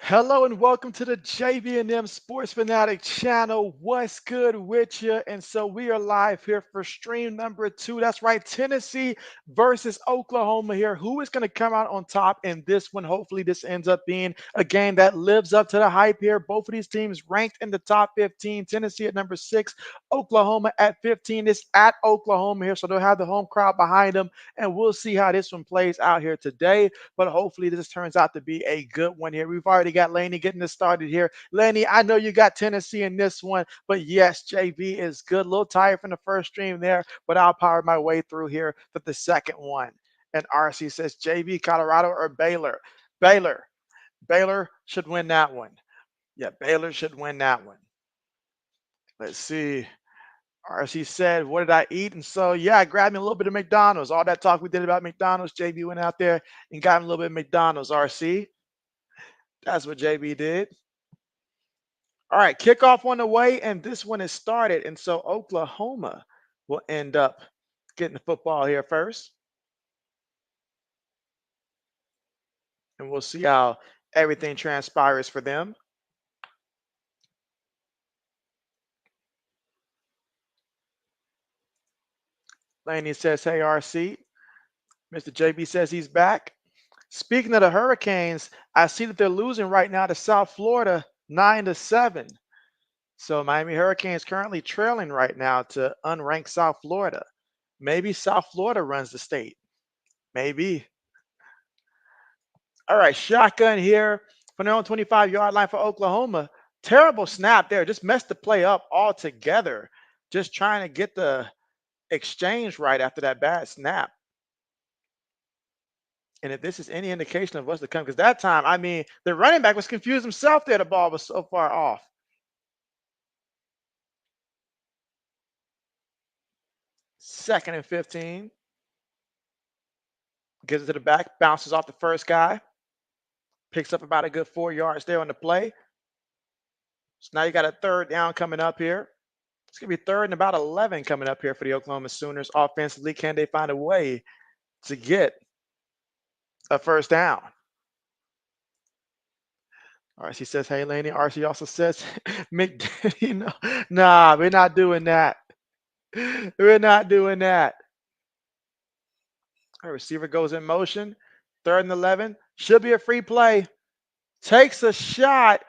Hello and welcome to the JB&M Sports Fanatic channel. What's good with you? And so we are live here for stream number 2. That's right, Tennessee versus Oklahoma here. Who is going to come out on top in this one? Hopefully this ends up being a game that lives up to the hype here. Both of these teams ranked in the top 15. Tennessee at number 6, Oklahoma at 15. It's at Oklahoma here, so they'll have the home crowd behind them. And we'll see how this one plays out here today. But hopefully this turns out to be a good one here. We've already got Laney getting this started here. Laney, I know you got Tennessee in this one, but yes, JB is good. A little tired from the first stream there, but I'll power my way through here for the second one. And RC says JB, Colorado or Baylor? Baylor. Baylor should win that one. Yeah, Baylor should win that one. Let's see. RC said, what did I eat? And so, yeah, I grabbed me a little bit of McDonald's. All that talk we did about McDonald's, JB went out there and got him a little bit of McDonald's, RC. That's what JB did. All right, kickoff on the way, and this one is started. And so Oklahoma will end up getting the football here first. And we'll see how everything transpires for them. Laney says, hey, RC. Mr. JB says he's back. Speaking of the Hurricanes, I see that they're losing right now to South Florida 9-7. So Miami Hurricanes currently trailing right now to unranked South Florida. Maybe South Florida runs the state. Maybe. All right, shotgun here from their own 25-yard line for Oklahoma. Terrible snap there. Just messed the play up altogether. Just trying to get the exchange right after that bad snap. And if this is any indication of what's to come, because that time, I mean, the running back was confused himself there. The ball was so far off. Second and 15. Gets it to the back, bounces off the first guy. Picks up about a good 4 yards there on the play. So now you got a third down coming up here. It's going to be third and about 11 coming up here for the Oklahoma Sooners. Offensively, can they find a way to get a first down? RC says, hey, Laney. RC also says, nah, we're not doing that. We're not doing that. Our receiver goes in motion. Third and 11. Should be a free play. Takes a shot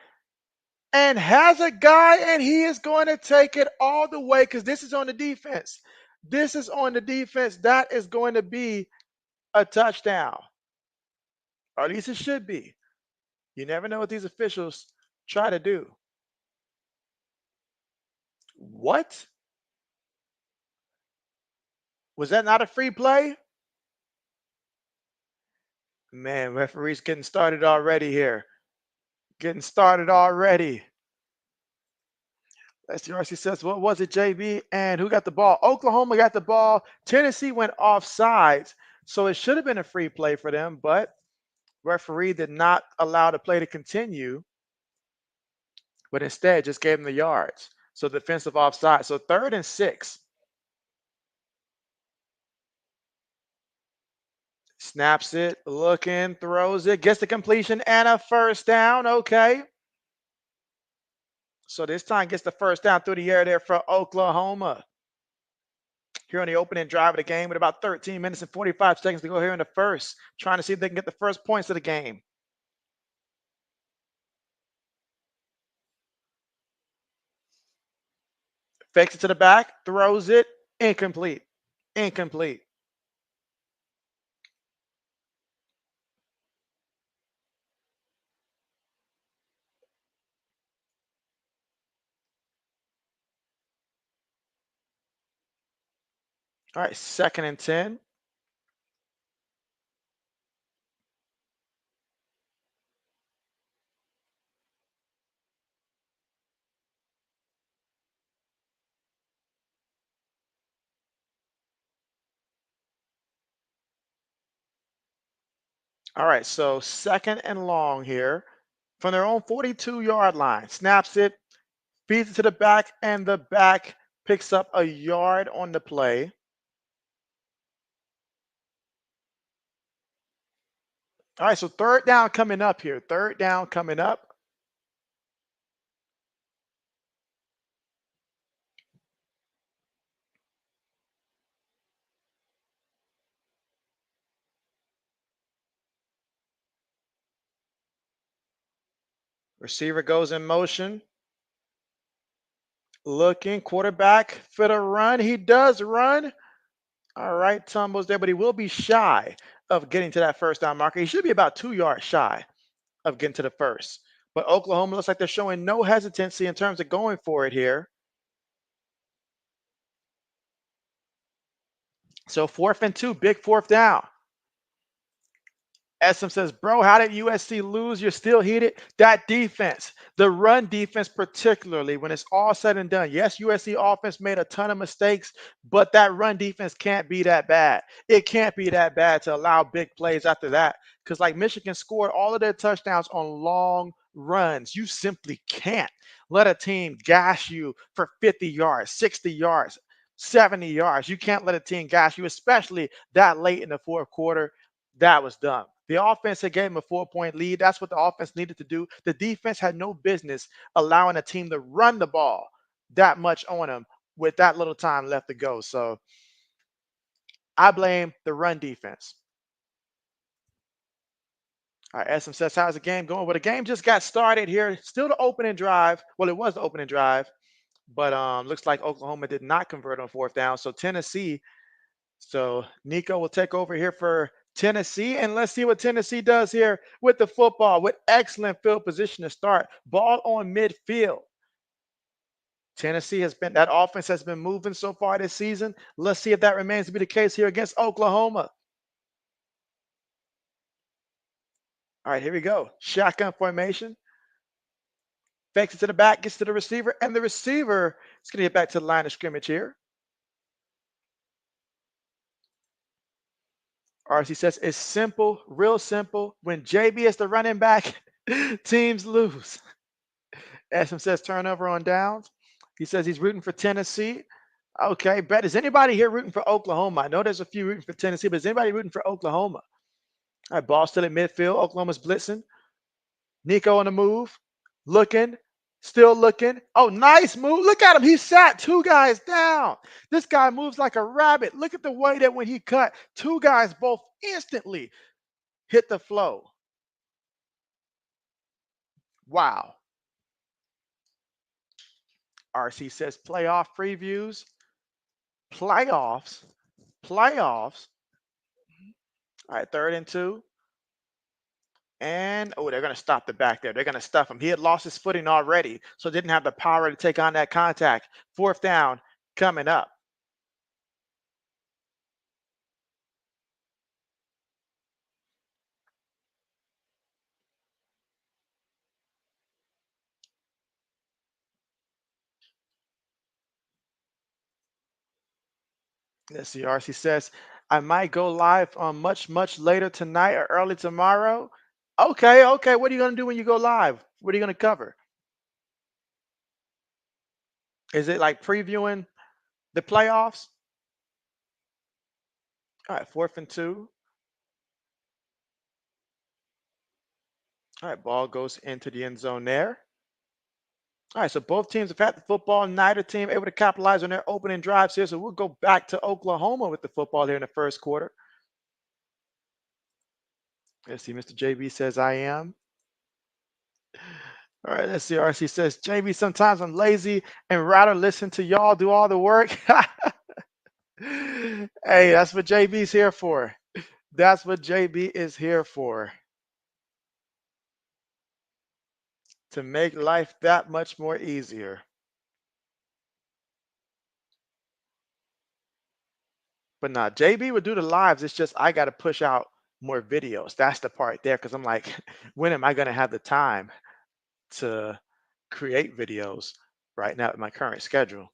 and has a guy, and he is going to take it all the way because this is on the defense. This is on the defense. That is going to be a touchdown. Or at least it should be. You never know what these officials try to do. What? Was that not a free play? Man, referee's getting started already here. Getting started already. STRC says, what was it, JB? And who got the ball? Oklahoma got the ball. Tennessee went offsides. So it should have been a free play for them, but referee did not allow the play to continue, but instead just gave them the yards. So defensive offside. So 3rd and 6. Snaps it, looking, throws it, gets the completion and a first down. Okay. So this time gets the first down through the air there for Oklahoma. Here on the opening drive of the game with about 13 minutes and 45 seconds to go here in the first, trying to see if they can get the first points of the game. Fakes it to the back, throws it, incomplete. Incomplete. All right, 2nd and 10. All right, so 2nd and long here from their own 42-yard line. Snaps it, feeds it to the back, and the back picks up a yard on the play. All right, so 3rd down coming up here. 3rd down coming up. Receiver goes in motion. Looking, quarterback for the run. He does run. All right, tumbles there, but he will be shy of getting to that first down marker. He should be about 2 yards shy of getting to the first. But Oklahoma looks like they're showing no hesitancy in terms of going for it here. So 4th and 2, big fourth down. SM says, bro, how did USC lose? You're still heated. That defense, the run defense, particularly when it's all said and done. Yes, USC offense made a ton of mistakes, but that run defense can't be that bad. It can't be that bad to allow big plays after that. Because, like, Michigan scored all of their touchdowns on long runs. You simply can't let a team gash you for 50 yards, 60 yards, 70 yards. You can't let a team gash you, especially that late in the fourth quarter. That was dumb. The offense had gave him a 4-point lead. That's what the offense needed to do. The defense had no business allowing a team to run the ball that much on them with that little time left to go. So I blame the run defense. All right, SM says, how's the game going? Well, the game just got started here. Still the opening drive. Well, it was the opening drive, but looks like Oklahoma did not convert on fourth down. So Tennessee. So Nico will take over here for Tennessee, and let's see what Tennessee does here with the football with excellent field position to start. Ball on midfield. Tennessee has been, that offense has been moving so far this season. Let's see if that remains to be the case here against Oklahoma. All right, here we go. Shotgun formation. Fakes it to the back, gets to the receiver, and the receiver is going to get back to the line of scrimmage here. RC says it's simple, real simple. When JB is the running back, teams lose. SM says turnover on downs. He says he's rooting for Tennessee. Okay, bet. Is anybody here rooting for Oklahoma? I know there's a few rooting for Tennessee, but is anybody rooting for Oklahoma? All right, ball still at midfield. Oklahoma's blitzing. Nico on the move. Looking. Still looking. Oh, nice move. Look at him. He sat 2 guys down. This guy moves like a rabbit. Look at the way that when he cut, 2 guys both instantly hit the flow. Wow. RC says playoff previews. Playoffs. Playoffs. All right, 3rd and 2. And oh, they're going to stop the back there. They're going to stuff him. He had lost his footing already, so didn't have the power to take on that contact. 4th down coming up. Let's see. RC says, I might go live on much later tonight or early tomorrow. Okay, okay. What are you going to do when you go live? What are you going to cover? Is it like previewing the playoffs? All right, 4th and 2. All right, ball goes into the end zone there. All right, so both teams have had the football. Neither team able to capitalize on their opening drives here. So we'll go back to Oklahoma with the football here in the first quarter. Let's see, Mr. JB says I am. All right, let's see. RC says, JB, sometimes I'm lazy and rather listen to y'all do all the work. Hey, that's what JB's here for. That's what JB is here for. To make life that much more easier. But nah, JB would do the lives. It's just I got to push out more videos. That's the part there because I'm like, when am I going to have the time to create videos right now with my current schedule?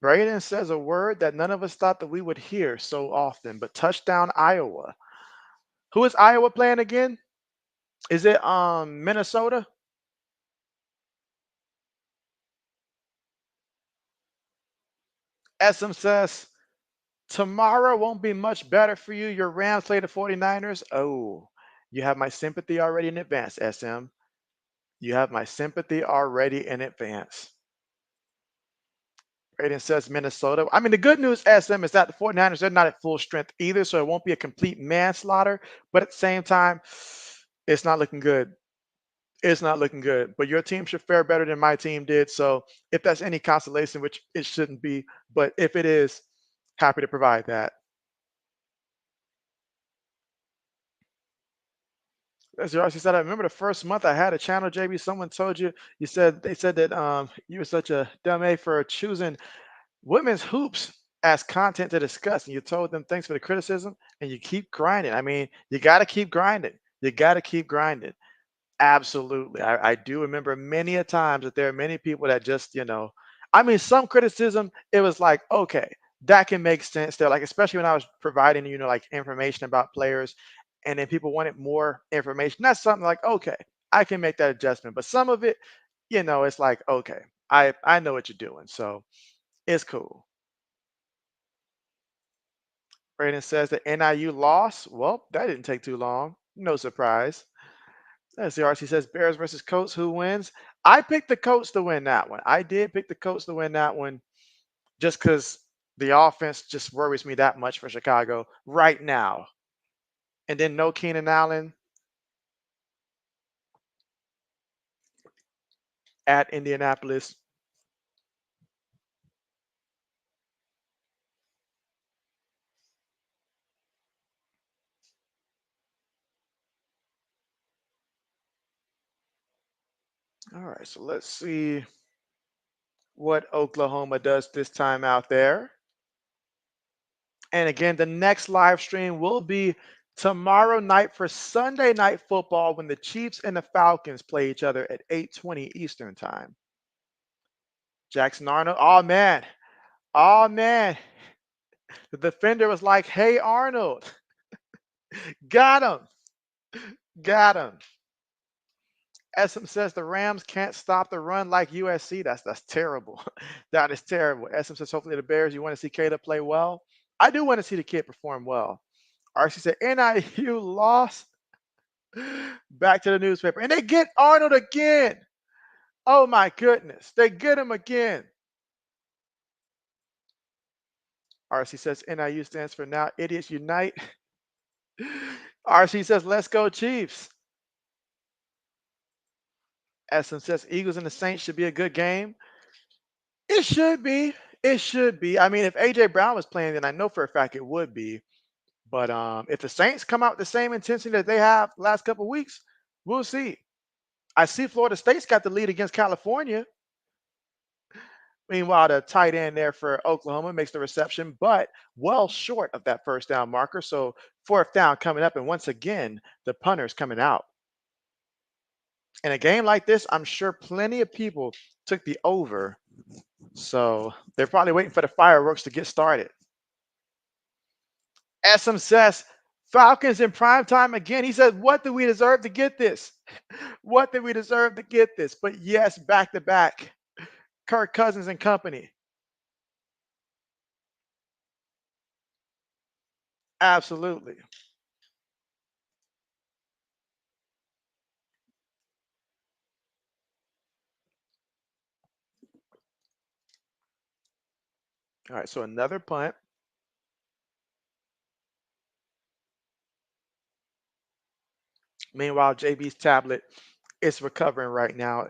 Braden says a word that none of us thought that we would hear so often, but touchdown Iowa. Who is Iowa playing again? Is it Minnesota? SM says tomorrow won't be much better for you. Your Rams play the 49ers. Oh, you have my sympathy already in advance, SM. You have my sympathy already in advance. Braden says Minnesota. I mean, the good news, SM, is that the 49ers, they're not at full strength either, so it won't be a complete manslaughter. But at the same time, it's not looking good. It's not looking good. But your team should fare better than my team did. So if that's any consolation, which it shouldn't be, but if it is, happy to provide that. As you actually said, I remember the first month I had a channel, JB. Someone told you, you said they said that you were such a dumb A for choosing women's hoops as content to discuss. And you told them thanks for the criticism and you keep grinding. I mean, you got to keep grinding. You got to keep grinding. Absolutely. I do remember many a times that there are many people that just, I mean, some criticism, it was like, okay, that can make sense there. Like, especially when I was providing, like information about players and then people wanted more information. That's something like, okay, I can make that adjustment. But some of it, it's like, okay, I know what you're doing. So it's cool. Brandon says that NIU lost. Well, that didn't take too long. No surprise. Let's see. RC says Bears versus Colts. Who wins? I picked the Colts to win that one. I did pick the Colts to win that one just because the offense just worries me that much for Chicago right now. And then no Keenan Allen at Indianapolis. All right. So let's see what Oklahoma does this time out there. And again, the next live stream will be tomorrow night for Sunday Night Football when the Chiefs and the Falcons play each other at 8:20 Eastern Time. Jackson Arnold. Oh man. Oh man. The defender was like, "Hey Arnold, got him, got him." SM says the Rams can't stop the run like USC. That's terrible. That is terrible. SM says hopefully the Bears. You want to see Caleb play well? I do want to see the kid perform well. RC said NIU lost. Back to the newspaper. And they get Arnold again. Oh my goodness. They get him again. RC says NIU stands for Now Idiots Unite. RC says let's go Chiefs. SM says Eagles and the Saints should be a good game. It should be. It should be. I mean, if AJ Brown was playing, then I know for a fact it would be. But if the Saints come out with the same intensity that they have last couple of weeks, we'll see. I see Florida State's got the lead against California. Meanwhile, the tight end there for Oklahoma makes the reception, but well short of that first down marker. So fourth down coming up, and once again, the punter's coming out. In a game like this, I'm sure plenty of people took the over. So they're probably waiting for the fireworks to get started. SM says Falcons in prime time again. He said, what do we deserve to get this? What did we deserve to get this? But yes, back to back. Kirk Cousins and company. Absolutely. All right, so another punt. Meanwhile, JB's tablet is recovering right now.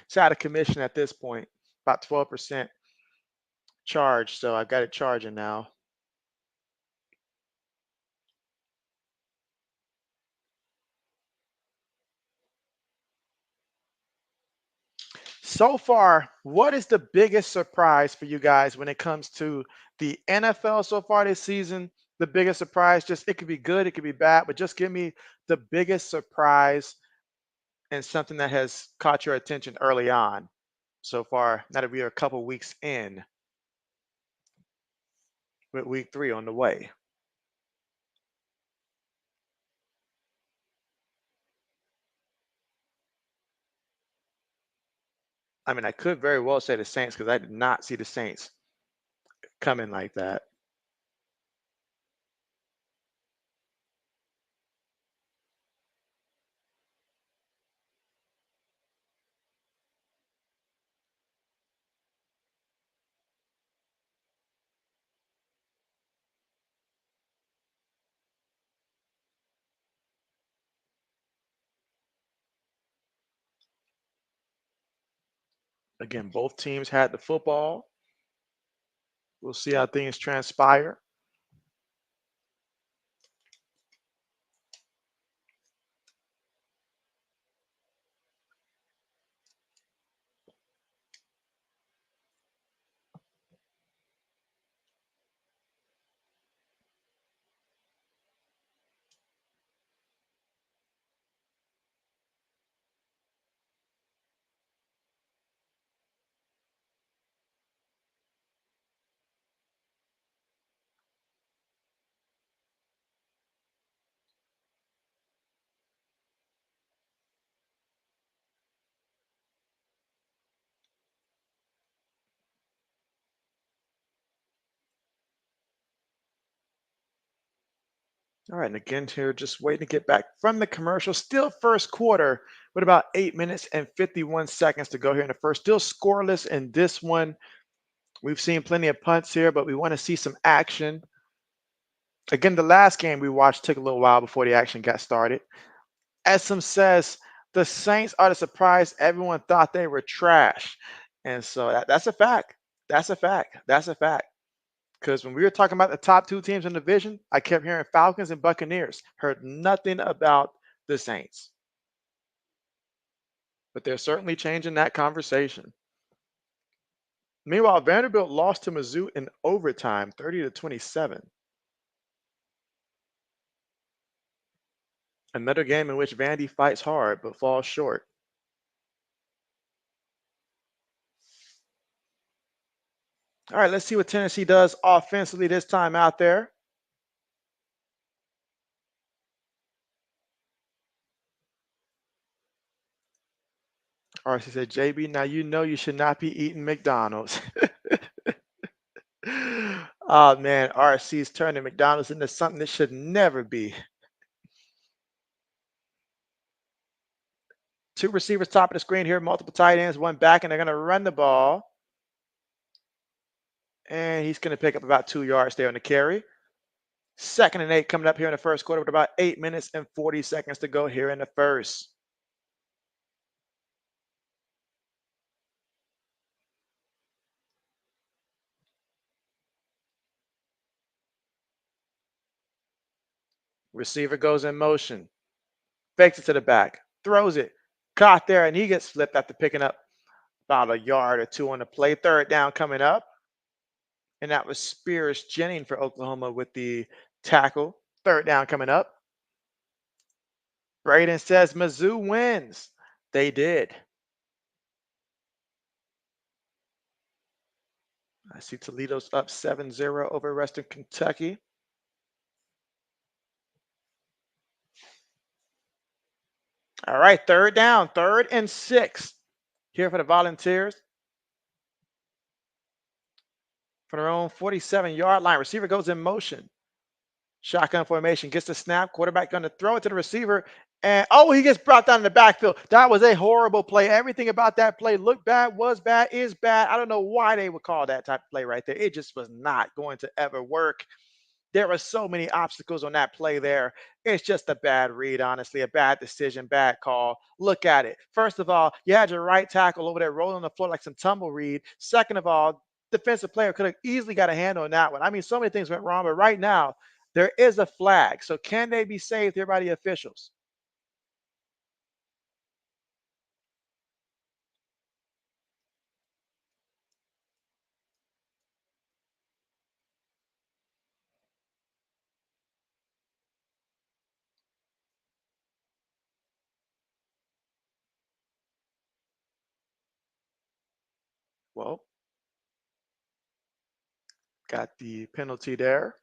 It's out of commission at this point, about 12% charged. So I've got it charging now. So far, what is the biggest surprise for you guys when it comes to the NFL so far this season? The biggest surprise, just it could be good, it could be bad, but just give me the biggest surprise and something that has caught your attention early on so far. Now that we are a couple weeks in with week 3 on the way. I mean, I could very well say the Saints because I did not see the Saints coming like that. Again, both teams had the football. We'll see how things transpire. All right, and again here, just waiting to get back from the commercial. Still first quarter with about 8 minutes and 51 seconds to go here in the first. Still scoreless in this one. We've seen plenty of punts here, but we want to see some action. Again, the last game we watched took a little while before the action got started. Essam says the Saints are the surprise. Everyone thought they were trash. And so that's a fact. That's a fact. That's a fact. Because when we were talking about the top two teams in the division, I kept hearing Falcons and Buccaneers. Heard nothing about the Saints. But they're certainly changing that conversation. Meanwhile, Vanderbilt lost to Mizzou in overtime, 30-27. Another game in which Vandy fights hard but falls short. All right, let's see what Tennessee does offensively this time out there. RC said, JB, now you know you should not be eating McDonald's. Oh man, RC's turning McDonald's into something that should never be. Two receivers top of the screen here, multiple tight ends, one back, and they're going to run the ball. And he's going to pick up about 2 yards there on the carry. 2nd and 8 coming up here in the first quarter with about 8 minutes and 40 seconds to go here in the first. Receiver goes in motion, fakes it to the back, throws it, caught there, and he gets flipped after picking up about a yard or two on the play. 3rd down coming up. And that was Spears Jennings for Oklahoma with the tackle. 3rd down coming up. Braden says Mizzou wins. They did. I see Toledo's up 7-0 over Western Kentucky. All right, 3rd down, 3rd and 6 here for the Volunteers. From their own 47-yard line, receiver goes in motion. Shotgun formation, gets the snap, quarterback going to throw it to the receiver, and he gets brought down in the backfield. That was a horrible play. Everything about that play looked bad, was bad, is bad. I don't know why they would call that type of play right there. It just was not going to ever work. There were so many obstacles on that play there. It's just a bad read, honestly, a bad decision, bad call. Look at it. First of all, you had your right tackle over there rolling on the floor like some tumbleweed. Second of all, defensive player could have easily got a hand on that one. I mean, so many things went wrong, but right now, there is a flag. So can they be saved here by the officials? Well, got the penalty there.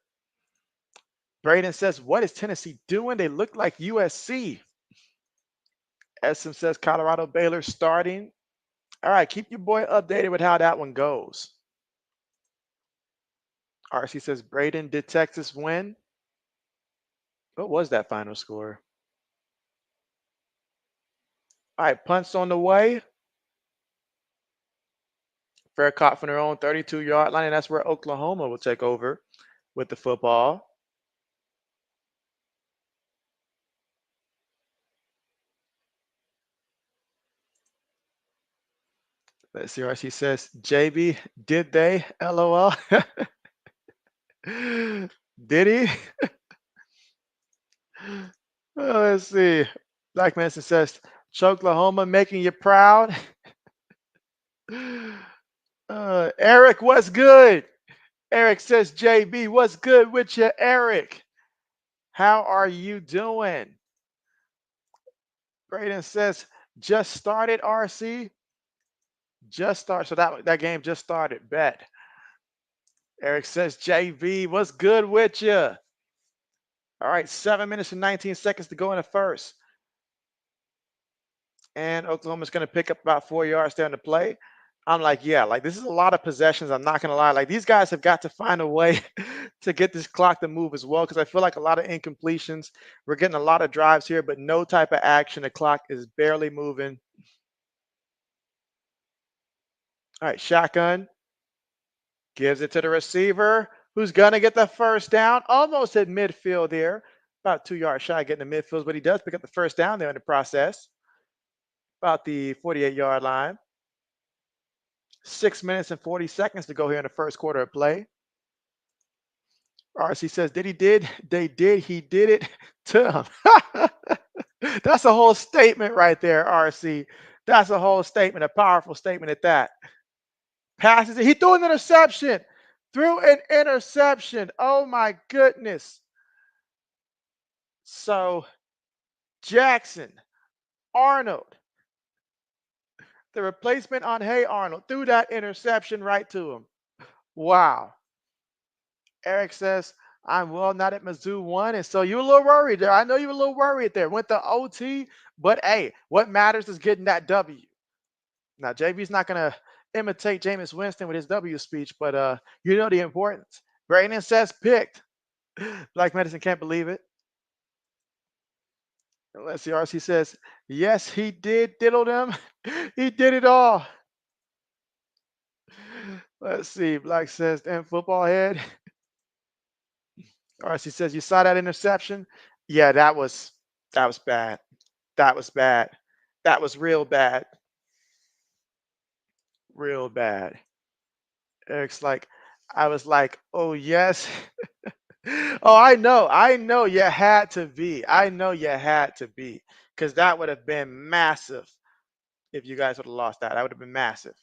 Braden says, what is Tennessee doing? They look like USC. Essam says Colorado Baylor starting. All right, keep your boy updated with how that one goes. RC says, Braden, did Texas win? What was that final score? All right, punts on the way. Fair caught from their own 32-yard line, and that's where Oklahoma will take over with the football. Let's see what she says. JB, did they? LOL. Did he? Let's see. Black Manson says, Choklahoma making you proud. Eric, what's good? Eric says, JB, what's good with you, Eric? How are you doing? Braden says, just started, RC. Just started. So that game just started. Bet. Eric says, JB, what's good with you? All right, 7 minutes and 19 seconds to go in the first. And Oklahoma's going to pick up about 4 yards there in the play. I'm like, yeah, like this is a lot of possessions. I'm not going to lie. Like these guys have got to find a way to get this clock to move as well because I feel like a lot of incompletions. We're getting a lot of drives here, but no type of action. The clock is barely moving. All right, shotgun. Gives it to the receiver who's going to get the first down. Almost at midfield there. About 2 yards shy of getting the midfield, but he does pick up the first down there in the process. About the 48-yard line. 6 minutes and 40 seconds to go here in the first quarter of play. RC says, did he did? They did. He did it to him. That's a whole statement right there, RC. That's a whole statement, a powerful statement at that. Passes it. He threw an interception. Threw an interception. Oh my goodness. So Jackson, Arnold, the replacement on Hey Arnold, threw that interception right to him. Wow. Eric says, I'm well not at Mizzou one. And so you're a little worried there. I know you're a little worried there. Went to OT, but hey, what matters is getting that W. Now, JB's not going to imitate Jameis Winston with his W speech, but you know the importance. Brandon says picked. Black Medicine can't believe it. Let's see, RC says, yes, he did diddle them. He did it all. Let's see. Black says, damn football head. RC says, you saw that interception? Yeah, that was bad. That was bad. That was real bad. Real bad. Eric's like, I was like, oh yes. Oh, I know you had to be. I know you had to be. Because that would have been massive if you guys would have lost that. That would have been massive.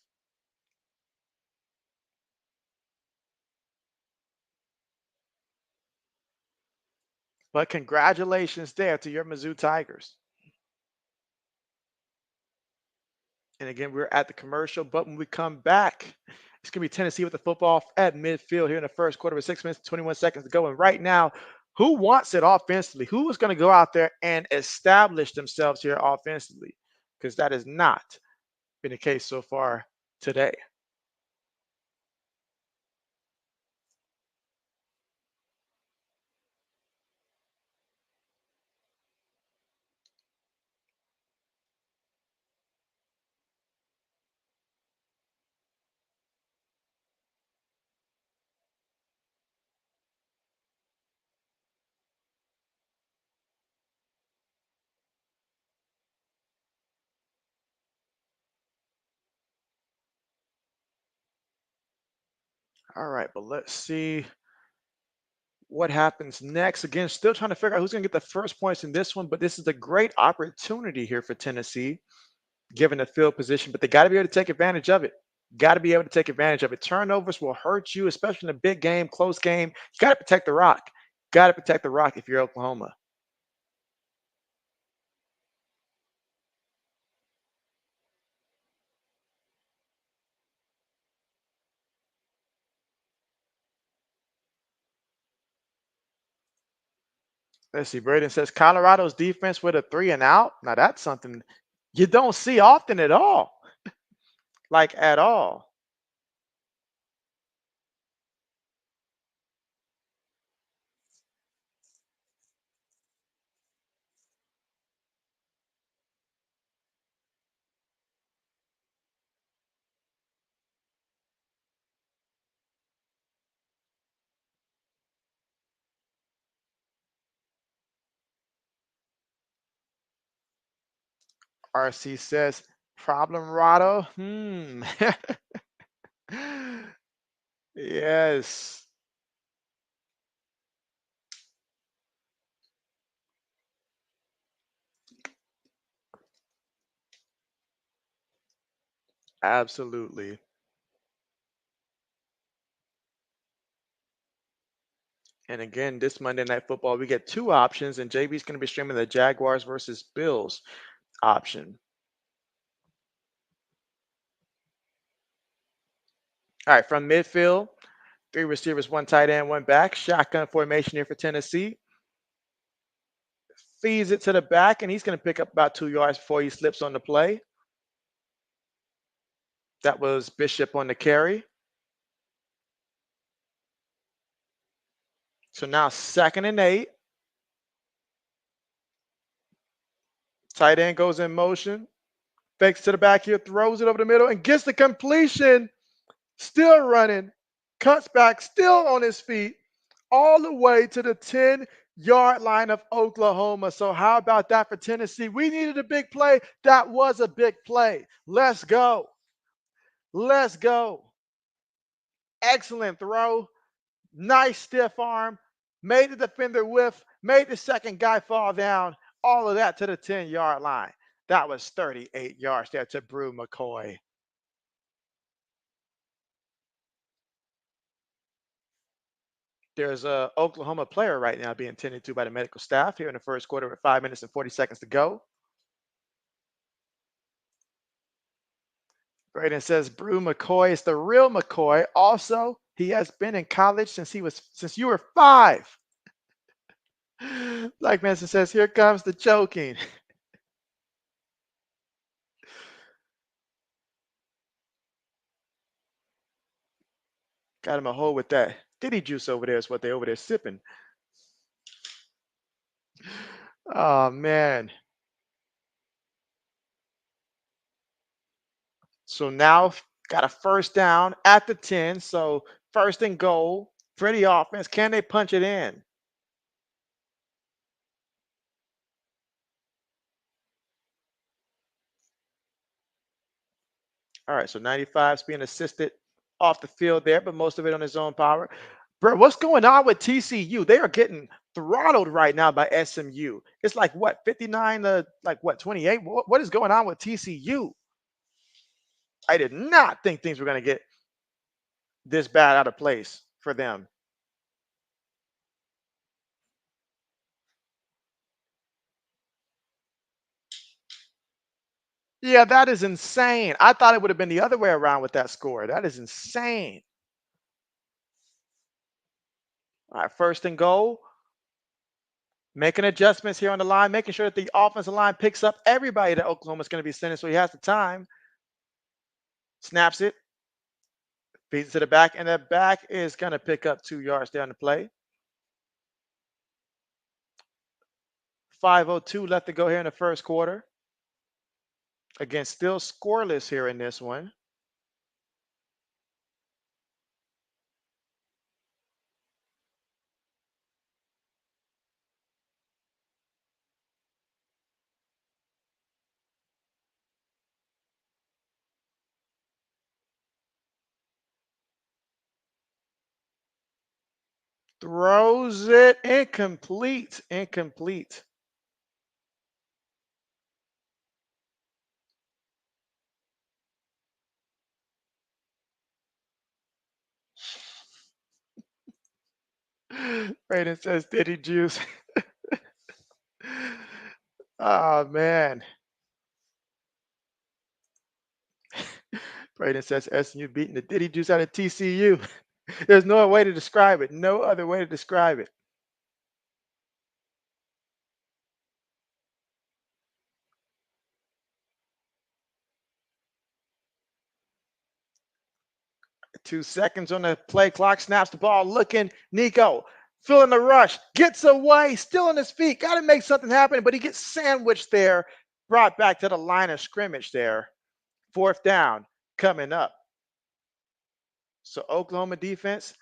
But congratulations there to your Mizzou Tigers. And again, we're at the commercial, but when we come back, it's going to be Tennessee with the football at midfield here in the first quarter with 6 minutes and 21 seconds to go. And right now, who wants it offensively? Who is going to go out there and establish themselves here offensively? Because that has not been the case so far today. All right, but let's see what happens next. Again, still trying to figure out who's going to get the first points in this one, but this is a great opportunity here for Tennessee, given the field position, but they got to be able to take advantage of it. Got to be able to take advantage of it. Turnovers will hurt you, especially in a big game, close game. You got to protect the rock. Got to protect the rock if you're Oklahoma. Let's see. Braden says Colorado's defense with a 3 and out. Now that's something you don't see often at all. Like at all. RC says Problem Rado. Yes, absolutely. And again, this Monday Night Football, we get two options, and JB's going to be streaming the Jaguars versus Bills option. All right, from midfield, three receivers, one tight end, one back. Shotgun formation here for Tennessee. Feeds it to the back, and he's going to pick up about 2 yards before he slips on the play. That was Bishop on the carry. So now 2nd and 8. Tight end goes in motion. Fakes to the back here, throws it over the middle, and gets the completion. Still running. Cuts back, still on his feet, all the way to the 10-yard line of Oklahoma. So how about that for Tennessee? We needed a big play. That was a big play. Let's go. Let's go. Excellent throw. Nice stiff arm. Made the defender whiff. Made the second guy fall down. All of that to the 10-yard line. That was 38 yards there to Brew McCoy. There's a Oklahoma player right now being tended to by the medical staff here in the first quarter with 5 minutes and 40 seconds to go. Braden says Brew McCoy is the real McCoy. Also, he has been in college since you were 5. Black Manson says, here comes the choking. Got him a hole with that Diddy juice over there is what they over there sipping. Oh man. So now got a first down at the 10. So 1st and goal for the offense. Can they punch it in? All right, so 95's being assisted off the field there, but most of it on his own power. Bro, what's going on with TCU? They are getting throttled right now by SMU. It's like what, 59 to like what, 28? What is going on with TCU? I did not think things were going to get this bad out of place for them. Yeah, that is insane. I thought it would have been the other way around with that score. That is insane. All right, 1st and goal. Making adjustments here on the line, making sure that the offensive line picks up everybody that Oklahoma's going to be sending so he has the time. Snaps it, feeds it to the back, and the back is going to pick up 2 yards down the play. 5:02 left to go here in the first quarter. Again, still scoreless here in this one. Throws it incomplete. Incomplete. Brayden says, Diddy juice. Oh, man. Brayden says, SMU beating the Diddy juice out of TCU. There's no other way to describe it. No other way to describe it. Two seconds on the play clock, snaps the ball, looking. Nico, feeling the rush, gets away, still on his feet, got to make something happen, but he gets sandwiched there, brought back to the line of scrimmage there. 4th down coming up. So Oklahoma defense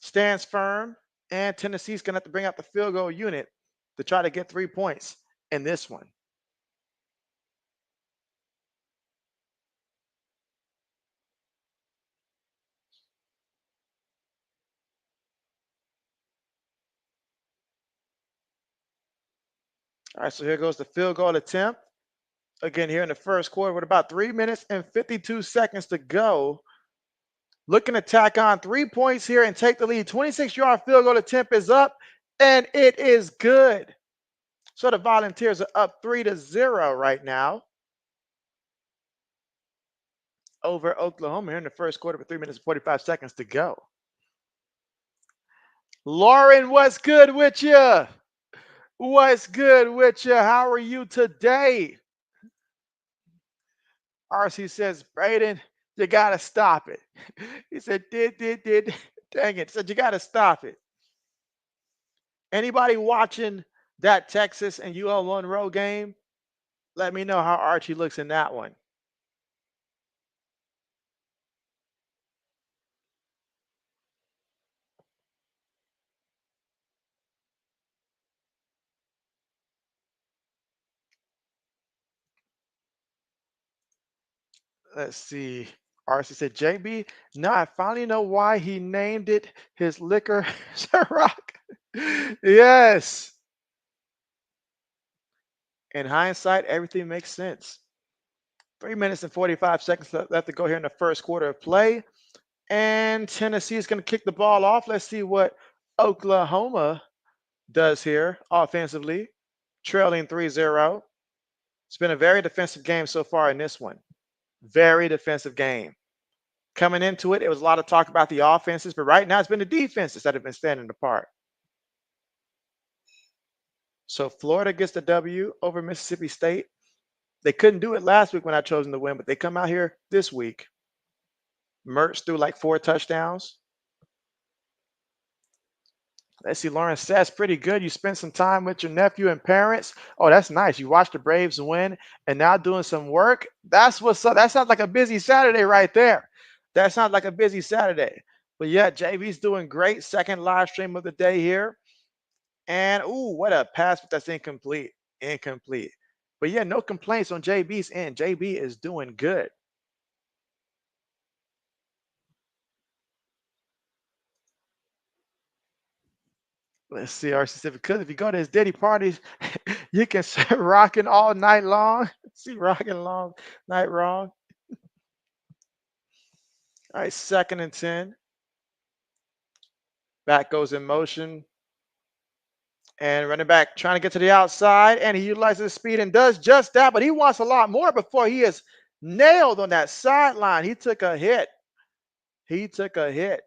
stands firm, and Tennessee's going to have to bring out the field goal unit to try to get 3 points in this one. All right, so here goes the field goal attempt. Again, here in the first quarter with about 3 minutes and 52 seconds to go. Looking to tack on 3 points here and take the lead. 26-yard field goal attempt is up, and it is good. So the Volunteers are up 3-0 right now over Oklahoma here in the first quarter with 3 minutes and 45 seconds to go. Lauren, what's good with you? What's good with you? How are you today? RC says, Braden, you got to stop it. He said, did. Dang it. Said, you got to stop it. Anybody watching that Texas and UL Monroe game? Let me know how Archie looks in that one. Let's see. RC said, JB, now I finally know why he named it his liquor Ciroc. Yes. In hindsight, everything makes sense. 3 minutes and 45 seconds left to go here in the first quarter of play. And Tennessee is going to kick the ball off. Let's see what Oklahoma does here offensively, trailing 3-0. It's been a very defensive game so far in this one. Very defensive game. Coming into it, it was a lot of talk about the offenses, but right now it's been the defenses that have been standing apart. So Florida gets the W over Mississippi State. They couldn't do it last week when I chose them to win, but they come out here this week. Mertz threw like 4 touchdowns. Let's see, Lawrence, that's pretty good. You spent some time with your nephew and parents. Oh, that's nice. You watched the Braves win and now doing some work. That's what's up. That sounds like a busy Saturday right there. That sounds like a busy Saturday. But yeah, JB's doing great. Second live stream of the day here. And ooh, what a pass, but that's incomplete. Incomplete. But yeah, no complaints on JB's end. JB is doing good. Let's see, RC because if you go to his Diddy parties, you can see rocking all night long. See rocking long night wrong. All right, 2nd and 10. Back goes in motion. And running back trying to get to the outside, and he utilizes his speed and does just that, but he wants a lot more before he is nailed on that sideline. He took a hit. He took a hit.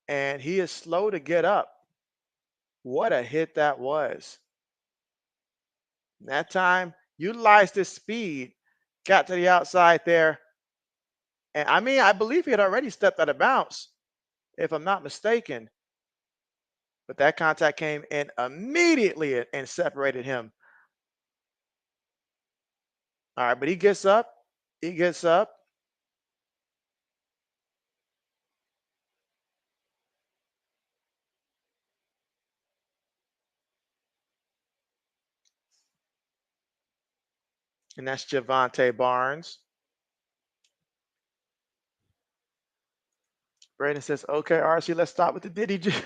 And he is slow to get up. What a hit that was. That time, utilized his speed, got to the outside there. And I mean, I believe he had already stepped out of bounds, if I'm not mistaken. But that contact came in immediately and separated him. All right, but he gets up. He gets up. And that's Javonte Barnes. Braden says, okay, RC, let's stop with the Diddy Juice.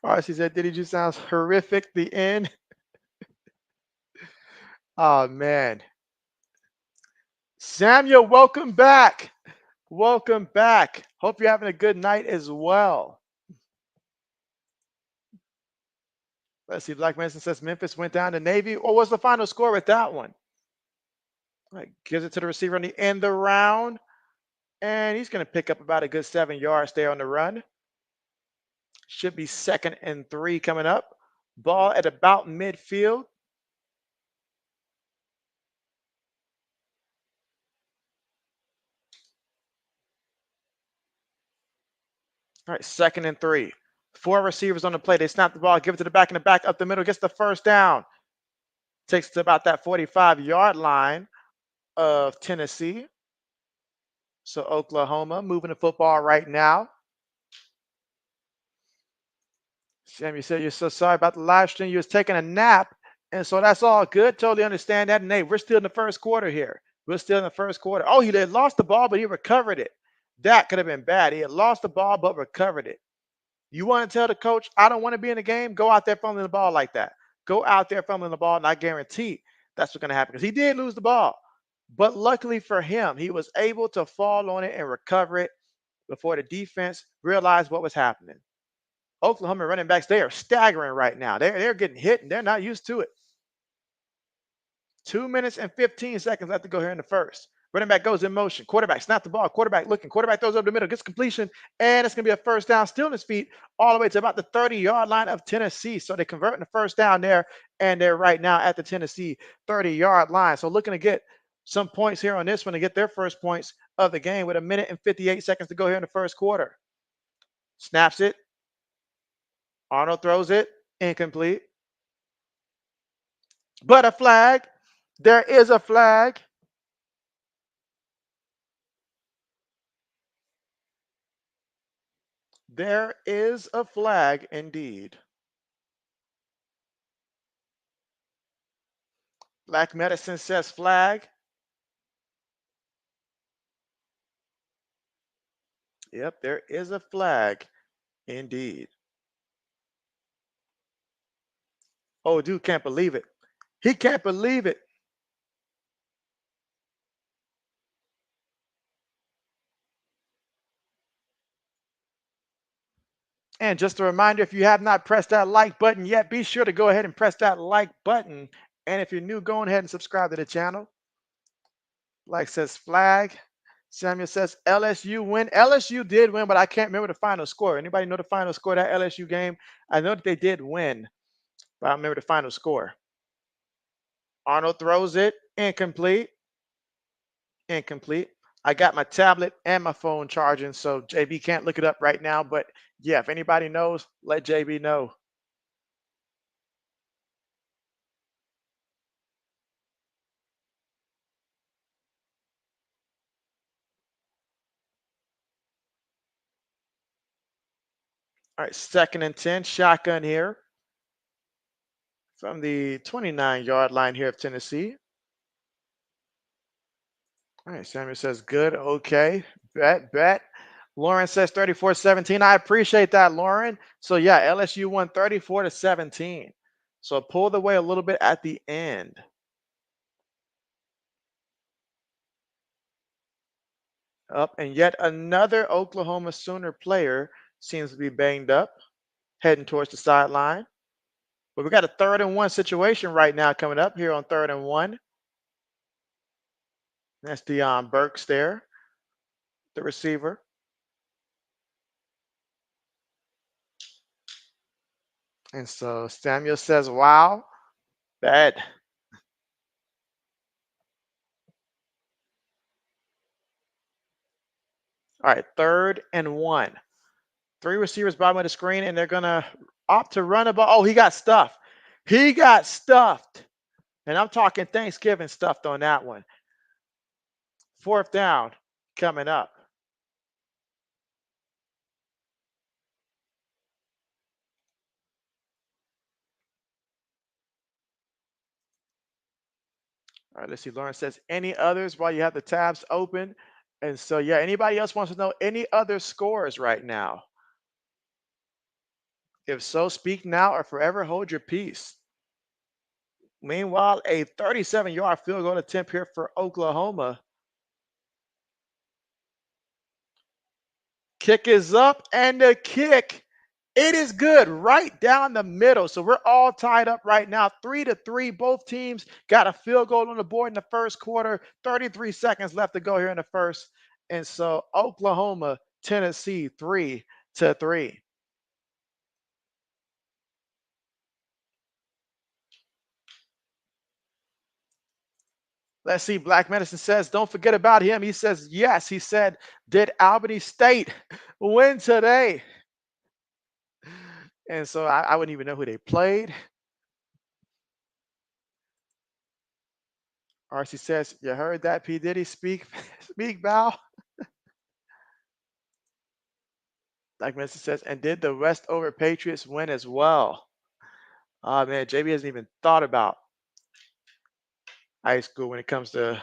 RC said, Diddy Juice sounds horrific. The end. Oh, man. Samuel, welcome back. Welcome back. Hope you're having a good night as well. Let's see. Black Mason says Memphis went down to Navy. What was the final score with that one? All right, gives it to the receiver on the end of the round. And he's going to pick up about a good 7 yards there on the run. Should be 2nd and 3 coming up. Ball at about midfield. All right, 2nd and 3. 4 receivers on the play. They snap the ball, give it to the back, and the back up the middle, gets the first down. Takes it to about that 45-yard line of Tennessee. So Oklahoma moving the football right now. Sam, you said you're so sorry about the live stream. You was taking a nap, and so that's all good. Totally understand that. And hey, we're still in the first quarter here. We're still in the first quarter. Oh, he had lost the ball, but he recovered it. That could have been bad. He had lost the ball, but recovered it. You want to tell the coach, I don't want to be in the game, go out there fumbling the ball like that. Go out there fumbling the ball, and I guarantee that's what's going to happen because he did lose the ball. But luckily for him, he was able to fall on it and recover it before the defense realized what was happening. Oklahoma running backs, they are staggering right now. They're getting hit and they're not used to it. 2 minutes and 15 seconds left to go here in the first. Running back goes in motion. Quarterback snap the ball. Quarterback looking. Quarterback throws up the middle, gets completion, and it's going to be a first down. Still in his feet all the way to about the 30-yard line of Tennessee. So they're converting the first down there, and they're right now at the Tennessee 30-yard line. So looking to get some points here on this one to get their first points of the game with 1 minute and 58 seconds to go here in the first quarter. Snaps it. Arnold throws it. Incomplete. But a flag. There is a flag. There is a flag indeed. Black Medicine says flag. Yep, there is a flag indeed. Oh, dude can't believe it. He can't believe it. And just a reminder, if you have not pressed that like button yet, be sure to go ahead and press that like button. And if you're new, go ahead and subscribe to the channel. Like says flag. Samuel says LSU win. LSU did win, but I can't remember the final score. Anybody know the final score of that LSU game? I know that they did win, but I don't remember the final score. Arnold throws it. Incomplete. Incomplete. I got my tablet and my phone charging, so JB can't look it up right now. But yeah, if anybody knows, let JB know. All right, 2nd and 10, shotgun here from the 29-yard line here of Tennessee. All right, Samuel says good. Okay, bet. Lauren says 34-17. I appreciate that, Lauren. So yeah, LSU won 34-17. So pulled away a little bit at the end. Up, and yet another Oklahoma Sooner player seems to be banged up, heading towards the sideline. But we got a 3rd and 1 situation right now coming up here on 3rd and 1. That's Deion Burks there, the receiver. And so Samuel says, wow, bad. All right, 3rd and 1. 3 receivers bottom of the screen, and they're going to opt to run the ball. Oh, he got stuffed. He got stuffed. And I'm talking Thanksgiving stuffed on that one. 4th down coming up. All right, let's see. Lauren says, any others while you have the tabs open? And so, yeah, anybody else wants to know any other scores right now? If so, speak now or forever hold your peace. Meanwhile, a 37-yard field goal attempt here for Oklahoma. Kick is up, and the kick, it is good right down the middle. So we're all tied up right now, 3-3. Both teams got a field goal on the board in the first quarter. 33 seconds left to go here in the first. And so Oklahoma, Tennessee, 3-3. Let's see. Black Medicine says, don't forget about him. He says, yes. He said, did Albany State win today? And so I wouldn't even know who they played. RC says, you heard that, P. Diddy? Speak, speak, Val. Black Medicine says, and did the Westover Patriots win as well? Oh, man, JB hasn't even thought about high school when it comes to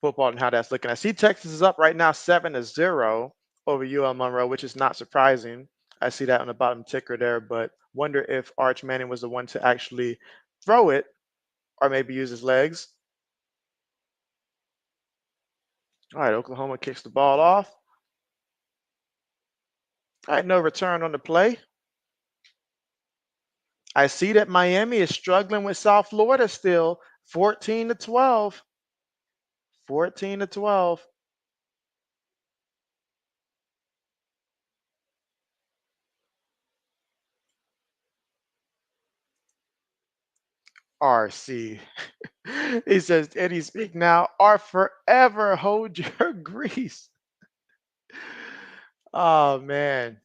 football and how that's looking. I see Texas is up right now 7-0 over UL Monroe, which is not surprising. I see that on the bottom ticker there, but wonder if Arch Manning was the one to actually throw it or maybe use his legs. All right, Oklahoma kicks the ball off. All right, no return on the play. I see that Miami is struggling with South Florida still, 14-12. 14-12. RC. He says, Eddie, speak now or forever hold your grease. Oh, man.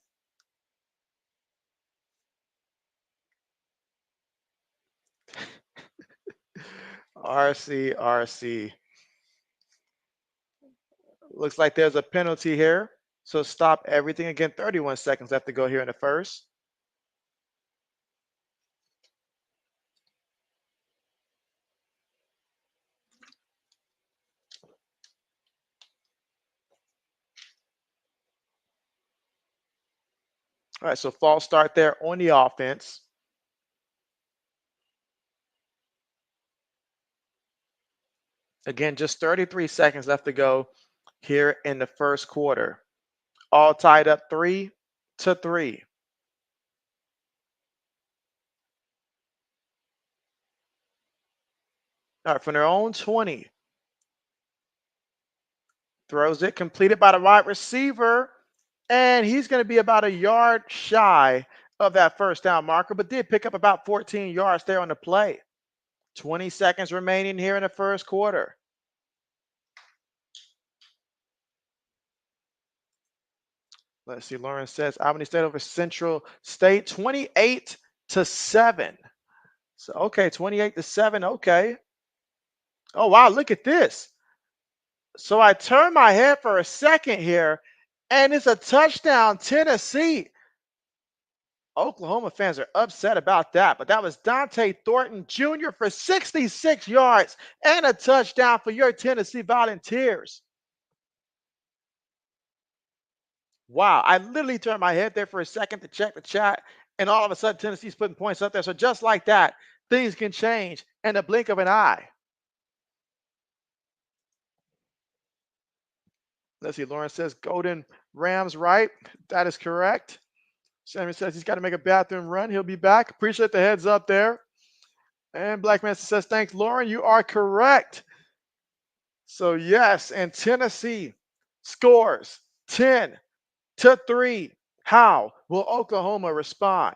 RC, RC. Looks like there's a penalty here. So stop everything again. 31 seconds left to go here in the first. All right, so false start there on the offense. Again, just 33 seconds left to go here in the first quarter. All tied up 3-3. All right, from their own 20. Throws it, completed by the wide receiver. And he's going to be about a yard shy of that first down marker, but did pick up about 14 yards there on the play. 20 seconds remaining here in the first quarter. Let's see. Lawrence says Albany State over Central State, 28-7. So okay, 28-7. Okay. Oh wow, look at this. So I turned my head for a second here, and it's a touchdown, Tennessee. Oklahoma fans are upset about that, but that was Dante Thornton Jr. for 66 yards and a touchdown for your Tennessee Volunteers. Wow, I literally turned my head there for a second to check the chat, and all of a sudden Tennessee's putting points up there. So just like that, things can change in the blink of an eye. Let's see, Lawrence says Golden Rams, right? That is correct. Sammy says he's got to make a bathroom run. He'll be back. Appreciate the heads up there. And Black Master says, thanks, Lauren. You are correct. So, yes, and Tennessee scores 10-3. How will Oklahoma respond?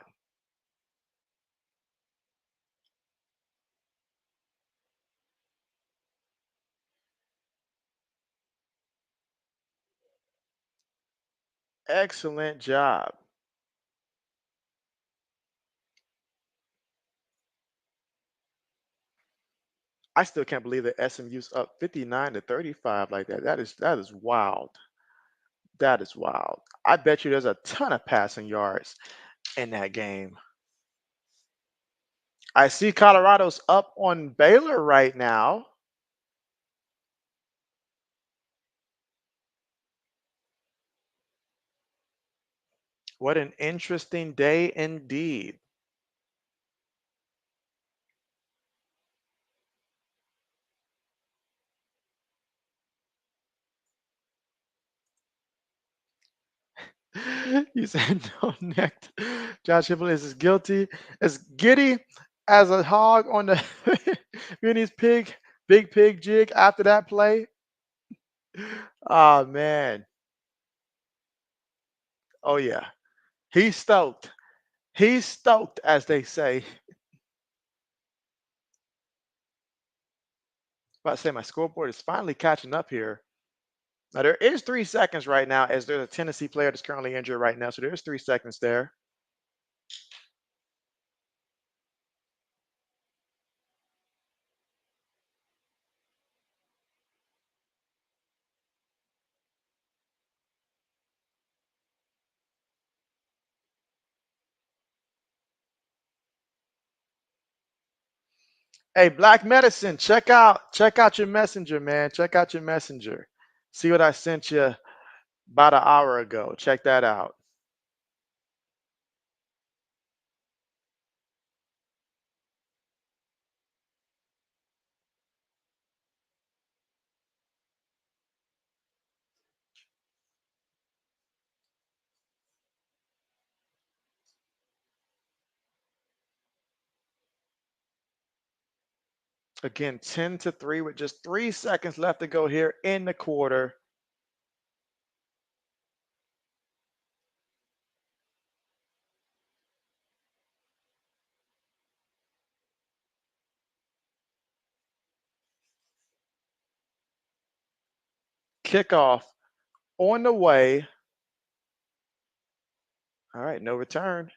Excellent job. I still can't believe that SMU's up 59-35 like that. That is wild. That is wild. I bet you there's a ton of passing yards in that game. I see Colorado's up on Baylor right now. What an interesting day indeed. You said no necked. Josh Hipple is as guilty, as giddy as a hog on the Vinny's big pig jig after that play. Oh man. Oh yeah. He's stoked. He's stoked, as they say. About to say my scoreboard is finally catching up here. Now there is 3 seconds right now, as there's a Tennessee player that's currently injured right now. So there's 3 seconds there. Hey, Black Medicine, check out your messenger, man. Check out your messenger. See what I sent you about an hour ago. Check that out. Again, 10-3 with just 3 seconds left to go here in the quarter. Kickoff on the way. All right, no return.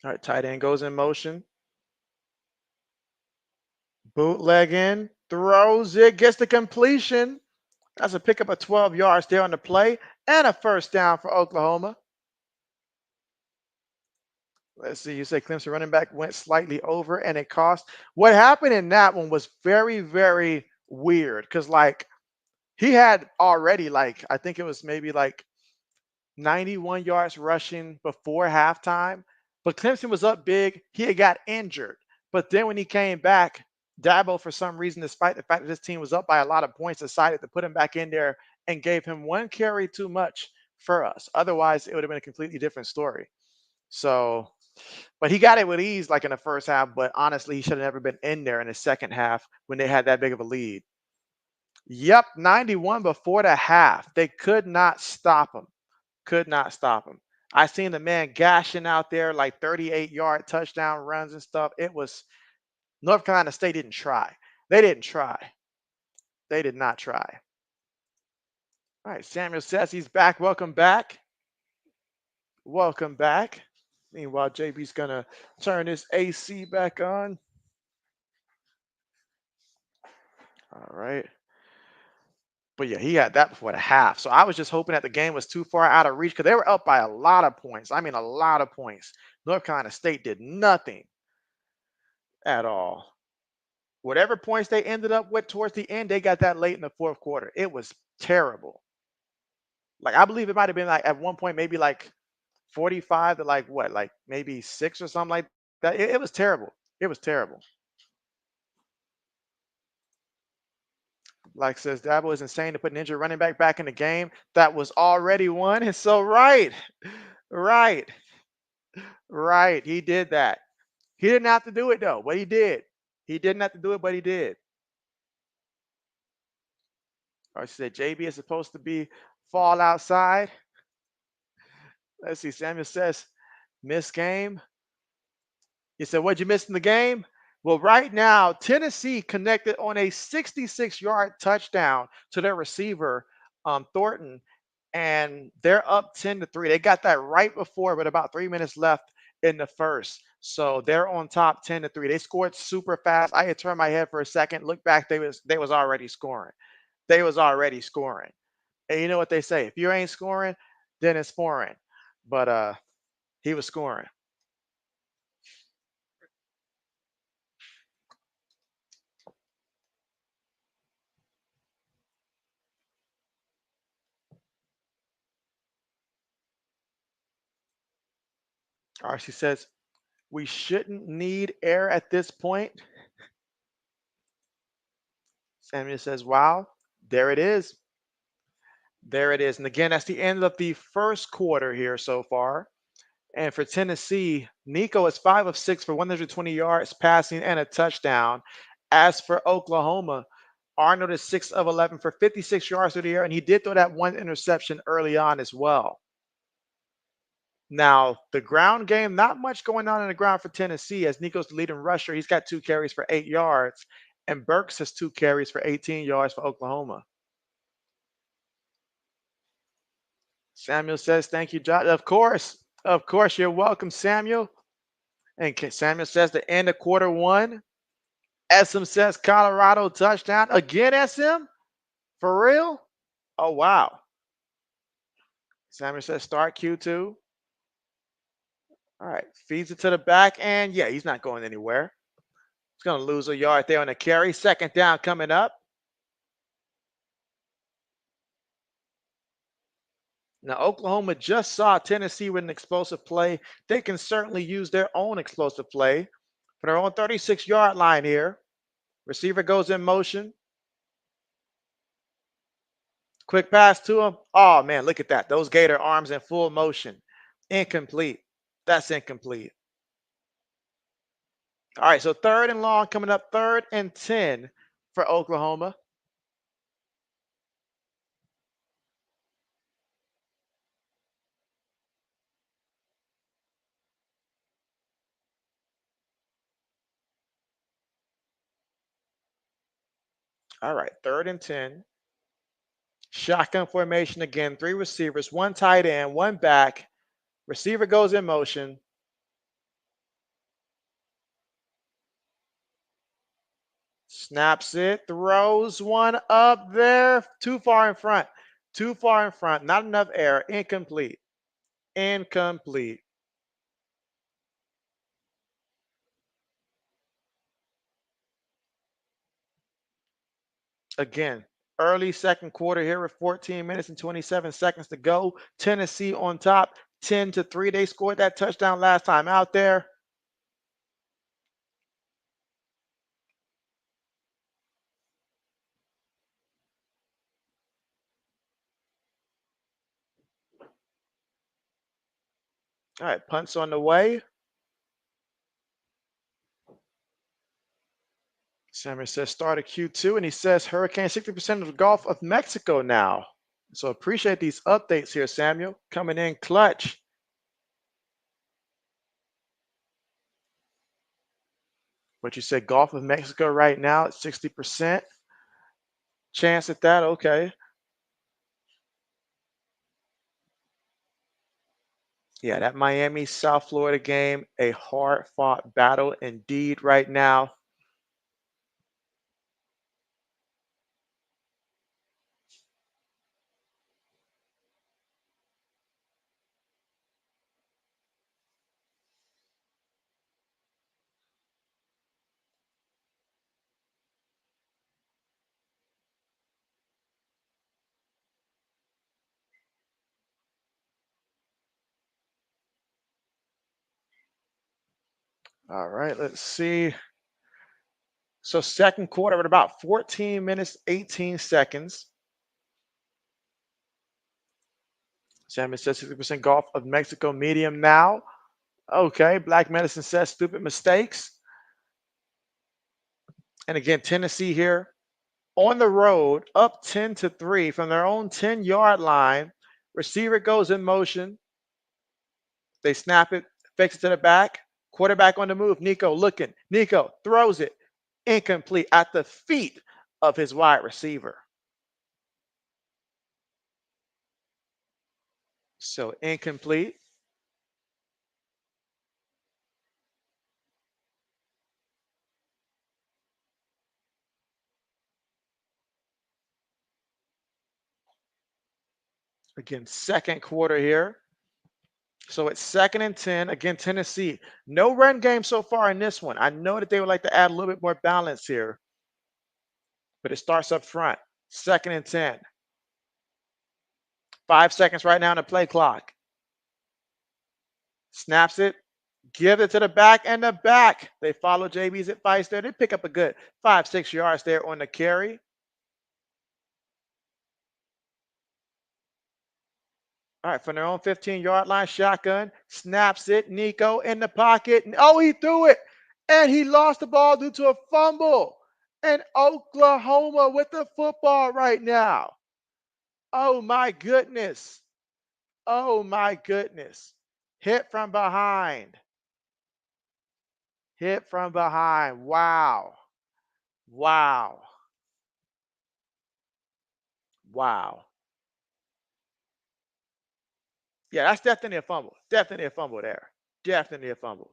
All right, tight end goes in motion. Bootleg in, throws it, gets the completion. That's a pickup of 12 yards there on the play and a first down for Oklahoma. Let's see, you say Clemson running back went slightly over and it cost. What happened in that one was very, very weird because, like, he had already, like, I think it was maybe like 91 yards rushing before halftime, but Clemson was up big. He had got injured. But then when he came back, Dabo, for some reason, despite the fact that his team was up by a lot of points, decided to put him back in there and gave him one carry too much for us. Otherwise, it would have been a completely different story. So, but he got it with ease, like in the first half. But honestly, he should have never been in there in the second half when they had that big of a lead. Yep, 91 before the half. They could not stop him. Could not stop him. I seen the man gashing out there like 38-yard touchdown runs and stuff. It was North Carolina State didn't try. They didn't try. They did not try. All right, Samuel says he's back. Welcome back. Welcome back. Meanwhile, JB's gonna turn his AC back on. All right. But yeah, he had that before the half. So I was just hoping that the game was too far out of reach because they were up by a lot of points. I mean, a lot of points. North Carolina State did nothing at all. Whatever points they ended up with towards the end, they got that late in the fourth quarter. It was terrible. Like, I believe it might have been like at one point, maybe like 45 to like what, like maybe 6 or something like that. It was terrible. It was terrible. Like says Dabo is insane to put an injured running back in the game that was already won. And so right, right, right. He did that. He didn't have to do it though, but he did. He didn't have to do it, but he did. Or she said JB is supposed to be fall outside. Let's see. Samuel says, miss game. He said, what'd you miss in the game? Well, right now, Tennessee connected on a 66-yard touchdown to their receiver, Thornton, and they're up 10-3. They got that right before, but about 3 minutes left in the first. So they're on top 10-3. They scored super fast. I had turned my head for a second, look back, they was already scoring. They was already scoring. And you know what they say? If you ain't scoring, then it's foreign. But he was scoring. RC says, we shouldn't need air at this point. Samuel says, wow, there it is. There it is. And again, that's the end of the first quarter here so far. And for Tennessee, Nico is 5 of 6 for 120 yards passing and a touchdown. As for Oklahoma, Arnold is 6 of 11 for 56 yards through the air, and he did throw that one interception early on as well. Now, the ground game, not much going on in the ground for Tennessee as Nico's the leading rusher. He's got 2 carries for 8 yards, and Burks has 2 carries for 18 yards for Oklahoma. Samuel says, thank you, Josh. Of course, you're welcome, Samuel. And Samuel says the end of quarter one. SM says Colorado touchdown. Again, SM? For real? Oh, wow. Samuel says start Q2. All right, feeds it to the back, and yeah, he's not going anywhere. He's going to lose a yard there on the carry. Second down coming up. Now, Oklahoma just saw Tennessee with an explosive play. They can certainly use their own explosive play for their own 36-yard line here. Receiver goes in motion. Quick pass to him. Oh, man, look at that. Those Gator arms in full motion. Incomplete. That's incomplete. All right, so third and long coming up, 3rd and 10 for Oklahoma. All right, 3rd and 10. Shotgun formation again. 3 receivers, 1 tight end, 1 back. Receiver goes in motion. Snaps it, throws one up there. Too far in front. Too far in front. Not enough air. Incomplete. Incomplete. Again, early second quarter here with 14 minutes and 27 seconds to go. Tennessee on top, 10-3. They scored that touchdown last time out there. All right, punts on the way. Samuel says start a Q2, and he says Hurricane 60% of the Gulf of Mexico now. So appreciate these updates here, Samuel. Coming in clutch. But you said Gulf of Mexico right now at 60%. Chance at that, okay. Yeah, that Miami South Florida game, a hard fought battle indeed right now. All right, let's see. So second quarter at about 14 minutes, 18 seconds. Salmon says 60% Gulf of Mexico medium now. Okay, Black Medicine says stupid mistakes. And again, Tennessee here on the road, up 10-3 from their own 10-yard line. Receiver goes in motion. They snap it, fakes it to the back. Quarterback on the move. Nico looking. Nico throws it. Incomplete at the feet of his wide receiver. So incomplete. Again, second quarter here. So it's 2nd and 10. Again, Tennessee. No run game so far in this one. I know that they would like to add a little bit more balance here, but it starts up front. 2nd and 10. 5 seconds right now on the play clock. Snaps it. Give it to the back and the back. They follow JB's advice there. They pick up a good 5-6 yards there on the carry. All right, from their own 15-yard line, shotgun, snaps it. Nico in the pocket. Oh, he threw it. And he lost the ball due to a fumble. And Oklahoma with the football right now. Oh, my goodness. Oh, my goodness. Hit from behind. Hit from behind. Wow. Wow. Wow. Yeah, that's definitely a fumble. Definitely a fumble there. Definitely a fumble.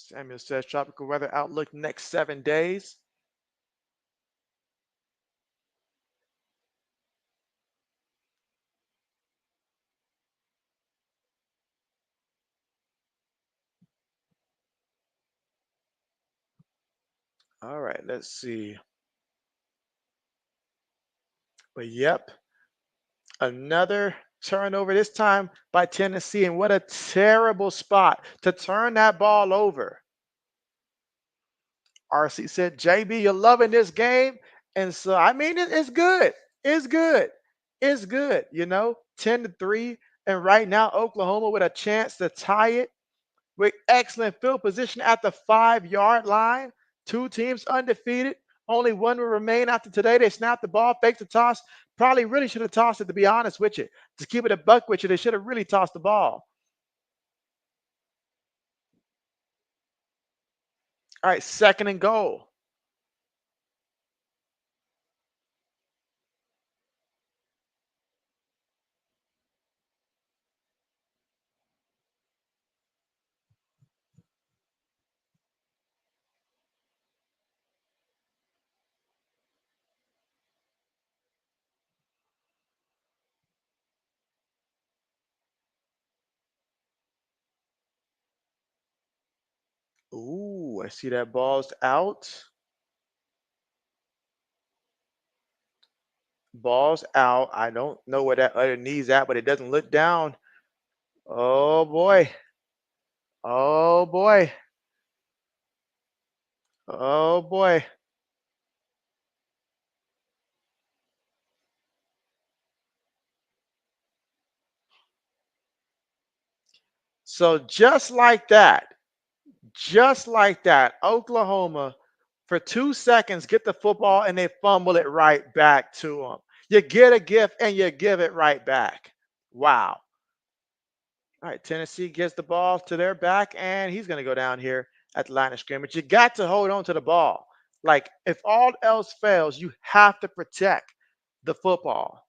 Samuel says tropical weather outlook next 7 days. All right, let's see. But yep, another turnover, this time by Tennessee. And what a terrible spot to turn that ball over. RC said, JB, you're loving this game. And so, I mean, it's good. It's good. It's good, 10-3. And right now, Oklahoma with a chance to tie it with excellent field position at the 5-yard line. Two teams undefeated. Only one will remain after today. They snapped the ball, faked the toss. Probably really should have tossed it, to be honest with you. To keep it a buck with you, they should have really tossed the ball. All right, 2nd and goal. Ooh, I see that ball's out. Ball's out. I don't know where that other knee's at, but it doesn't look down. Oh boy. Oh boy. Oh boy. So just like that, Oklahoma for 2 seconds get the football and they fumble it right back to them. You get a gift and you give it right back. Wow. All right, Tennessee gets the ball to their back, and he's going to go down here at the line of scrimmage. You got to hold on to the ball. Like, if all else fails, you have to protect the football.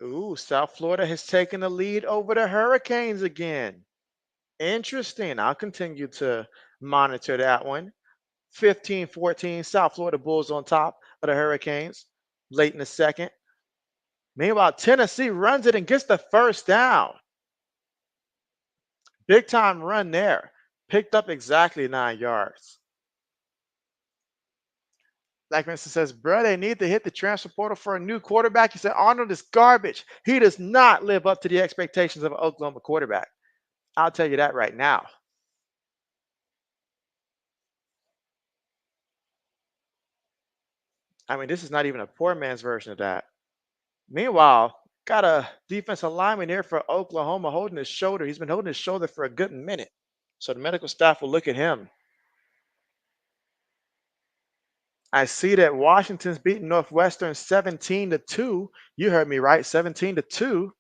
Ooh, South Florida has taken the lead over the Hurricanes again. Interesting. I'll continue to monitor that one. 15-14, South Florida Bulls on top of the Hurricanes late in the second. Meanwhile, Tennessee runs it and gets the first down. Big time run there. Picked up exactly 9 yards. Like Vincent says, bro, they need to hit the transfer portal for a new quarterback. He said, Arnold is garbage. He does not live up to the expectations of an Oklahoma quarterback. I'll tell you that right now. I mean, this is not even a poor man's version of that. Meanwhile, got a defensive lineman here for Oklahoma holding his shoulder. He's been holding his shoulder for a good minute. So the medical staff will look at him. I see that Washington's beating Northwestern 17-2. You heard me right, 17-2.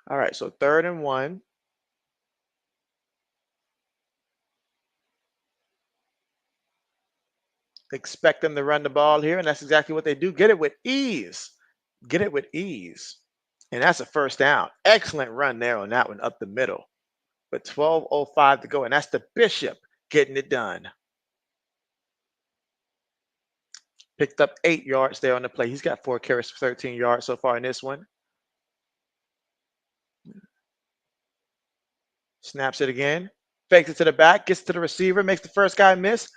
All right, so 3rd and 1. Expect them to run the ball here, and that's exactly what they do. Get it with ease. Get it with ease. And that's a first down. Excellent run there on that one up the middle. But 12:05 to go, and that's the Bishop getting it done. Picked up 8 yards there on the play. He's got 4 carries for 13 yards so far in this one. Snaps it again. Fakes it to the back. Gets to the receiver. Makes the first guy miss.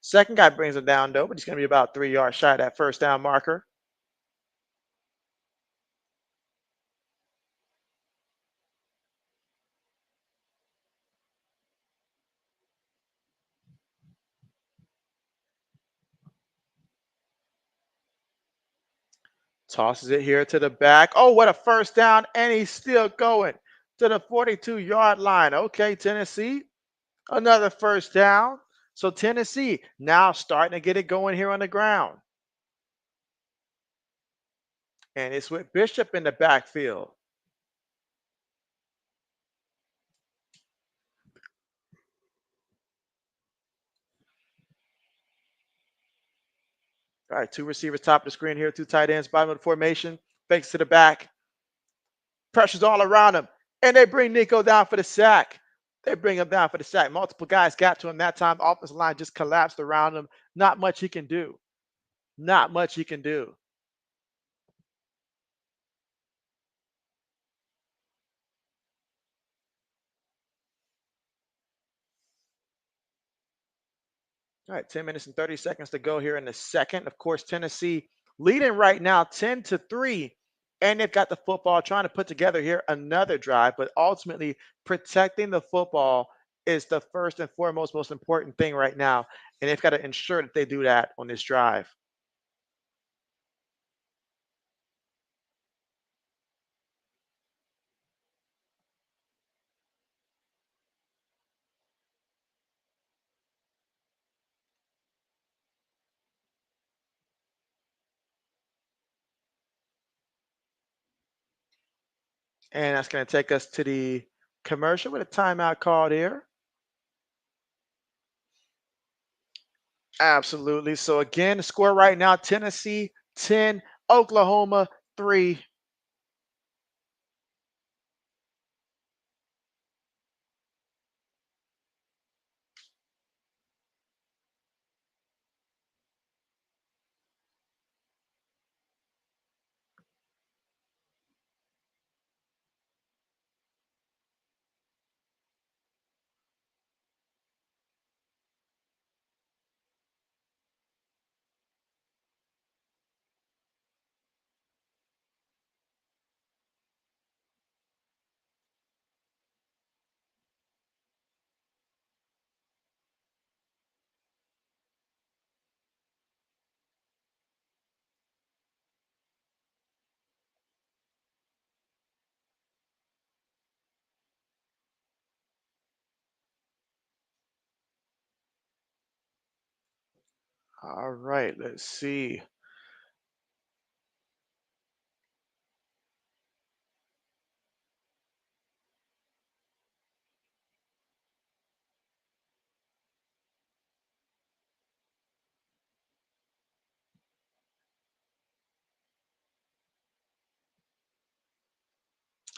Second guy brings him down, though, but he's going to be about 3 yards shy of that first down marker. Tosses it here to the back. Oh, what a first down, and he's still going. to the 42-yard line. Okay, Tennessee, another first down. So Tennessee now starting to get it going here on the ground. And it's with Bishop in the backfield. All right, two receivers top of the screen here, two tight ends, bottom of the formation, fakes to the back, pressures all around him, and they bring Nico down for the sack. They bring him down for the sack. Multiple guys got to him that time. Offensive line just collapsed around him. Not much he can do. Not much he can do. All right, 10 minutes and 30 seconds to go here in the second. Of course, Tennessee leading right now 10-3. And they've got the football trying to put together here another drive, but ultimately protecting the football is the first and foremost most important thing right now. And they've got to ensure that they do that on this drive. And that's going to take us to the commercial with a timeout called here. Absolutely. So again, the score right now, Tennessee 10, Oklahoma 3. All right, let's see.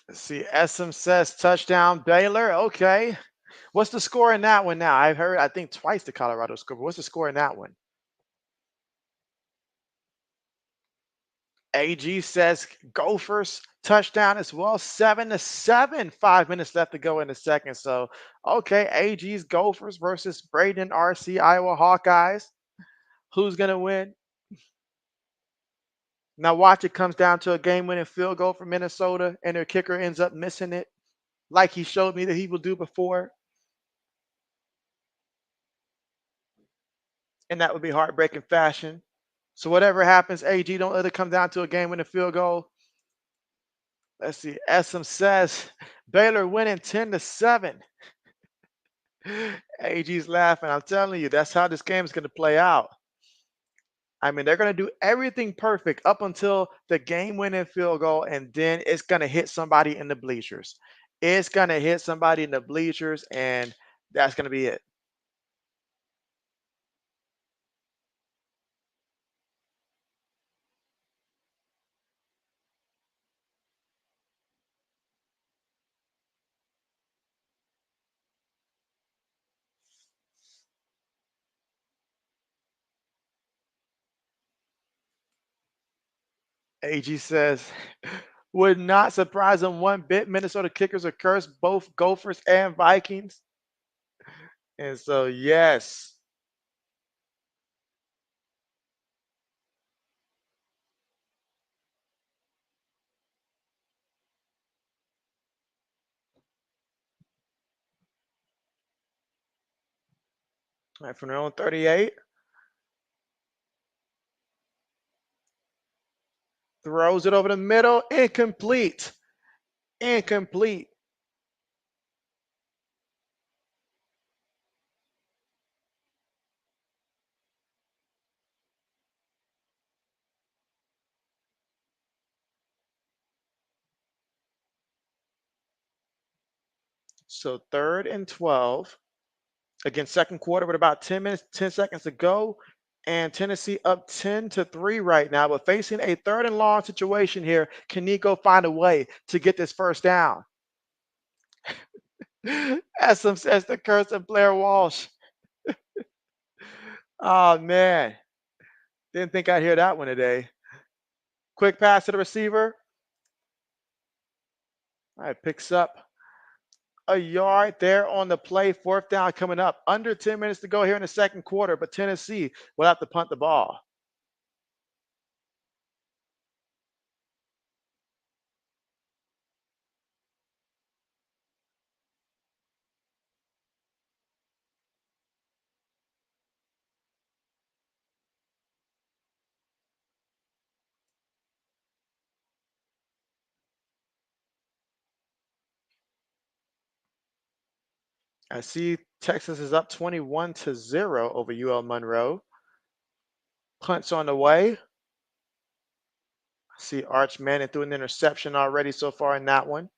Let's see. SM says touchdown Baylor. Okay. What's the score in that one now? I've heard, I think, twice the Colorado score, but what's the score in that one? AG says Gophers touchdown as well. 7-7. 5 minutes left to go in the second. So, okay, AG's Gophers versus Braden RC Iowa Hawkeyes. Who's going to win? Now, watch it comes down to a game winning field goal for Minnesota, and their kicker ends up missing it, like he showed me that he will do before. And that would be heartbreaking fashion. So, whatever happens, AG, don't let it come down to a game winning field goal. Let's see. SM says Baylor winning 10-7. AG's laughing. I'm telling you, that's how this game is going to play out. I mean, they're going to do everything perfect up until the game winning field goal, and then it's going to hit somebody in the bleachers. It's going to hit somebody in the bleachers, and that's going to be it. AG says, would not surprise them one bit. Minnesota kickers are cursed, both Gophers and Vikings. And so, yes. All right, from their own 38, throws it over the middle, incomplete. Incomplete. So 3rd and 12. Again, second quarter with about 10 minutes, 10 seconds to go. And Tennessee up 10-3 right now, but facing a 3rd and long situation here. Can Nico find a way to get this first down? As some says the curse of Blair Walsh. Oh man. Didn't think I'd hear that one today. Quick pass to the receiver. All right, picks up a yard there on the play. 4th down coming up. Under 10 minutes to go here in the second quarter, but Tennessee will have to punt the ball. I see Texas is up 21-0 over UL Monroe. Punt's on the way. I see Arch Manning threw an interception already so far in that one.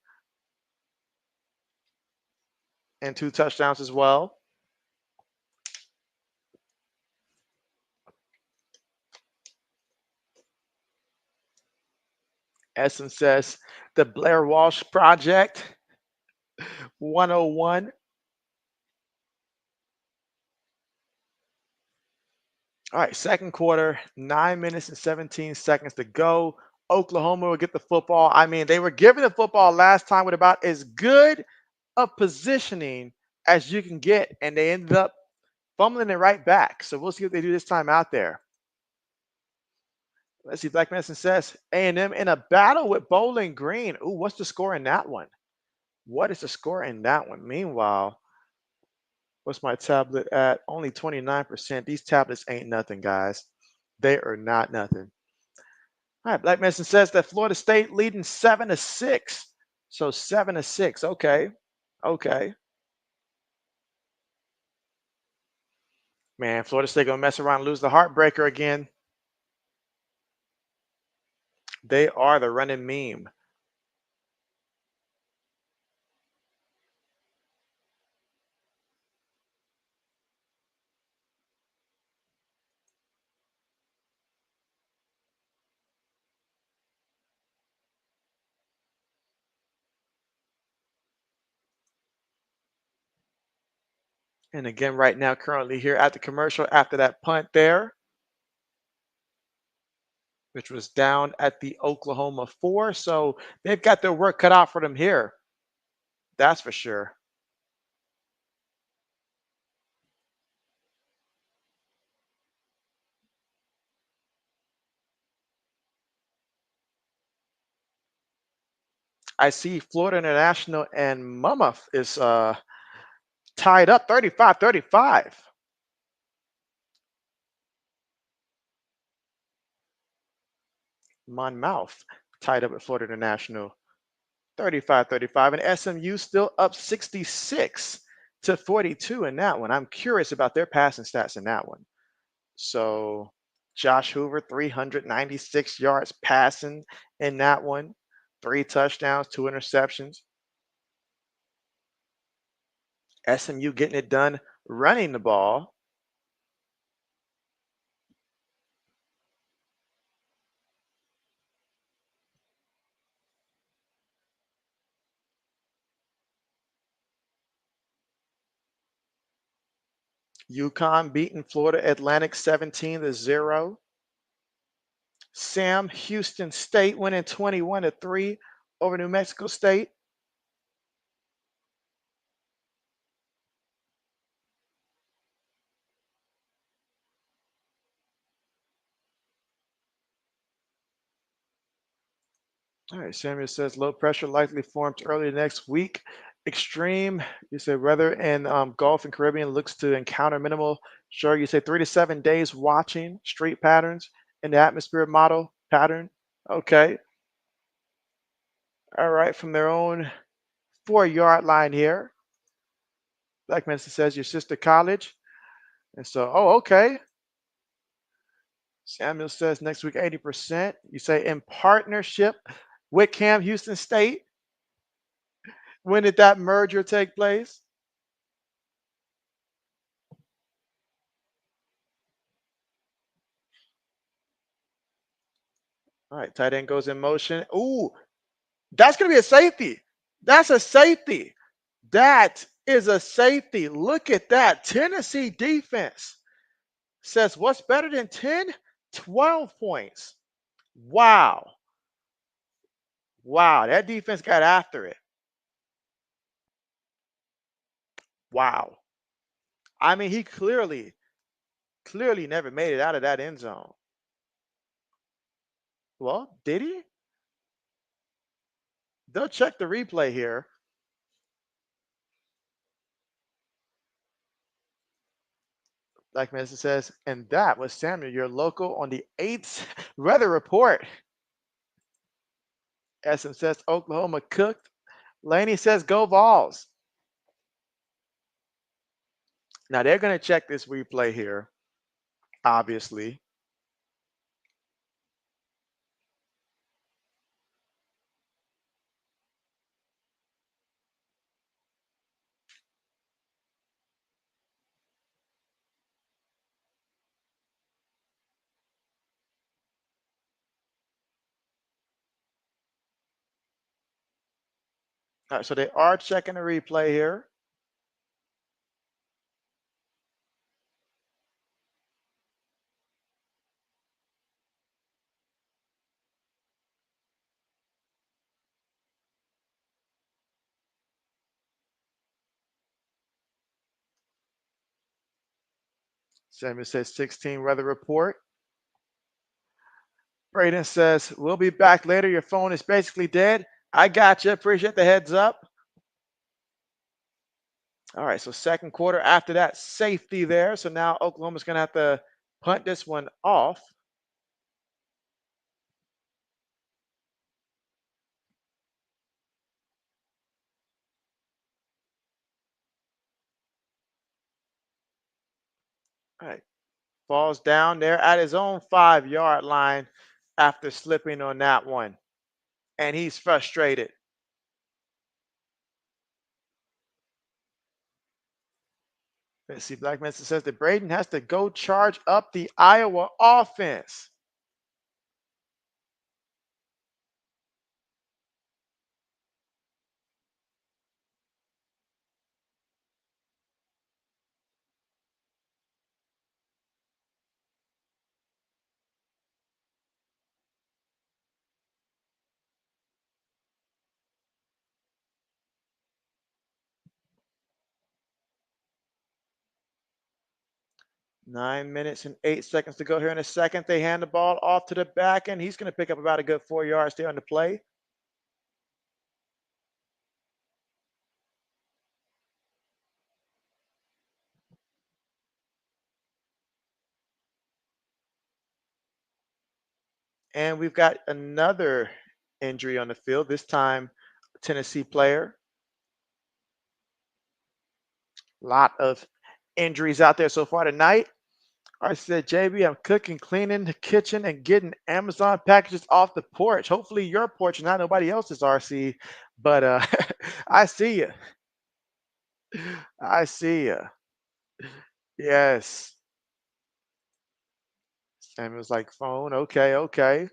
And 2 touchdowns as well. Essence says the Blair Walsh Project 101. All right, second quarter, 9 minutes and 17 seconds to go. Oklahoma will get the football. I mean, they were given the football last time with about as good of positioning as you can get, and they ended up fumbling it right back. So we'll see what they do this time out there. Let's see. Black Medicine says A&M in a battle with Bowling Green. Ooh, what's the score in that one? What is the score in that one? Meanwhile, what's my tablet at? Only 29%. These tablets ain't nothing, guys. They are not nothing. All right. Black Medicine says that Florida State leading 7-6. So 7-6. Okay. Okay. Man, Florida State gonna mess around and lose the heartbreaker again. They are the running meme. And again, right now, currently here at the commercial after that punt there, which was down at the Oklahoma 4. So they've got their work cut out for them here. That's for sure. I see Florida International and Monmouth is tied up 35-35. Monmouth tied up at Florida International 35-35. And SMU still up 66-42 in that one. I'm curious about their passing stats in that one. So Josh Hoover, 396 yards passing in that one, 3 touchdowns, 2 interceptions. SMU getting it done running the ball. UConn beating Florida Atlantic 17-0. Sam Houston State winning 21-3 over New Mexico State. All right, Samuel says low pressure likely forms early next week. Extreme, you say weather in Gulf and Caribbean looks to encounter minimal. Sure, you say 3 to 7 days watching street patterns in the atmosphere model pattern. Okay. All right, from their own 4-yard line here. Black Medicine says your sister college. And so, oh, okay. Samuel says next week 80%. You say in partnership with Cam Houston State. When did that merger take place? All right, tight end goes in motion. Ooh, that's going to be a safety. That's a safety. That is a safety. Look at that. Tennessee defense says what's better than 10? 12 points. Wow. Wow. That defense got after it. Wow. I mean, he clearly never made it out of that end zone. Well, did he? They'll check the replay here. Like Madison says, and that was Samuel, your local on the 8th weather report. SM says Oklahoma cooked. Laney says go Vols. Now they're going to check this replay here, obviously. All right, so they are checking the replay here. Samuel says 16 weather report. Braden says, we'll be back later. Your phone is basically dead. I got you. Appreciate the heads up. All right, so second quarter after that safety there. So now Oklahoma's going to have to punt this one off. All right, falls down there at his own 5-yard line after slipping on that one. And he's frustrated. Let's see. Black Mesa says that Braden has to go charge up the Iowa offense. Nine minutes and 8 seconds to go here in a second. They hand the ball off to the back, and he's going to pick up about a good 4 yards there on the play. And we've got another injury on the field, this time Tennessee player. A lot of injuries out there so far tonight. I said, JB, I'm cooking, cleaning the kitchen, and getting Amazon packages off the porch. Hopefully your porch, not nobody else's RC. But I see you. I see you. Yes. Samuel's like, phone. Okay, okay.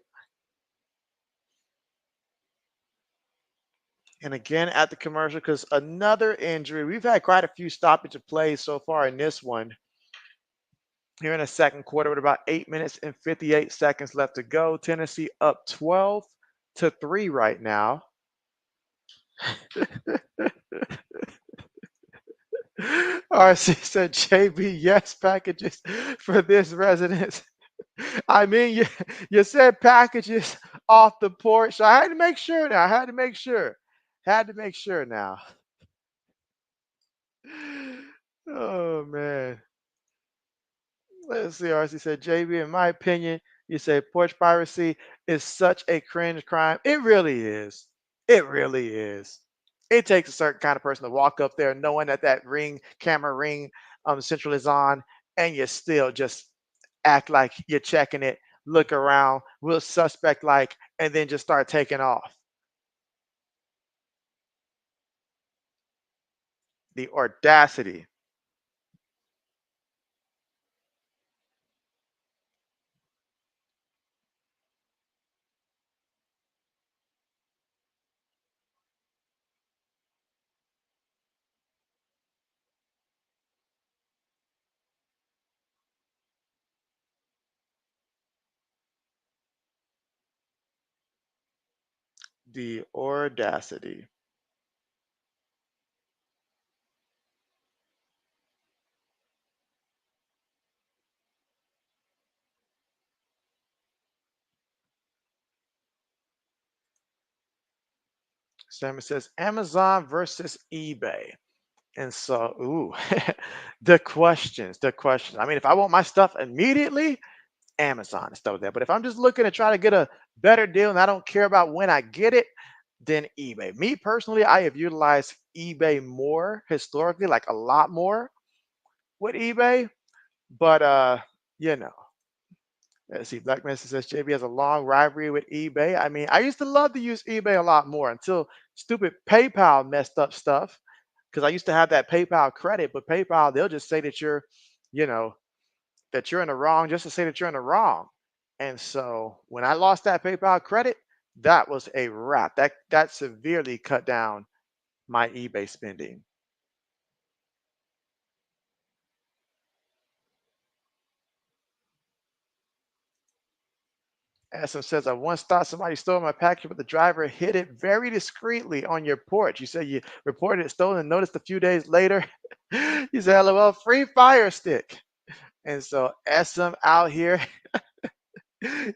And again at the commercial, because another injury. We've had quite a few stoppage of plays so far in this one. Here in the second quarter with about 8 minutes and 58 seconds left to go. Tennessee up 12-3 right now. RC said, JB, yes, packages for this residence. I mean, you said packages off the porch. So I had to make sure now. I had to make sure. Had to make sure now. Oh, man. Let's see. RC said, JB, in my opinion, you say porch piracy is such a cringe crime. It really is. It really is. It takes a certain kind of person to walk up there knowing that that ring, camera ring, central is on, and you still just act like you're checking it, look around, real suspect like, and then just start taking off. The audacity. The audacity. Sammy says Amazon versus eBay. And so, ooh, the questions. I mean, if I want my stuff immediately, Amazon and stuff like that. But if I'm just looking to try to get a better deal and I don't care about when I get it, then eBay. Me personally, I have utilized eBay more historically, like a lot more with eBay. But you know, let's see. Black Mesa says JB has a long rivalry with eBay. I mean, I used to love to use eBay a lot more until stupid PayPal messed up stuff. Because I used to have that PayPal credit, but PayPal, they'll just say that you know, that you're in the wrong just to say that you're in the wrong. And so when I lost that PayPal credit, that was a wrap. That severely cut down my eBay spending. SM says, I once thought somebody stole my package, but the driver hid it very discreetly on your porch. You said you reported it stolen and noticed a few days later. You said, LOL, free fire stick. And so SM out here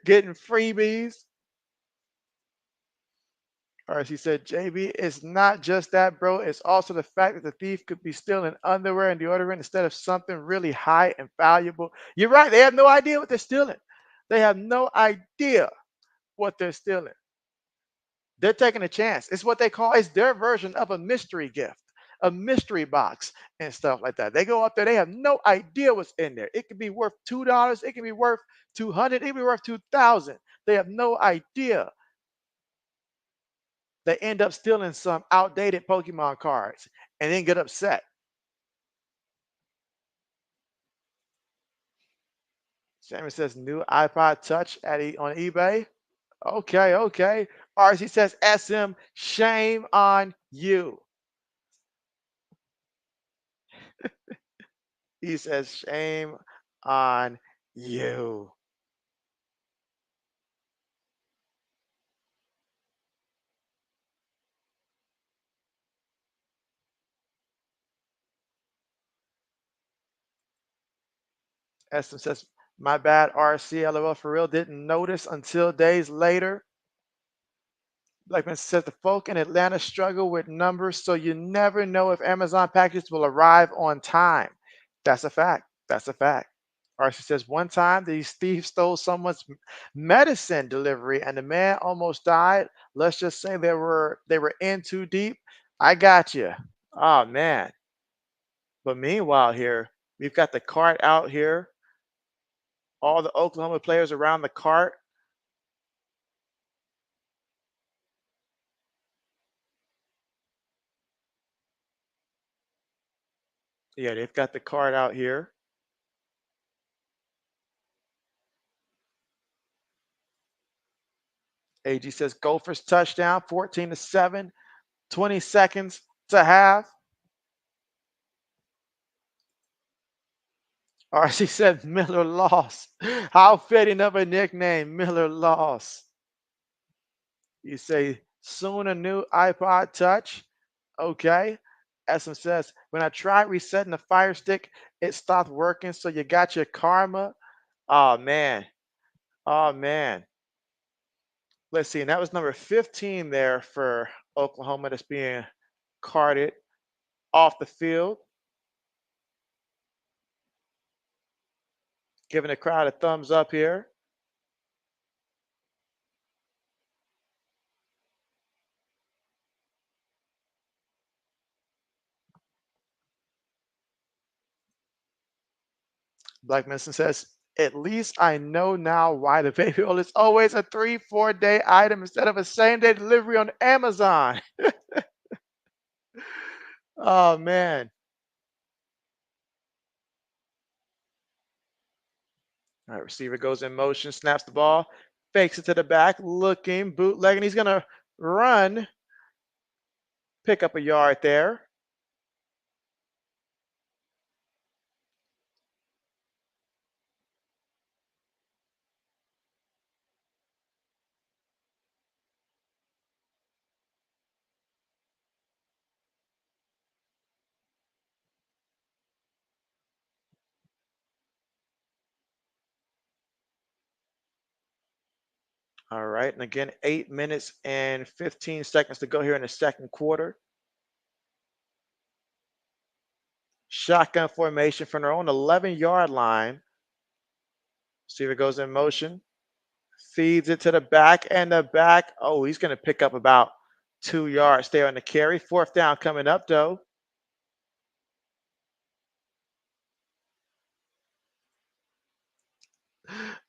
getting freebies. Or as he said, JB, it's not just that, bro. It's also the fact that the thief could be stealing underwear and deodorant instead of something really high and valuable. You're right. They have no idea what they're stealing. They have no idea what they're stealing. They're taking a chance. It's what they call, it's their version of a mystery gift, a mystery box and stuff like that. They go up there, they have no idea what's in there. It could be worth $2, it could be worth 200, it could be worth 2,000. They have no idea. They end up stealing some outdated Pokemon cards and then get upset. Sammy says new iPod Touch on eBay. Okay, okay. RC says SM, shame on you. He says shame on you. SM says my bad, RC. LOL for real. Didn't notice until days later. Blackman says the folk in Atlanta struggle with numbers, so you never know if Amazon packages will arrive on time. That's a fact. That's a fact. Archie says one time these thieves stole someone's medicine delivery and the man almost died. Let's just say they were in too deep. I got you. Oh man. But meanwhile here, we've got the cart out here. All the Oklahoma players around the cart. Yeah, they've got the cart out here. AG says Gophers touchdown, 14-7, 20 seconds to half. RC said Miller lost. How fitting of a nickname, Miller lost. You say soon a new iPod Touch. Okay. SM says when I tried resetting the Fire Stick, it stopped working. So you got your karma. Oh man. Oh man. Let's see. And that was number 15 there for Oklahoma that's being carted off the field, giving the crowd a thumbs up here. Black Medicine says, at least I know now why the baby oil is always a 3-4 day item instead of a same day delivery on Amazon. Oh man. All right, receiver goes in motion, snaps the ball, fakes it to the back, looking, bootlegging. He's gonna run, pick up a yard there. All right, and again, 8 minutes and 15 seconds to go here in the second quarter. Shotgun formation from their own 11-yard line. Receiver goes in motion, feeds it to the back, and the back. Oh, he's going to pick up about 2 yards there on the carry. Fourth down coming up, though.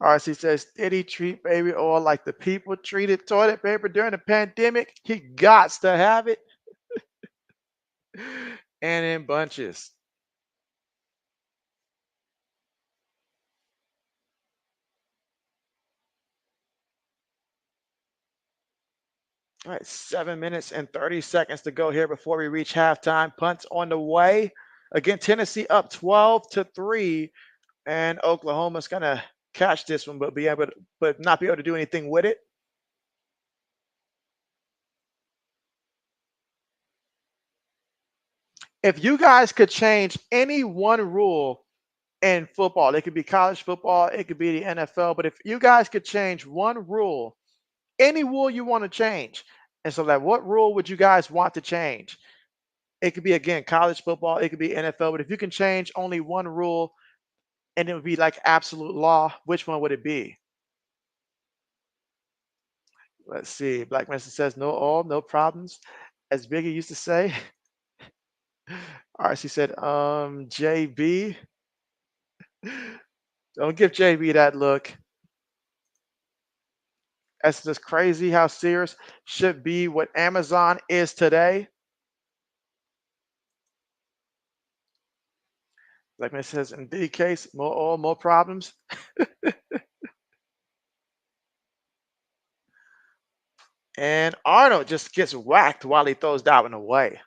RC says, did he treat baby oil like the people treated toilet paper during the pandemic? He gots to have it and in bunches. All right, 7 minutes and 30 seconds to go here before we reach halftime. Punts on the way. Again, Tennessee up 12-3, and Oklahoma's gonna catch this one, but not be able to do anything with it. If you guys could change any one rule in football, it could be college football, it could be the NFL, but if you guys could change one rule, any rule you want to change, and so that what rule would you guys want to change? It could be again college football, it could be NFL, but if you can change only one rule and it would be like absolute law, which one would it be? Let's see. Black Master says no all, no problems. As Biggie used to say. RC said, JB. Don't give JB that look. That's just crazy how Sears should be what Amazon is today. Like man says, in the case, more oil, more problems. And Arnold just gets whacked while he throws that one away.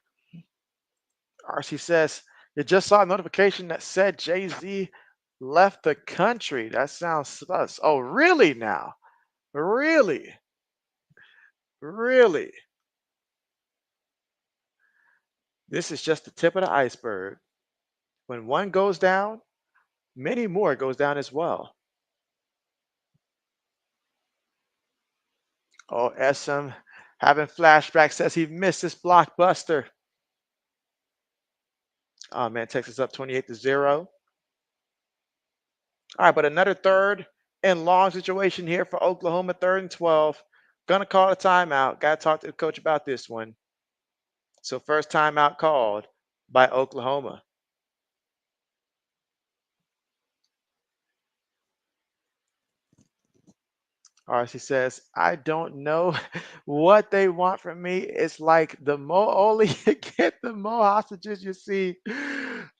RC says, you just saw a notification that said Jay-Z left the country. That sounds sus. Oh, really now? Really? Really? This is just the tip of the iceberg. When one goes down, many more goes down as well. Oh, SM having flashbacks says he missed this blockbuster. Oh man, Texas up 28-0. All right, but another third and long situation here for Oklahoma, 3rd and 12. Gonna call a timeout. Gotta talk to the coach about this one. So first timeout called by Oklahoma. RC says, I don't know what they want from me. It's like the more only you get, the more hostages you see.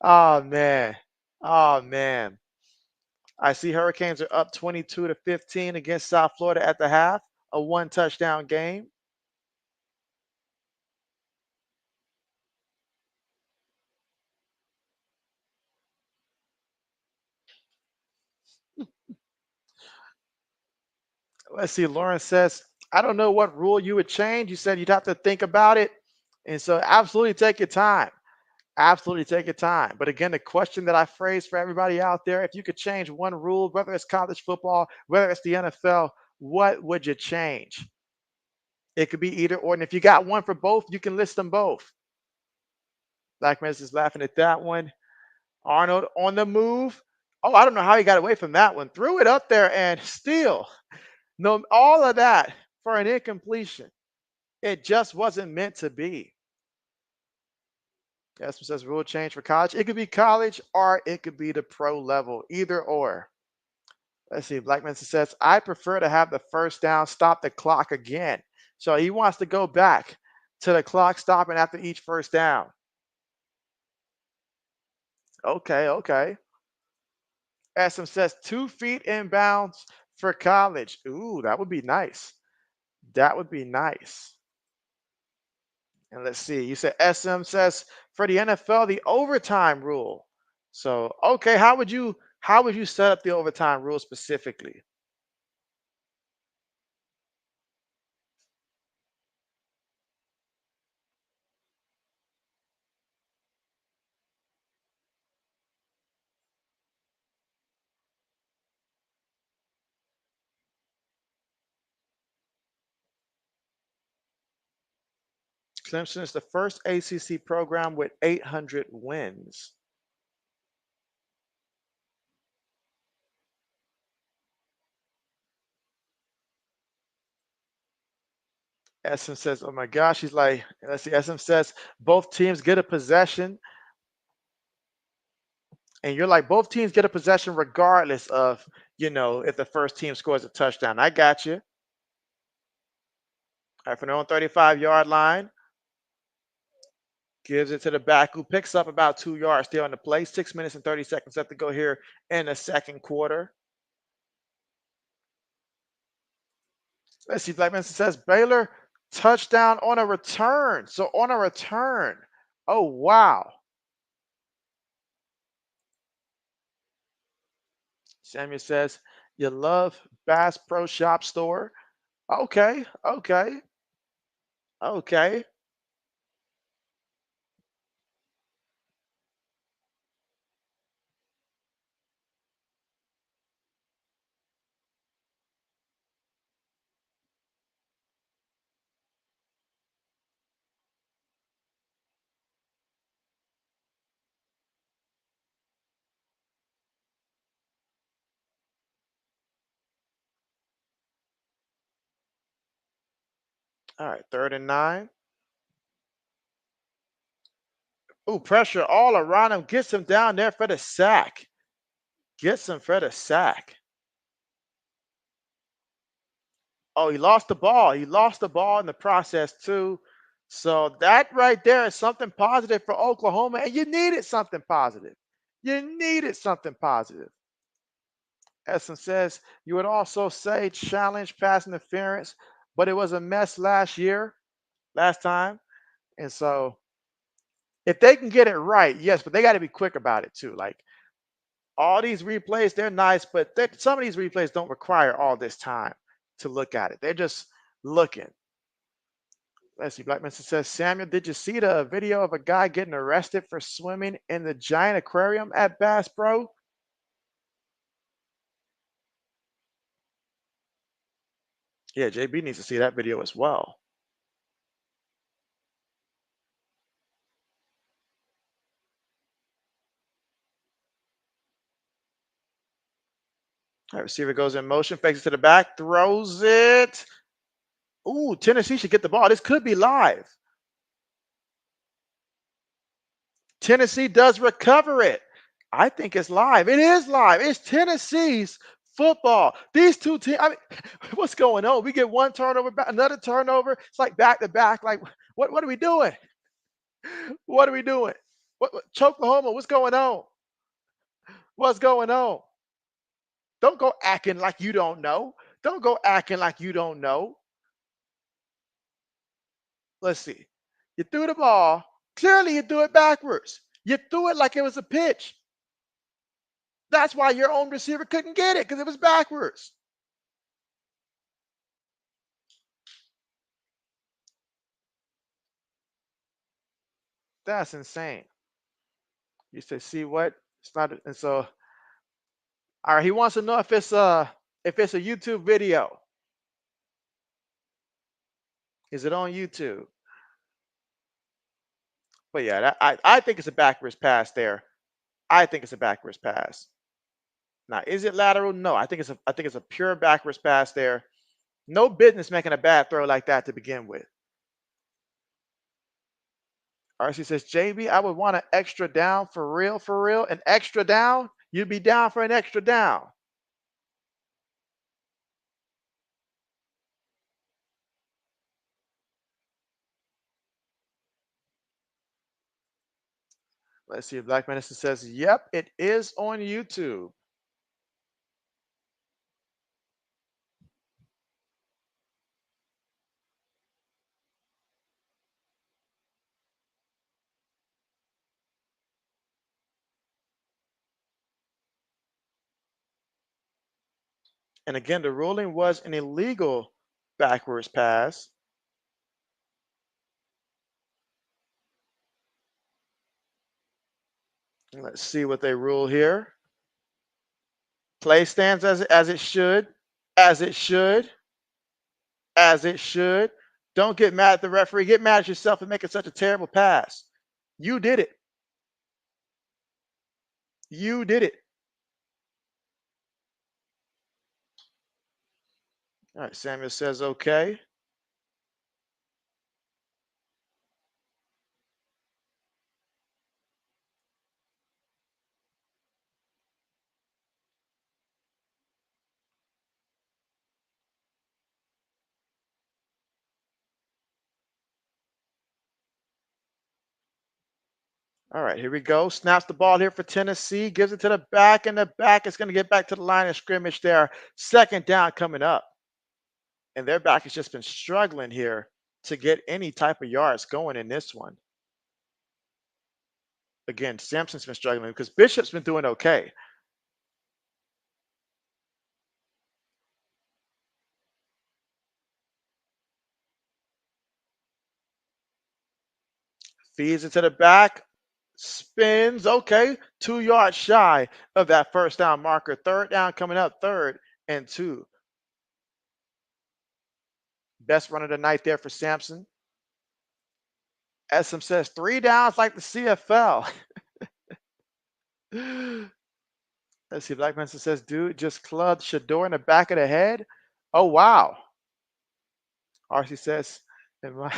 Oh man. Oh man. I see Hurricanes are up 22-15 against South Florida at the half, a one touchdown game. Let's see. Lawrence says, I don't know what rule you would change. You said you'd have to think about it. And so absolutely take your time. Absolutely take your time. But again, the question that I phrased for everybody out there, if you could change one rule, whether it's college football, whether it's the NFL, what would you change? It could be either or. And if you got one for both, you can list them both. Black Mesa is laughing at that one. Arnold on the move. Oh, I don't know how he got away from that one. Threw it up there and still, no, all of that for an incompletion. It just wasn't meant to be. Jasper says rule change for college. It could be college or it could be the pro level, either or. Let's see. Black Mesa says, I prefer to have the first down, stop the clock again. So he wants to go back to the clock stopping after each first down. Okay, okay. SM says 2 feet inbounds for college. Ooh, that would be nice. That would be nice. And let's see. You said SM says for the NFL, the overtime rule. So, okay, how would you set up the overtime rule specifically? Clemson is the first ACC program with 800 wins. SM says, "Oh my gosh," he's like, let's see. SM says both teams get a possession, and you're like, both teams get a possession regardless of if the first team scores a touchdown. I got you. All right, from their own 35-yard line, gives it to the back who picks up about 2 yards there on the play. 6 minutes and 30 seconds left to go here in the second quarter. Let's see. Black Manson says Baylor touchdown on a return. So on a return. Oh wow. Samuel says you love Bass Pro Shop Store. Okay, okay, okay. All right, 3rd and 9. Ooh, pressure all around him. Gets him down there for the sack. Gets him for the sack. Oh, he lost the ball. He lost the ball in the process too. So that right there is something positive for Oklahoma, and you needed something positive. You needed something positive. Essen says you would also say challenge pass interference, but it was a mess last time. And so if they can get it right, yes, but they got to be quick about it too. Like all these replays, they're nice, but some of these replays don't require all this time to look at it. They're just looking. Let's see. Black Mesa says, Samuel, did you see the video of a guy getting arrested for swimming in the giant aquarium at Bass Pro? Yeah, JB needs to see that video as well. All right, receiver goes in motion, fakes it to the back, throws it. Ooh, Tennessee should get the ball. This could be live. Tennessee does recover it. I think it's live. It is live. It's Tennessee's football. These two teams, I mean, what's going on? We get one turnover, another turnover. It's like back to back. Like, what are we doing? What are we doing? What Choklahoma, what's going on? What's going on? Don't go acting like you don't know. Don't go acting like you don't know. Let's see. You threw the ball. Clearly, you threw it backwards. You threw it like it was a pitch. That's why your own receiver couldn't get it because it was backwards. That's insane. You say, see what? It's not, and so all right, he wants to know if it's a YouTube video. Is it on YouTube? But yeah, I think it's a backwards pass there. I think it's a backwards pass. Now, is it lateral? No, I think it's a pure backwards pass there. No business making a bad throw like that to begin with. RC says, JB, I would want an extra down for real, for real. An extra down? You'd be down for an extra down. Let's see if Black Medicine says, yep, it is on YouTube. And again, the ruling was an illegal backwards pass. Let's see what they rule here. Play stands as it should, as it should, as it should. Don't get mad at the referee. Get mad at yourself for making such a terrible pass. You did it. You did it. All right, Samuel says okay. All right, here we go. Snaps the ball here for Tennessee, gives it to the back, and the back is going to get back to the line of scrimmage there. Second down coming up. And their back has just been struggling here to get any type of yards going in this one. Again, Sampson's been struggling because Bishop's been doing okay. Feeds it to the back, spins, okay, 2 yards shy of that first down marker. Third down coming up, 3rd and 2. Best run of the night there for Sampson. SM says 3 downs like the CFL. Let's see, Black Manson says, dude just clubbed Shador in the back of the head. Oh, wow. RC says, in my,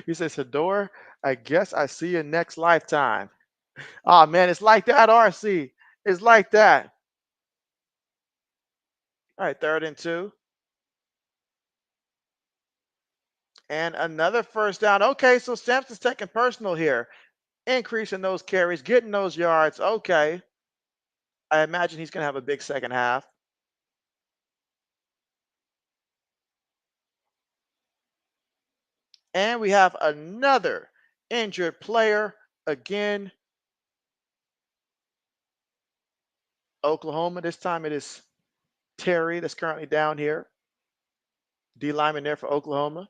he says, Shador, I guess I see you next lifetime. Oh, man, it's like that, RC. It's like that. All right, 3rd and 2. And another first down. Okay, so Sampson's taking personal here, increasing those carries, getting those yards. Okay. I imagine he's going to have a big second half. And we have another injured player again. Oklahoma. This time it is Terry that's currently down here. D lineman there for Oklahoma.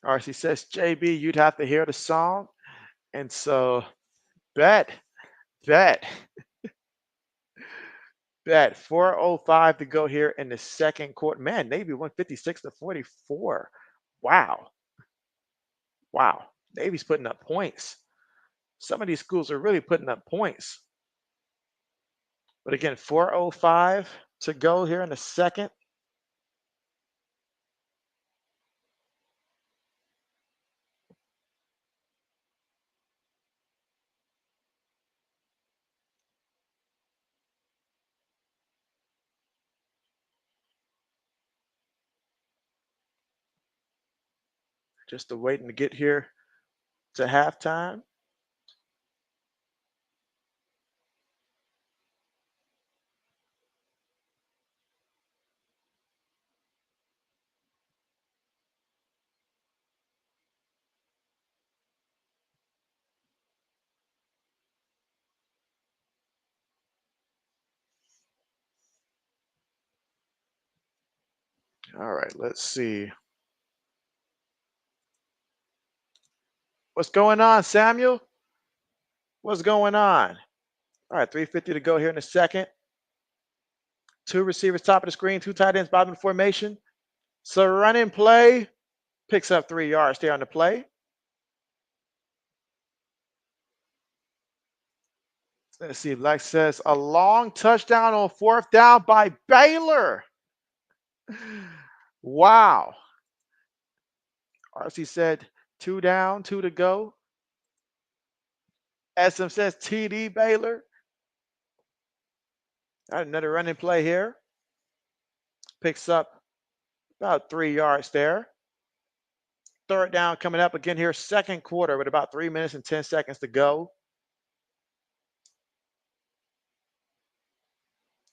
RC says, JB, you'd have to hear the song. And so, bet, bet, bet. 4:05 to go here in the second quarter. Man, Navy won 56-44. Wow. Wow. Navy's putting up points. Some of these schools are really putting up points. But again, 4:05 to go here in the second. Just waiting to get here to halftime. All right, let's see. What's going on, Samuel? What's going on? All right, 3:50 to go here in the second. 2 receivers top of the screen, 2 tight ends bottom of the formation. So running play picks up 3 yards there on the play. Let's see. Black says a long touchdown on 4th down by Baylor. Wow. RC said 2 down, 2 to go. SM says TD Baylor. All right, another running play here. Picks up about 3 yards there. Third down coming up again here, second quarter with about 3 minutes and 10 seconds to go.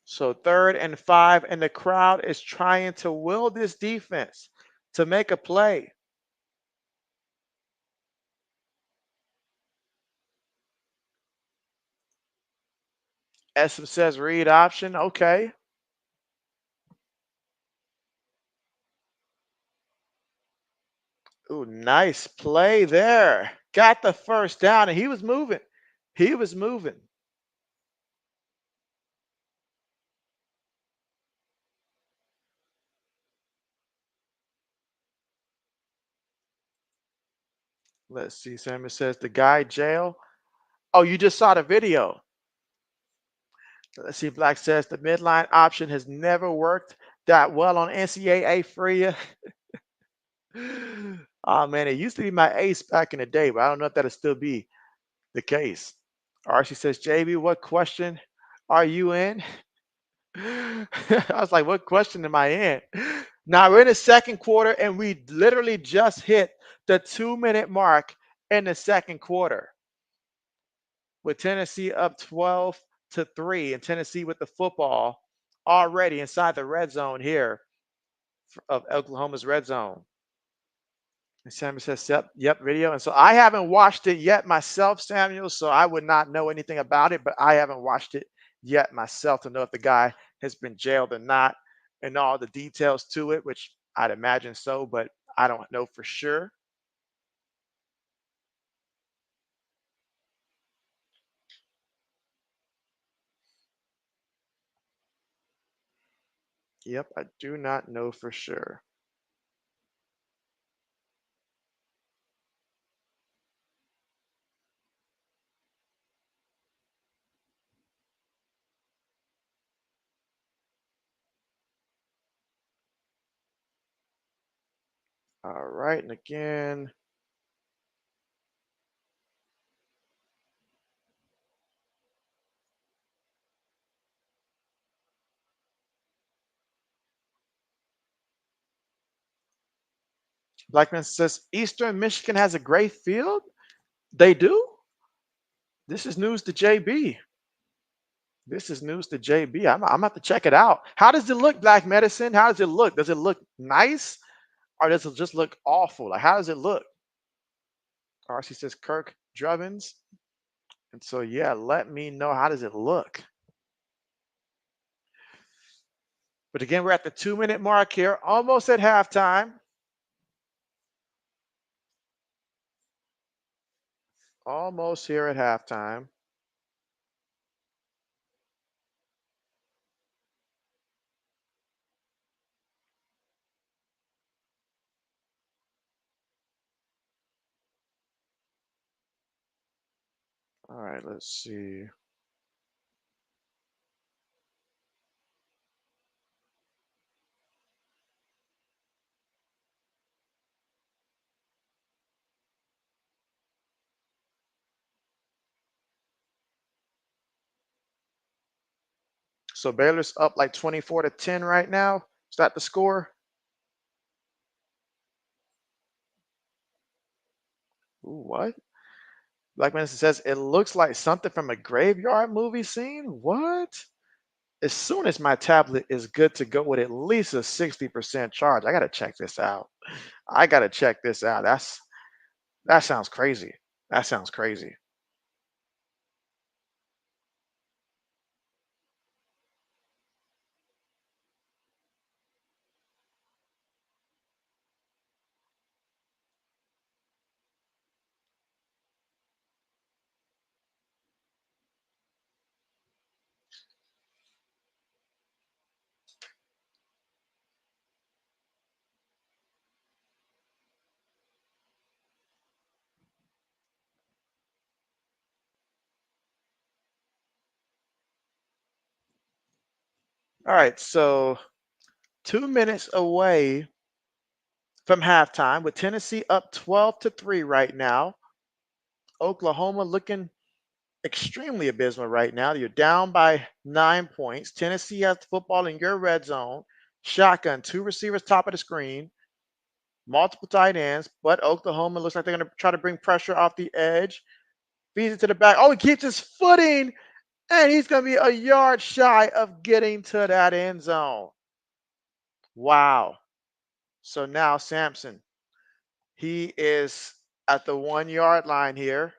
So 3rd and 5, and the crowd is trying to will this defense to make a play. Essam says read option. Okay. Ooh, nice play there. Got the first down, and he was moving. He was moving. Let's see. Samuel says the guy jail. Oh, you just saw the video. Let's see. Black says the midline option has never worked that well on NCAA free. Oh man, it used to be my ace back in the day, but I don't know if that'll still be the case. RC says, JB, what question are you in? I was like, what question am I in? Now we're in the second quarter, and we literally just hit the 2-minute mark in the second quarter with Tennessee up 12-3, and Tennessee with the football already inside the red zone here of Oklahoma's red zone. And Samuel says, yep, video. And so I haven't watched it yet myself, Samuel, so I would not know anything about it, but I haven't watched it yet myself to know if the guy has been jailed or not and all the details to it, which I'd imagine so, but I don't know for sure. Yep, I do not know for sure. All right, and again, Blackman says Eastern Michigan has a great field. They do? This is news to JB. This is news to JB. I'm gonna have to check it out. How does it look, Black Medicine? How does it look? Does it look nice or does it just look awful? Like, how does it look? RC says Kirk Drubbins. And so, yeah, let me know, how does it look? But again, we're at the 2-minute mark here, almost at halftime. Almost here at halftime. All right, let's see. So Baylor's up like 24-10 right now. Is that the score? Ooh, what? Black Medicine says it looks like something from a graveyard movie scene. What? As soon as my tablet is good to go with at least a 60% charge, I gotta check this out. I gotta check this out. That sounds crazy. That sounds crazy. All right, so 2 minutes away from halftime with Tennessee up 12-3 right now. Oklahoma looking extremely abysmal right now. You're down by 9 points. Tennessee has the football in your red zone. Shotgun, two receivers top of the screen. multiple tight ends, but Oklahoma looks like they're going to try to bring pressure off the edge. Feeds it to the back. Oh, he keeps his footing, and he's going to be a yard shy of getting to that end zone. Wow. So now Sampson, he is at the 1 yard line here,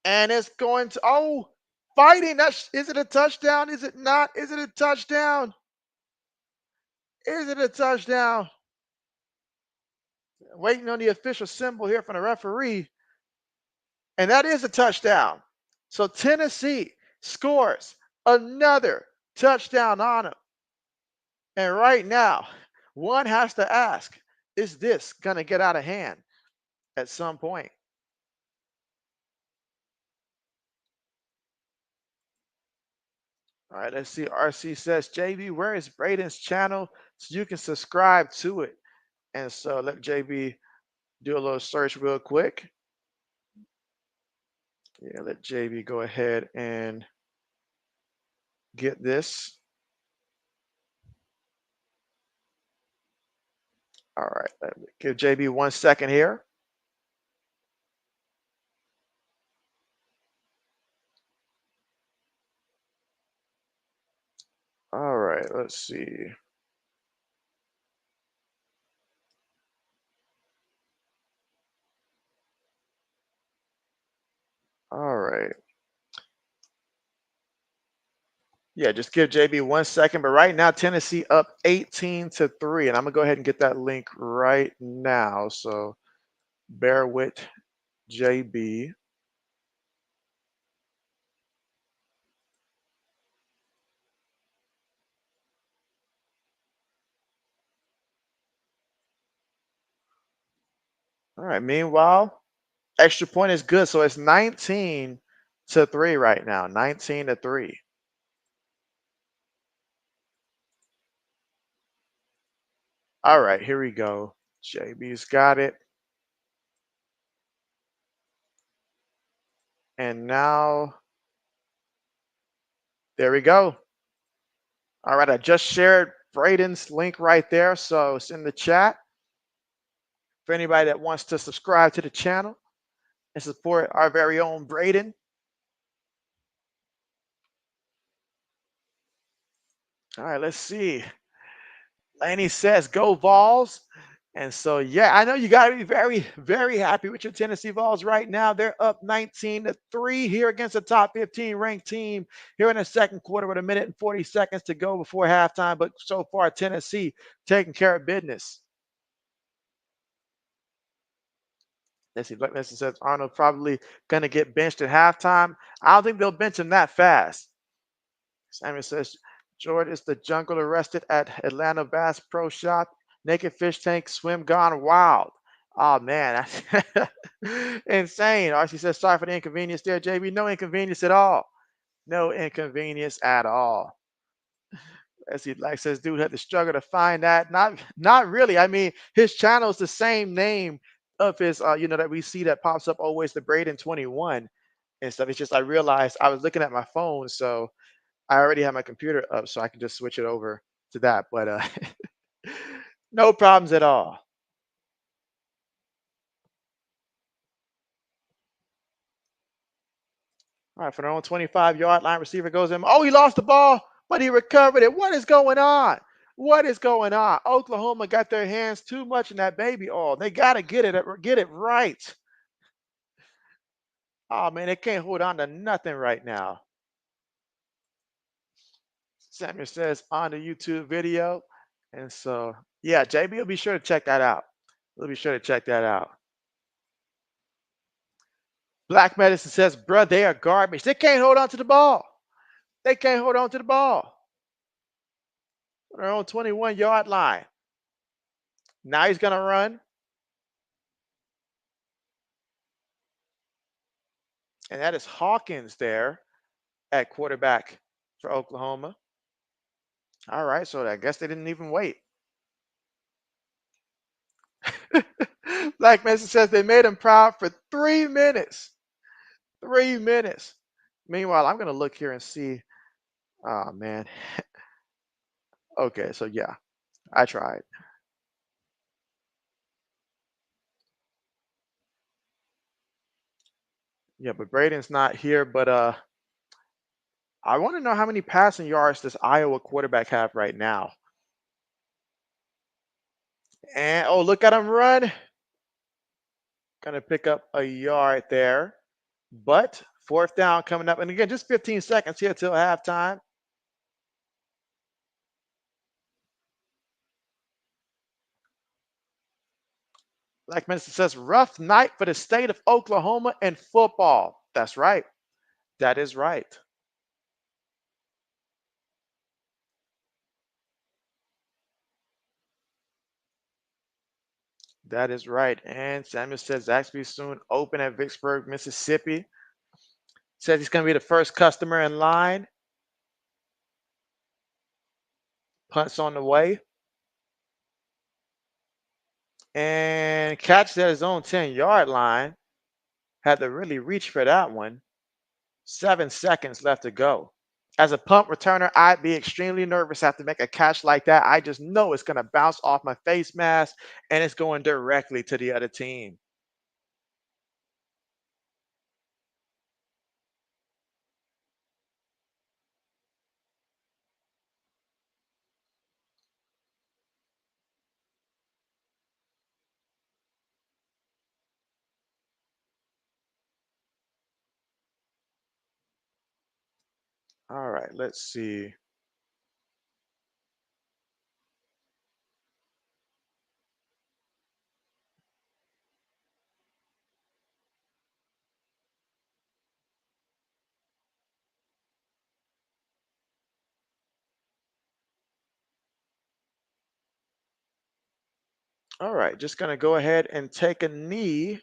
and it's going to, oh, fighting. Is it a touchdown? Is it not? Is it a touchdown? Is it a touchdown? Waiting on the official symbol here from the referee. And that is a touchdown. So Tennessee scores another touchdown on him. And right now, one has to ask, is this going to get out of hand at some point? All right, let's see. RC says, JB, where is Braden's channel so you can subscribe to it? And so let JB do a little search real quick. Yeah, let JB go ahead and get this. All right, let me give JB 1 second here. All right, let's see. All right. Yeah, just give JB 1 second. But right now, Tennessee up 18-3. And I'm gonna go ahead and get that link right now. So bear with JB. All right. Meanwhile, extra point is good. So it's 19-3 right now. 19-3. All right, here we go. JB's got it. And now, there we go. All right, I just shared Braden's link right there. So it's in the chat for anybody that wants to subscribe to the channel and support our very own Braden. All right, let's see. Laney says, go Vols. And so, yeah, I know you got to be very, very happy with your Tennessee Vols right now. They're up 19-3 here against a top 15 ranked team here in the second quarter with 1 minute and 40 seconds to go before halftime. But so far, Tennessee taking care of business. Let's see. Black Messi says Arnold probably going to get benched at halftime. I don't think they'll bench him that fast. Samuel says, George is the jungle arrested at Atlanta Bass Pro Shop. Naked fish tank swim gone wild. Oh, man. That's insane. RC says, sorry for the inconvenience there, JB. No inconvenience at all. No inconvenience at all. As he like says, dude had to struggle to find that. Not really. I mean, his channel is the same name of his, that we see that pops up always, the Braden 21 and stuff. It's just I realized I was looking at my phone, so I already have my computer up, so I can just switch it over to that. But no problems at all. All right, for their own 25-yard line, receiver goes in. Oh, he lost the ball, but he recovered it. What is going on? What is going on? Oklahoma got their hands too much in that baby oil. They got to get it right. Oh, man, they can't hold on to nothing right now. Samuel says on the YouTube video. And so, yeah, JB will be sure to check that out. We'll be sure to check that out. Black Medicine says, bruh, they are garbage. They can't hold on to the ball. They can't hold on to the ball. They're on 21-yard line. Now he's going to run. And that is Hawkins there at quarterback for Oklahoma. All right, so I guess they didn't even wait. Black Medicine says they made him proud for 3 minutes. 3 minutes. Meanwhile, I'm going to look here and see. Oh, man. Okay, so yeah, I tried. Yeah, but Braden's not here. But I want to know how many passing yards does Iowa quarterback have right now? And oh, look at him run. Gonna pick up a yard there. But fourth down coming up. And again, just 15 seconds here till halftime. Like Minister says, rough night for the state of Oklahoma in football. That's right. That is right. That is right. And Samuel says Zaxby soon open at Vicksburg, Mississippi. Says he's going to be the first customer in line. Punts on the way. And catches at his own 10-yard line. Had to really reach for that one. 7 seconds left to go. As a punt returner, I'd be extremely nervous after make a catch like that. I just know it's going to bounce off my face mask and it's going directly to the other team. All right, let's see. All right, just going to go ahead and take a knee.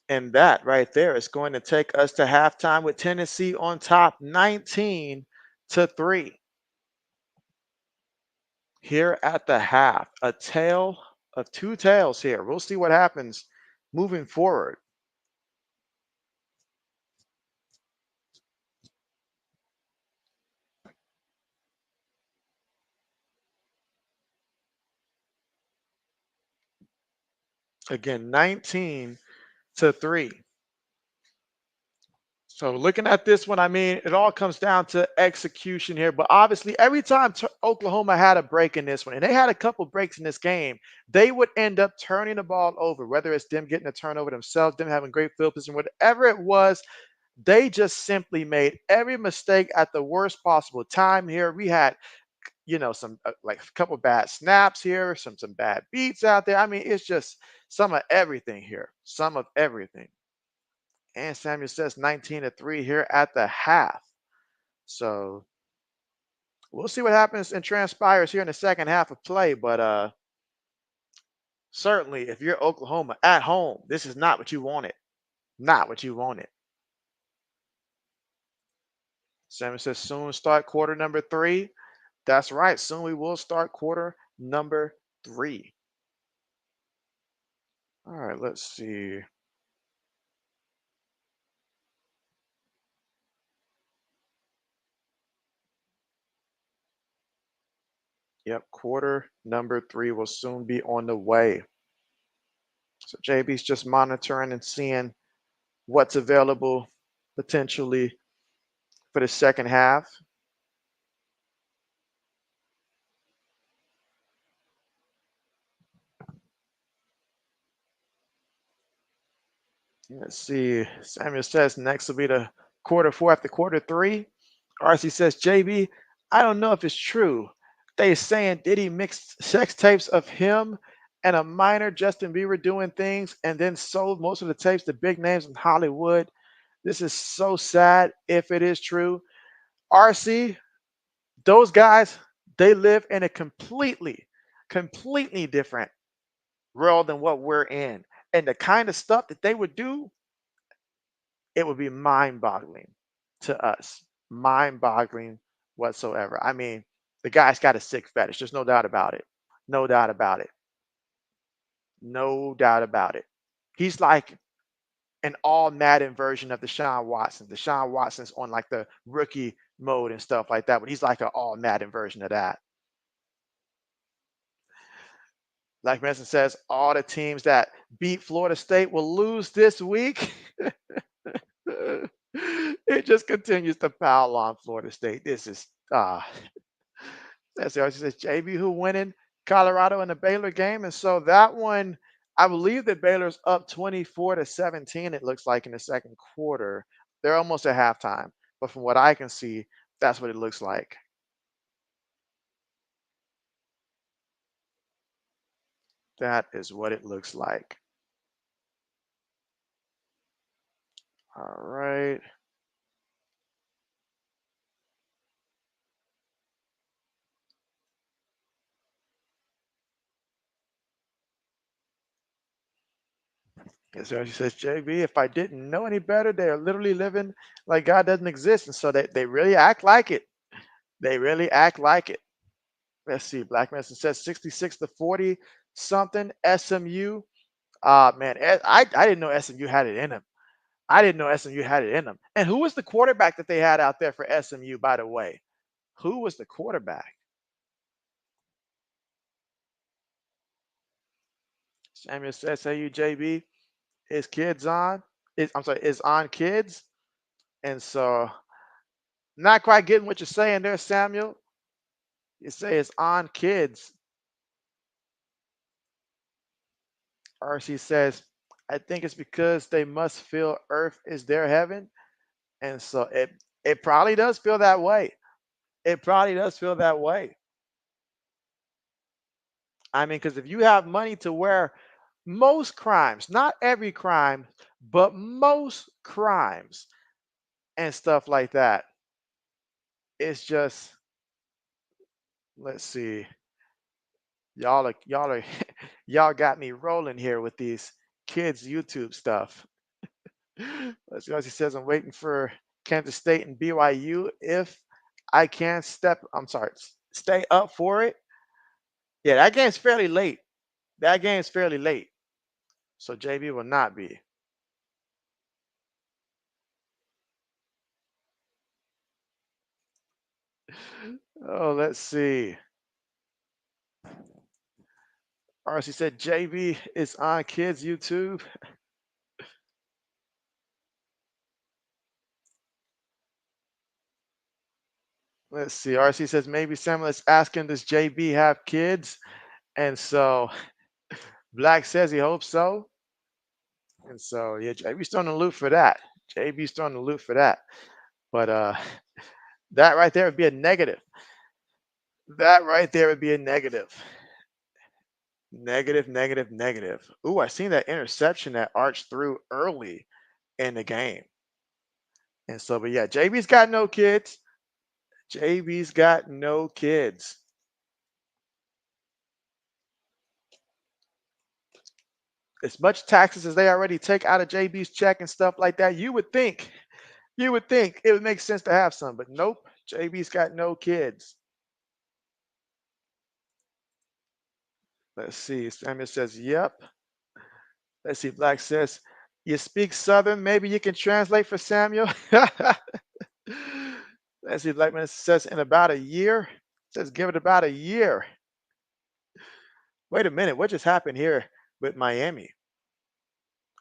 And that right there is going to take us to halftime with Tennessee on top 19-3. Here at the half, a tale of two tales here. We'll see what happens moving forward. Again, 19-3. So looking at this one, I mean, it all comes down to execution here. But obviously, every time Oklahoma had a break in this one, and they had a couple breaks in this game, they would end up turning the ball over, whether it's them getting a turnover themselves, them having great field position, whatever it was. They just simply made every mistake at the worst possible time here. We had, some like a couple bad snaps here, some bad beats out there. I mean, it's just some of everything here, some of everything. And Samuel says 19-3 here at the half. So we'll see what happens and transpires here in the second half of play. But certainly, if you're Oklahoma at home, this is not what you wanted. Not what you wanted. Samuel says soon start quarter number 3. That's right. Soon we will start quarter number 3. All right, let's see. Yep, quarter number 3 will soon be on the way. So JB's just monitoring and seeing what's available potentially for the second half. Let's see. Samuel says next will be the quarter 4 after quarter 3. RC says, JB, I don't know if it's true. They saying Diddy mixed sex tapes of him and a minor Justin Bieber doing things and then sold most of the tapes to big names in Hollywood. This is so sad if it is true. RC, those guys, they live in a completely different world than what we're in. And the kind of stuff that they would do, it would be mind-boggling to us. Mind-boggling whatsoever. I mean, the guy's got a sick fetish. There's no doubt about it. No doubt about it. No doubt about it. He's like an all Madden version of Deshaun Watson. Deshaun Watson's on like the rookie mode and stuff like that, but he's like an all Madden version of that. Black Medicine says all the teams that beat Florida State will lose this week. It just continues to foul on Florida State. This is let's see. She says JB who winning Colorado in the Baylor game, and so that one, I believe that Baylor's up 24-17. It looks like in the second quarter. They're almost at halftime, but from what I can see, that's what it looks like. That is what it looks like. All right. Yes, sir. She says, JB, if I didn't know any better, they are literally living like God doesn't exist. And so they really act like it. They really act like it. Let's see. Black Medicine says 66-40 something. SMU. Man, I didn't know SMU had it in them. I didn't know SMU had it in them. And who was the quarterback that they had out there for SMU, by the way? Who was the quarterback? Samuel says, hey, you, JB, is kids on? I'm sorry, is on kids. And so, not quite getting what you're saying there, Samuel. You say it's on kids. RC says, I think it's because they must feel earth is their heaven. And so it probably does feel that way. It probably does feel that way. I mean, because if you have money to where most crimes, not every crime, but most crimes and stuff like that, it's just, let's see, y'all are y'all got me rolling here with these kids YouTube stuff. Let's see what he says. I'm waiting for Kansas State and BYU. If I can stay up for it. Yeah, that game's fairly late. That game's fairly late. So JB will not be. Oh, let's see. RC said JB is on kids YouTube. Let's see. RC says maybe Samuel is asking, does JB have kids? And so Black says he hopes so. And so yeah, JB's throwing the loop for that. JB's throwing the loop for that. But that right there would be a negative. That right there would be a negative. Negative, negative, negative. Ooh, I seen that interception that arched through early in the game. And so, but yeah, JB's got no kids. JB's got no kids. As much taxes as they already take out of JB's check and stuff like that, you would think it would make sense to have some, but nope. JB's got no kids. Let's see. Samuel says, yep. Let's see. Black says, you speak Southern. Maybe you can translate for Samuel. Let's see. Black man says, in about a year. Says, give it about a year. Wait a minute. What just happened here with Miami?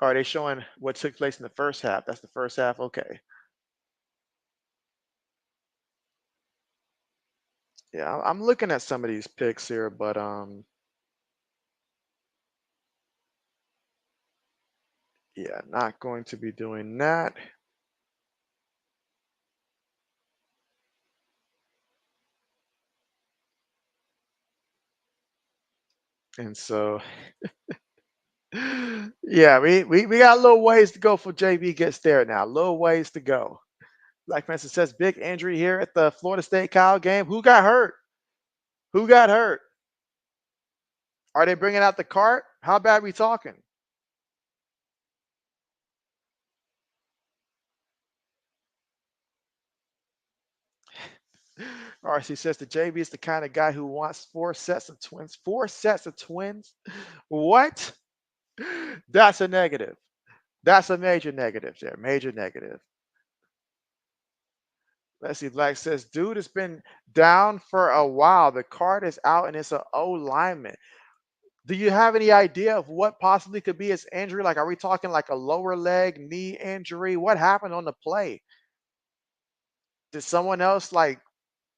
Are they showing what took place in the first half? That's the first half. Okay. Yeah, I'm looking at some of these picks here, but yeah, not going to be doing that. And so yeah, we got a little ways to go for JB gets there now. A little ways to go. Like Francis says, big injury here at the Florida State Cal game. Who got hurt? Who got hurt? Are they bringing out the cart? How bad we talking? RC says the JB is the kind of guy who wants four sets of twins. Four sets of twins? What? That's a negative. That's a major negative there. Major negative. Let's see. Black says, dude has been down for a while. The card is out and it's an O lineman. Do you have any idea of what possibly could be his injury? Like, are we talking like a lower leg, knee injury? What happened on the play? Did someone else like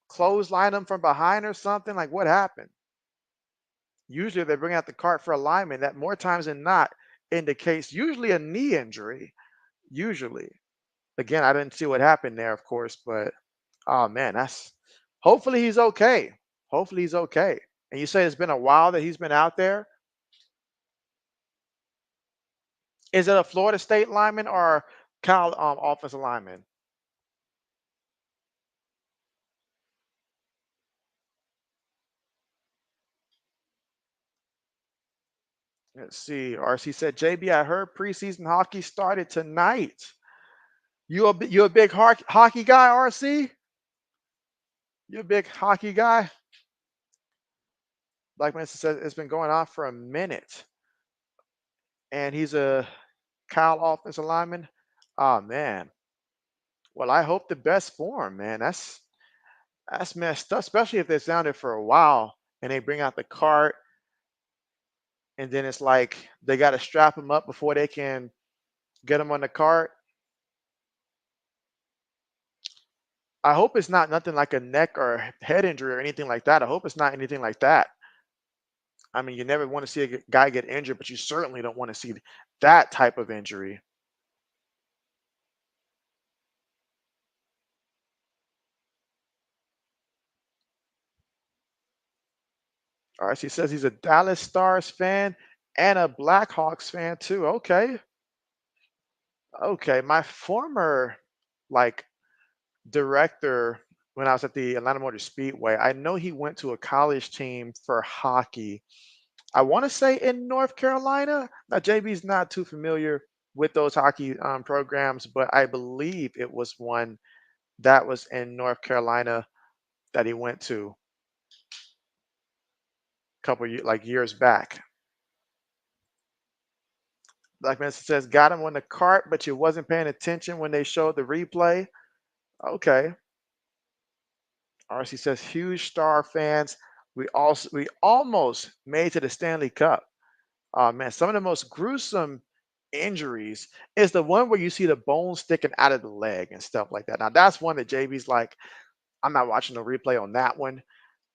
clothesline him from behind or something? Like, what happened? Usually they bring out the cart for alignment. That more times than not indicates usually a knee injury. Usually. Again, I didn't see what happened there, of course, but oh man, that's hopefully he's okay. Hopefully he's okay. And you say it's been a while that he's been out there. Is it a Florida State lineman or Cal offensive lineman? Let's see. RC said, JB, I heard preseason hockey started tonight. You a big hockey guy, RC? You a big hockey guy? Black Man says it's been going on for a minute, and he's a Cal offensive lineman. Oh man. Well, I hope the best for him, man. That's messed up, especially if they're down there for a while and they bring out the cart, and then it's like they got to strap him up before they can get him on the cart. I hope it's not nothing like a neck or head injury or anything like that. I hope it's not anything like that. I mean, you never want to see a guy get injured, but you certainly don't want to see that type of injury. All right, she says he's a Dallas Stars fan and a Blackhawks fan too. Okay. Okay. My former like director when I was at the Atlanta Motor Speedway, I know he went to a college team for hockey. I want to say in North Carolina. Now JB's not too familiar with those hockey programs, but I believe it was one that was in North Carolina that he went to a couple like years back. Black man says got him on the cart, but you wasn't paying attention when they showed the replay. Okay. RC says huge Star fans. We almost made to the Stanley Cup. Oh man, some of the most gruesome injuries is the one where you see the bone sticking out of the leg and stuff like that. Now that's one that JB's like, I'm not watching the replay on that one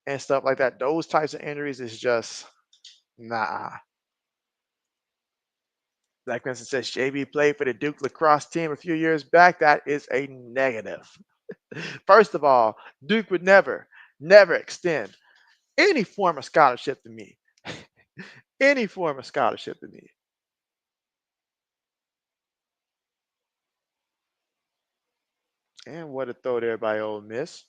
and stuff like that. Those types of injuries is just nah. Black Vincent says JB played for the Duke lacrosse team a few years back. That is a negative. First of all, Duke would never extend any form of scholarship to me. Any form of scholarship to me. And what a throw there by Ole Miss.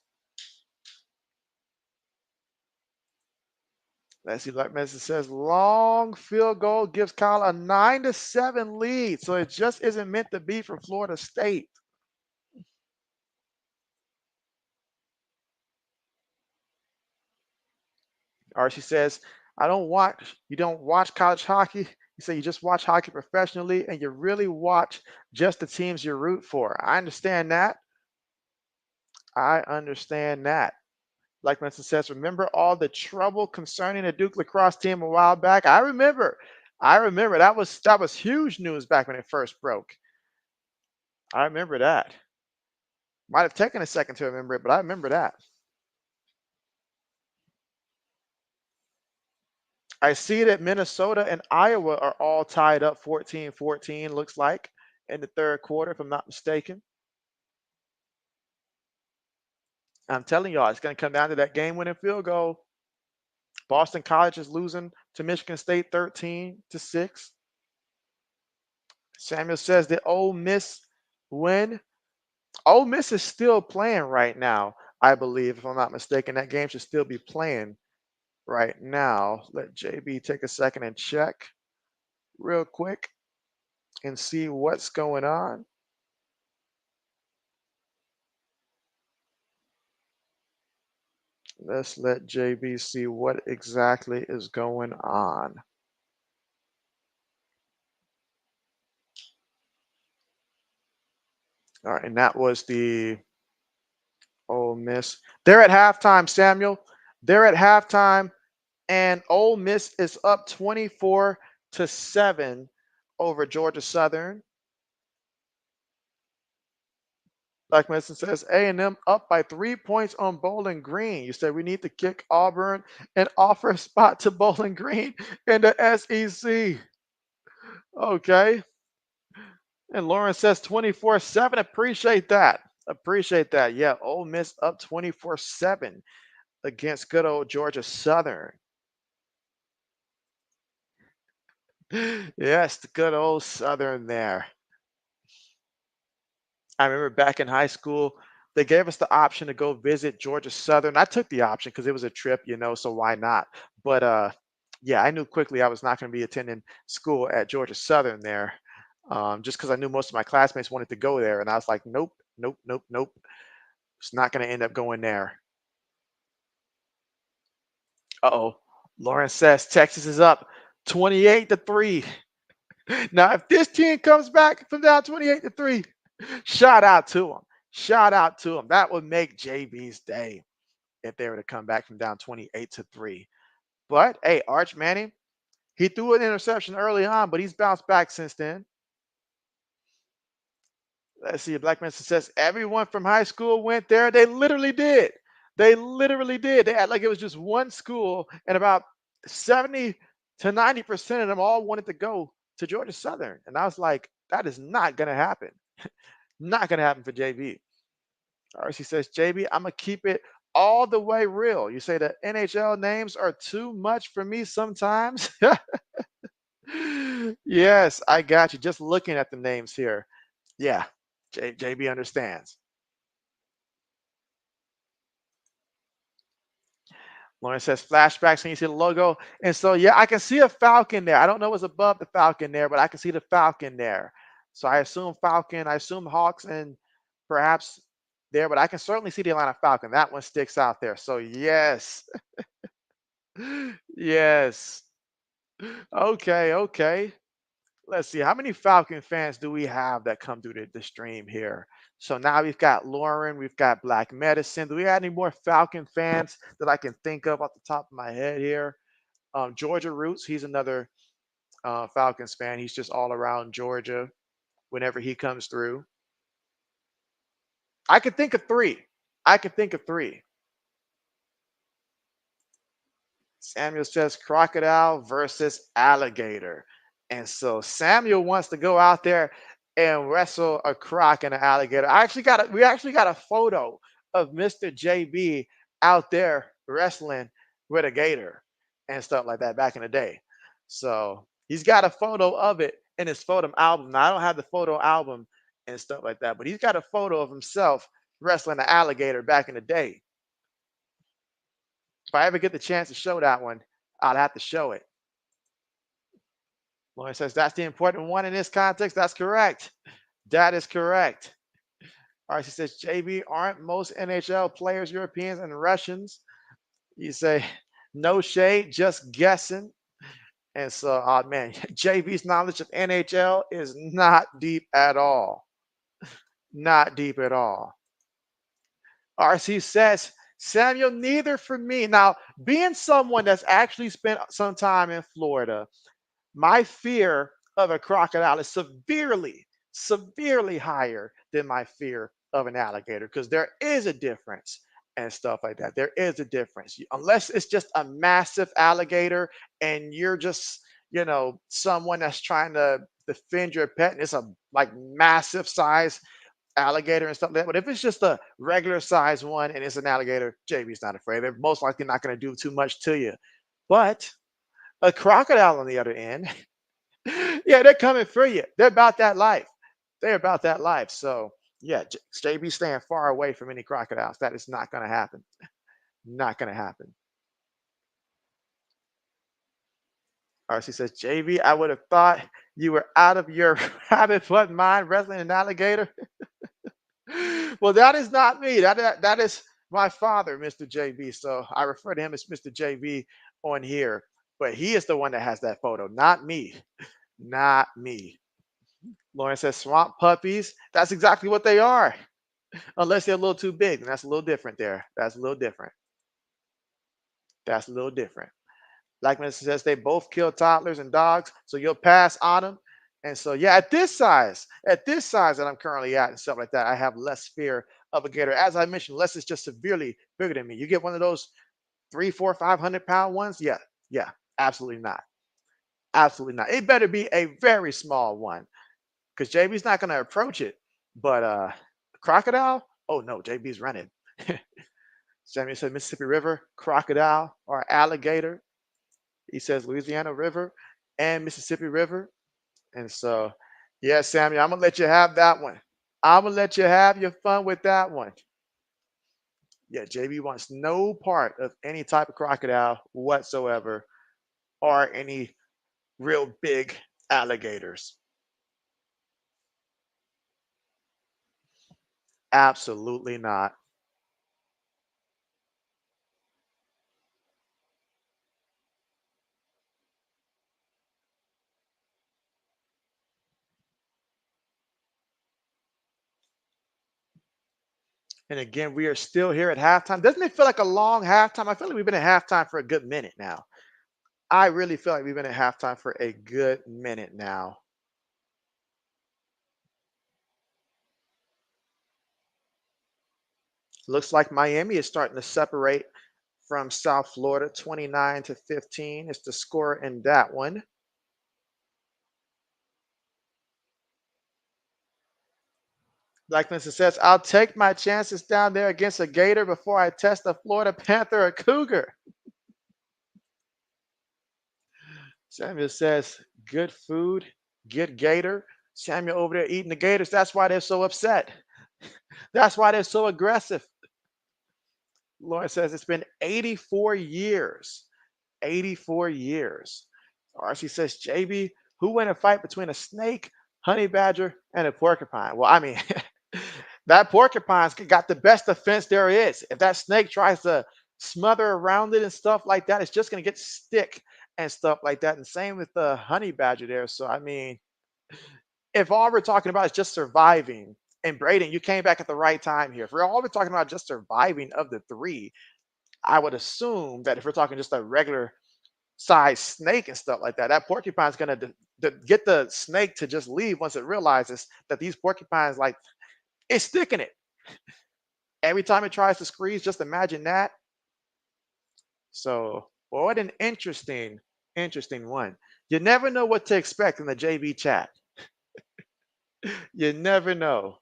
Let's see. Black Message says long field goal gives Kyle a 9-7 lead. So it just isn't meant to be for Florida State. Or she says, you don't watch college hockey. You say you just watch hockey professionally and you really watch just the teams you root for. I understand that. I understand that. Like Winston says, remember all the trouble concerning the Duke lacrosse team a while back? I remember. I remember that was huge news back when it first broke. I remember that. Might have taken a second to remember it, but I remember that. I see that Minnesota and Iowa are all tied up 14-14, looks like, in the third quarter, if I'm not mistaken. I'm telling y'all, it's going to come down to that game-winning field goal. Boston College is losing to Michigan State 13-6. Samuel says the Ole Miss win. Ole Miss is still playing right now, I believe, if I'm not mistaken. That game should still be playing right now. Let JB take a second and check real quick and see what's going on. Let's let JB see what exactly is going on. All right, and that was the Ole Miss. They're at halftime, Samuel. They're at halftime. And Ole Miss is up 24-7 over Georgia Southern. Black Medicine says A&M up by 3 points on Bowling Green. You said we need to kick Auburn and offer a spot to Bowling Green in the SEC. Okay. And Lauren says 24-7. Appreciate that. Appreciate that. Yeah, Ole Miss up 24-7 against good old Georgia Southern. Yes, the good old Southern there. I remember back in high school, they gave us the option to go visit Georgia Southern. I took the option because it was a trip, so why not? But yeah, I knew quickly I was not going to be attending school at Georgia Southern there, just because I knew most of my classmates wanted to go there, and I was like, nope, nope, nope, nope. It's not going to end up going there. Uh-oh. Lauren says Texas is up 28-3. Now, if this team comes back from down 28-3, shout out to them. Shout out to them. That would make JB's day if they were to come back from down 28-3. But hey, Arch Manning, he threw an interception early on, but he's bounced back since then. Let's see. Black Manson says everyone from high school went there. They literally did. They literally did. They had like it was just one school, and about 70 to 90% of them all wanted to go to Georgia Southern. And I was like, that is not going to happen. Not going to happen for JB. RC says, JB, I'm going to keep it all the way real. You say the NHL names are too much for me sometimes. Yes, I got you. Just looking at the names here. Yeah, JB understands. Lauren says flashbacks when you see the logo. And so, yeah, I can see a falcon there. I don't know what's above the falcon there, but I can see the falcon there. So I assume falcon, I assume hawks and perhaps there, but I can certainly see the Atlanta Falcon. That one sticks out there. So, yes. Yes. Okay, okay. Let's see. How many Falcon fans do we have that come through the stream here? So now we've got Lauren, we've got Black Medicine. Do we have any more Falcon fans that I can think of off the top of my head here? Georgia Roots, he's another Falcons fan. He's just all around Georgia whenever he comes through. I could think of three. I could think of three. Samuel says crocodile versus alligator. And so Samuel wants to go out there and wrestle a croc and an alligator. We actually got a photo of Mr. JB out there wrestling with a gator and stuff like that back in the day. So he's got a photo of it in his photo album. Now I don't have the photo album and stuff like that, but he's got a photo of himself wrestling an alligator back in the day. If I ever get the chance to show that one, I'll have to show it. Lauren says that's the important one in this context. That's correct. That is correct. All right, she says, JB, aren't most NHL players Europeans and Russians? You say, no shade, just guessing. And so, oh man, JB's knowledge of NHL is not deep at all. Not deep at all. RC says, Samuel, neither for me. Now, being someone that's actually spent some time in Florida, my fear of a crocodile is severely, severely higher than my fear of an alligator because there is a difference and stuff like that. There is a difference. Unless it's just a massive alligator and you're just, someone that's trying to defend your pet and it's a like massive size alligator and stuff like that. But if it's just a regular size one and it's an alligator, JB's not afraid. They're most likely not going to do too much to you. But a crocodile on the other end, yeah, they're coming for you. They're about that life. They're about that life. So yeah, JB staying far away from any crocodiles. That is not going to happen. Not going to happen. RC says, JB, I would have thought you were out of your rabbit foot mind wrestling an alligator. Well, that is not me. That is my father, Mr. JB. So I refer to him as Mr. JB on here. But he is the one that has that photo, not me. Not me. Lauren says swamp puppies. That's exactly what they are. Unless they're a little too big. And that's a little different there. That's a little different. That's a little different. Like Mr. says, they both kill toddlers and dogs, so you'll pass on them. And so, yeah, at this size that I'm currently at and stuff like that, I have less fear of a gator. As I mentioned, unless it's just severely bigger than me. You get one of those 3, 4, 500 pound ones, yeah, yeah, absolutely not, absolutely not. It better be a very small one because JB's not going to approach it. But crocodile, oh no, JB's running. Samuel said Mississippi River, crocodile, or alligator. He says Louisiana River and Mississippi River. And so, yeah, Samuel, I'm gonna let you have that one. I'm gonna let you have your fun with that one. Yeah, JB wants no part of any type of crocodile whatsoever or any real big alligators. Absolutely not. And again, we are still here at halftime. Doesn't it feel like a long halftime? I feel like we've been at halftime for a good minute now. I really feel like we've been at halftime for a good minute now. Looks like Miami is starting to separate from South Florida, 29-15 is the score in that one. Like Mr. says, I'll take my chances down there against a Gator before I test a Florida Panther or Cougar. Samuel says, good food, good Gator. Samuel over there eating the Gators. That's why they're so upset. That's why they're so aggressive. Lauren says it's been 84 years. 84 years. RC says, JB, who win a fight between a snake, honey badger, and a porcupine? Well, I mean, that porcupine's got the best defense there is. If that snake tries to smother around it and stuff like that, it's just going to get stick and stuff like that. And same with the honey badger there. So, I mean, if all we're talking about is just surviving, and Braden, you came back at the right time here. If we're all we're talking about just surviving of the three, I would assume that if we're talking just a regular size snake and stuff like that, that porcupine's gonna get the snake to just leave once it realizes that these porcupines like it's sticking it every time it tries to squeeze. Just imagine that. So, well, what an interesting one. You never know what to expect in the JB chat. You never know.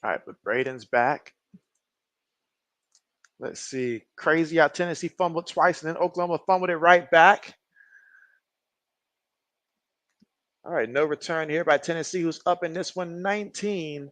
All right, but Braden's back. Let's see. Crazy how Tennessee fumbled twice and then Oklahoma fumbled it right back. All right, no return here by Tennessee, who's up in this one 19-3.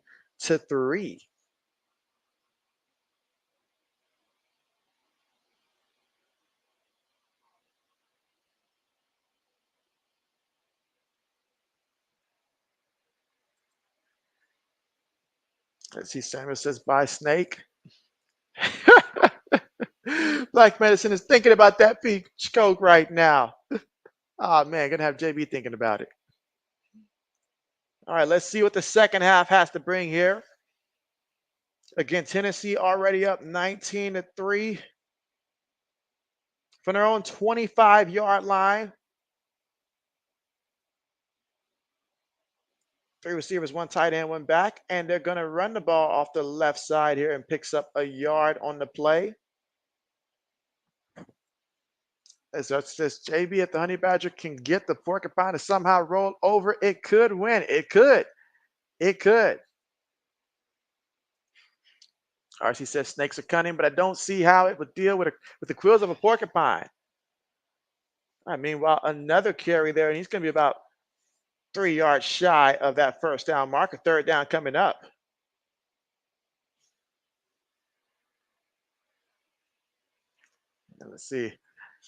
Let's see. Samuel says, bye, Snake. Black Medicine is thinking about that peak coke right now. Oh, man, gonna have JB thinking about it. All right, let's see what the second half has to bring here. Again, Tennessee already up 19-3 from their own 25-yard line. Three receivers, one tight end, one back, and they're going to run the ball off the left side here and picks up a yard on the play. As that says, JB, if the Honey Badger can get the porcupine to somehow roll over, it could win. It could. It could. RC says snakes are cunning, but I don't see how it would deal with the quills of a porcupine. I mean, while another carry there, and he's going to be about 3 yards shy of that first down marker. Third down coming up. And let's see.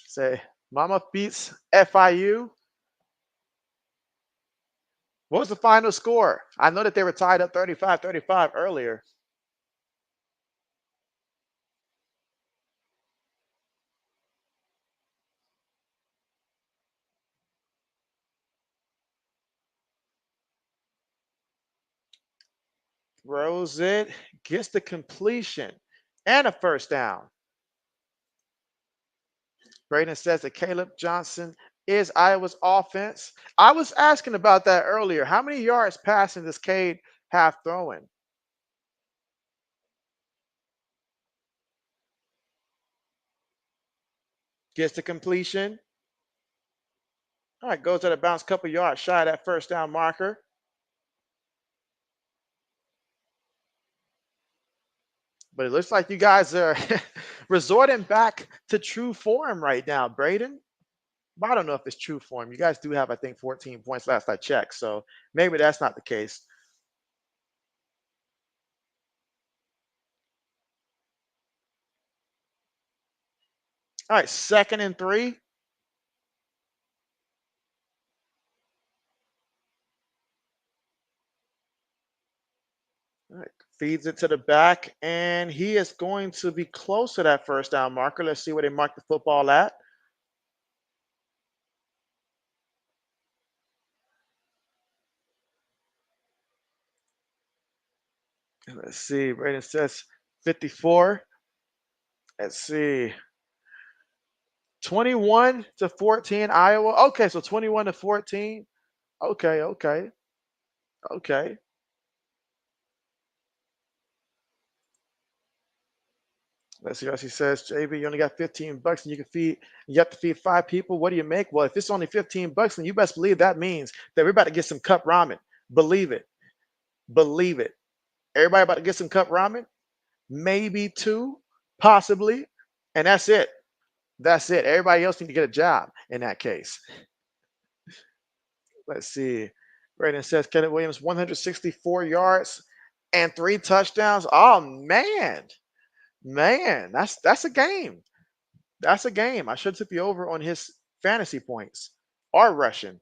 Say, Mama beats FIU. What was the final score? I know that they were tied up 35-35 earlier. Throws it, gets the completion, and a first down. Braden says that Caleb Johnson is Iowa's offense. I was asking about that earlier. How many yards passing does Cade have throwing? Gets the completion. All right, goes at a bounce, couple yards shy of that first down marker. But it looks like you guys are resorting back to true form right now, Braden. But I don't know if it's true form. You guys do have, I think, 14 points last I checked. So maybe that's not the case. All right, 2nd and 3. All right, feeds it to the back, and he is going to be close to that first down marker. Let's see where they mark the football at. Let's see. Braden says 54. Let's see. 21-14, Iowa. Okay, so 21-14. Okay, okay, okay. Let's see what she says. JB, you only got 15 bucks and you have to feed 5 people. What do you make? Well, if it's only 15 bucks, then you best believe that means that we're about to get some cup ramen. Believe it. Believe it. Everybody about to get some cup ramen, maybe 2, possibly, and that's it. That's it. Everybody else need to get a job in that case. Let's see. Braden says Kenneth Williams, 164 yards and 3 touchdowns. Oh man. Man, that's a game. That's a game. I should have took the over on his fantasy points or rushing.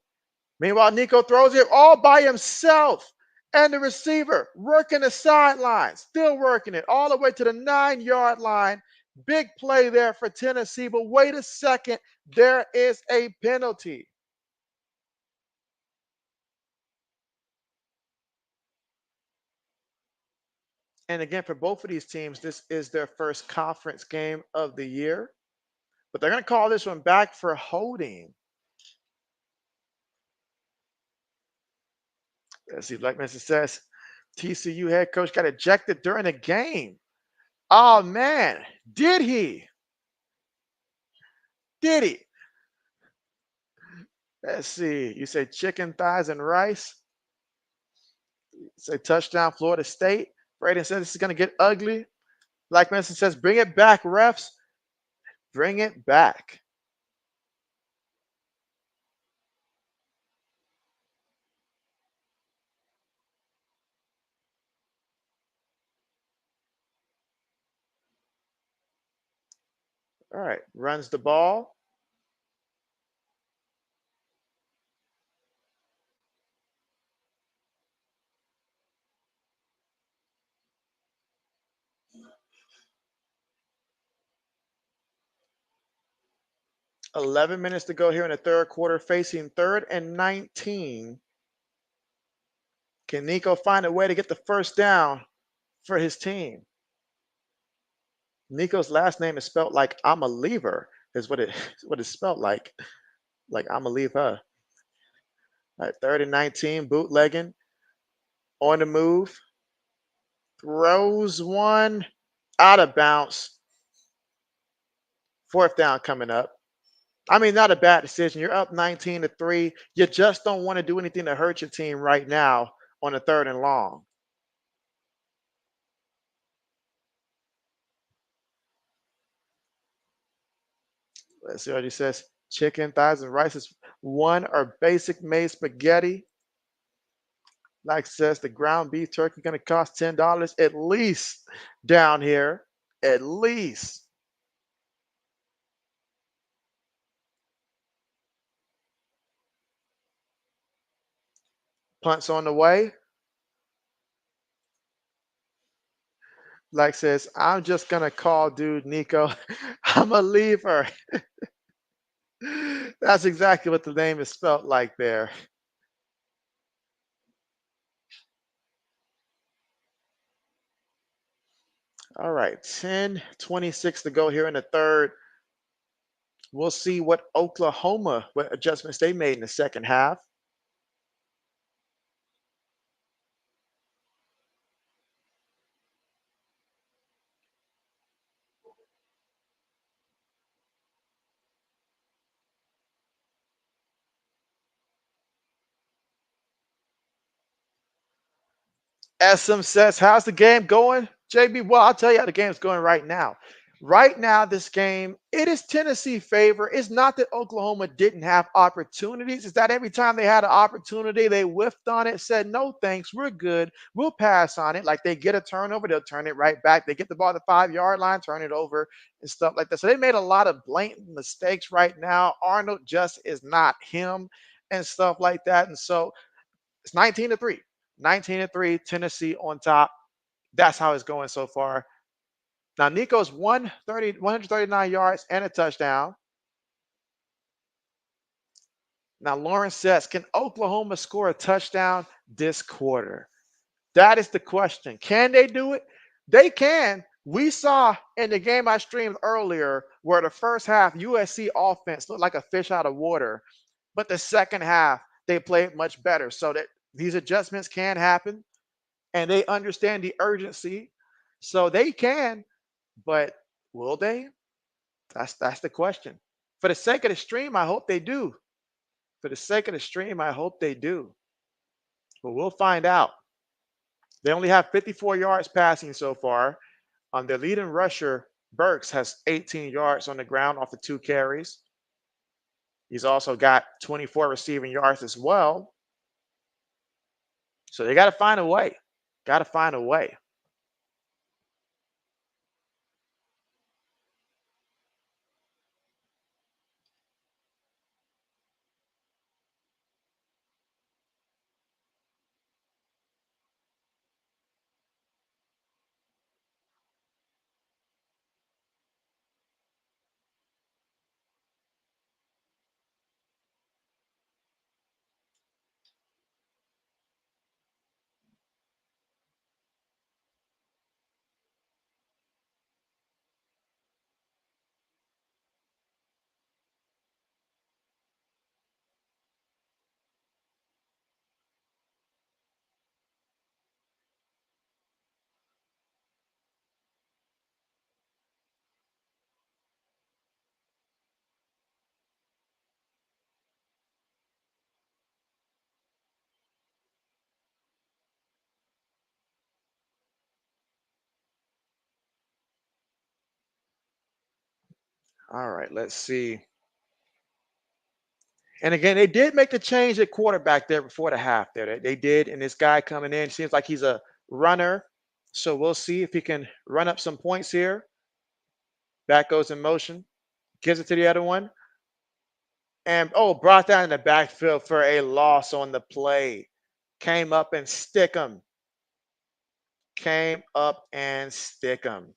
Meanwhile, Nico throws it all by himself. And the receiver working the sideline, still working it all the way to the 9-yard line. Big play there for Tennessee. But wait a second, there is a penalty. And again, for both of these teams, this is their first conference game of the year. But they're going to call this one back for holding. Let's see, Black Message says TCU head coach got ejected during the game. Oh man, did he? Did he? Let's see. You say chicken thighs and rice. You say touchdown, Florida State. Braden says this is going to get ugly. Black Message says bring it back, refs. Bring it back. All right, runs the ball. .11 minutes to go here in the third quarter, facing 3rd and 19. Can Nico find a way to get the first down for his team? Nico's last name is spelled like I'm a lever, is what it's spelled like. Like I'm a leave her. All right, 3rd and 19, bootlegging on the move. Throws one out of bounds. 4th down coming up. I mean, not a bad decision. You're up 19-3. You just don't want to do anything to hurt your team right now on a 3rd and long. Let's see what he says. Chicken thighs and rice is one or basic made spaghetti. Like says the ground beef turkey going to cost $10 at least down here. At least. Punts on the way. Like says, I'm just gonna call dude Nico. I'm a leaver. That's exactly what the name is spelt like there. All right, 10:26 to go here in the third. We'll see what what adjustments they made in the second half. SM says, how's the game going? JB, well, I'll tell you how the game's going right now. Right now, this game, it is Tennessee favor. It's not that Oklahoma didn't have opportunities. It's that every time they had an opportunity, they whiffed on it, said, no, thanks, we're good. We'll pass on it. Like they get a turnover, they'll turn it right back. They get the ball at the 5-yard line, turn it over and stuff like that. So they made a lot of blatant mistakes right now. Arnold just is not him and stuff like that. And so it's 19-3. 19-3, Tennessee on top. That's how it's going so far. Now, Nico's 139 yards and a touchdown. Now, Lawrence says, can Oklahoma score a touchdown this quarter? That is the question. Can they do it? They can. We saw in the game I streamed earlier where the first half USC offense looked like a fish out of water, but the second half they played much better. So that these adjustments can happen. And they understand the urgency. So they can, but will they? That's the question. For the sake of the stream, I hope they do. For the sake of the stream, I hope they do. But we'll find out. They only have 54 yards passing so far. Their leading rusher, Burks, has 18 yards on the ground off the 2 carries. He's also got 24 receiving yards as well. So they got to find a way. Got to find a way. All right, let's see. And again, they did make the change at quarterback there before the half there. They did, and this guy coming in seems like he's a runner. So we'll see if he can run up some points here. Back goes in motion, gives it to the other one. And brought down in the backfield for a loss on the play. Came up and stick him. Came up and stick him.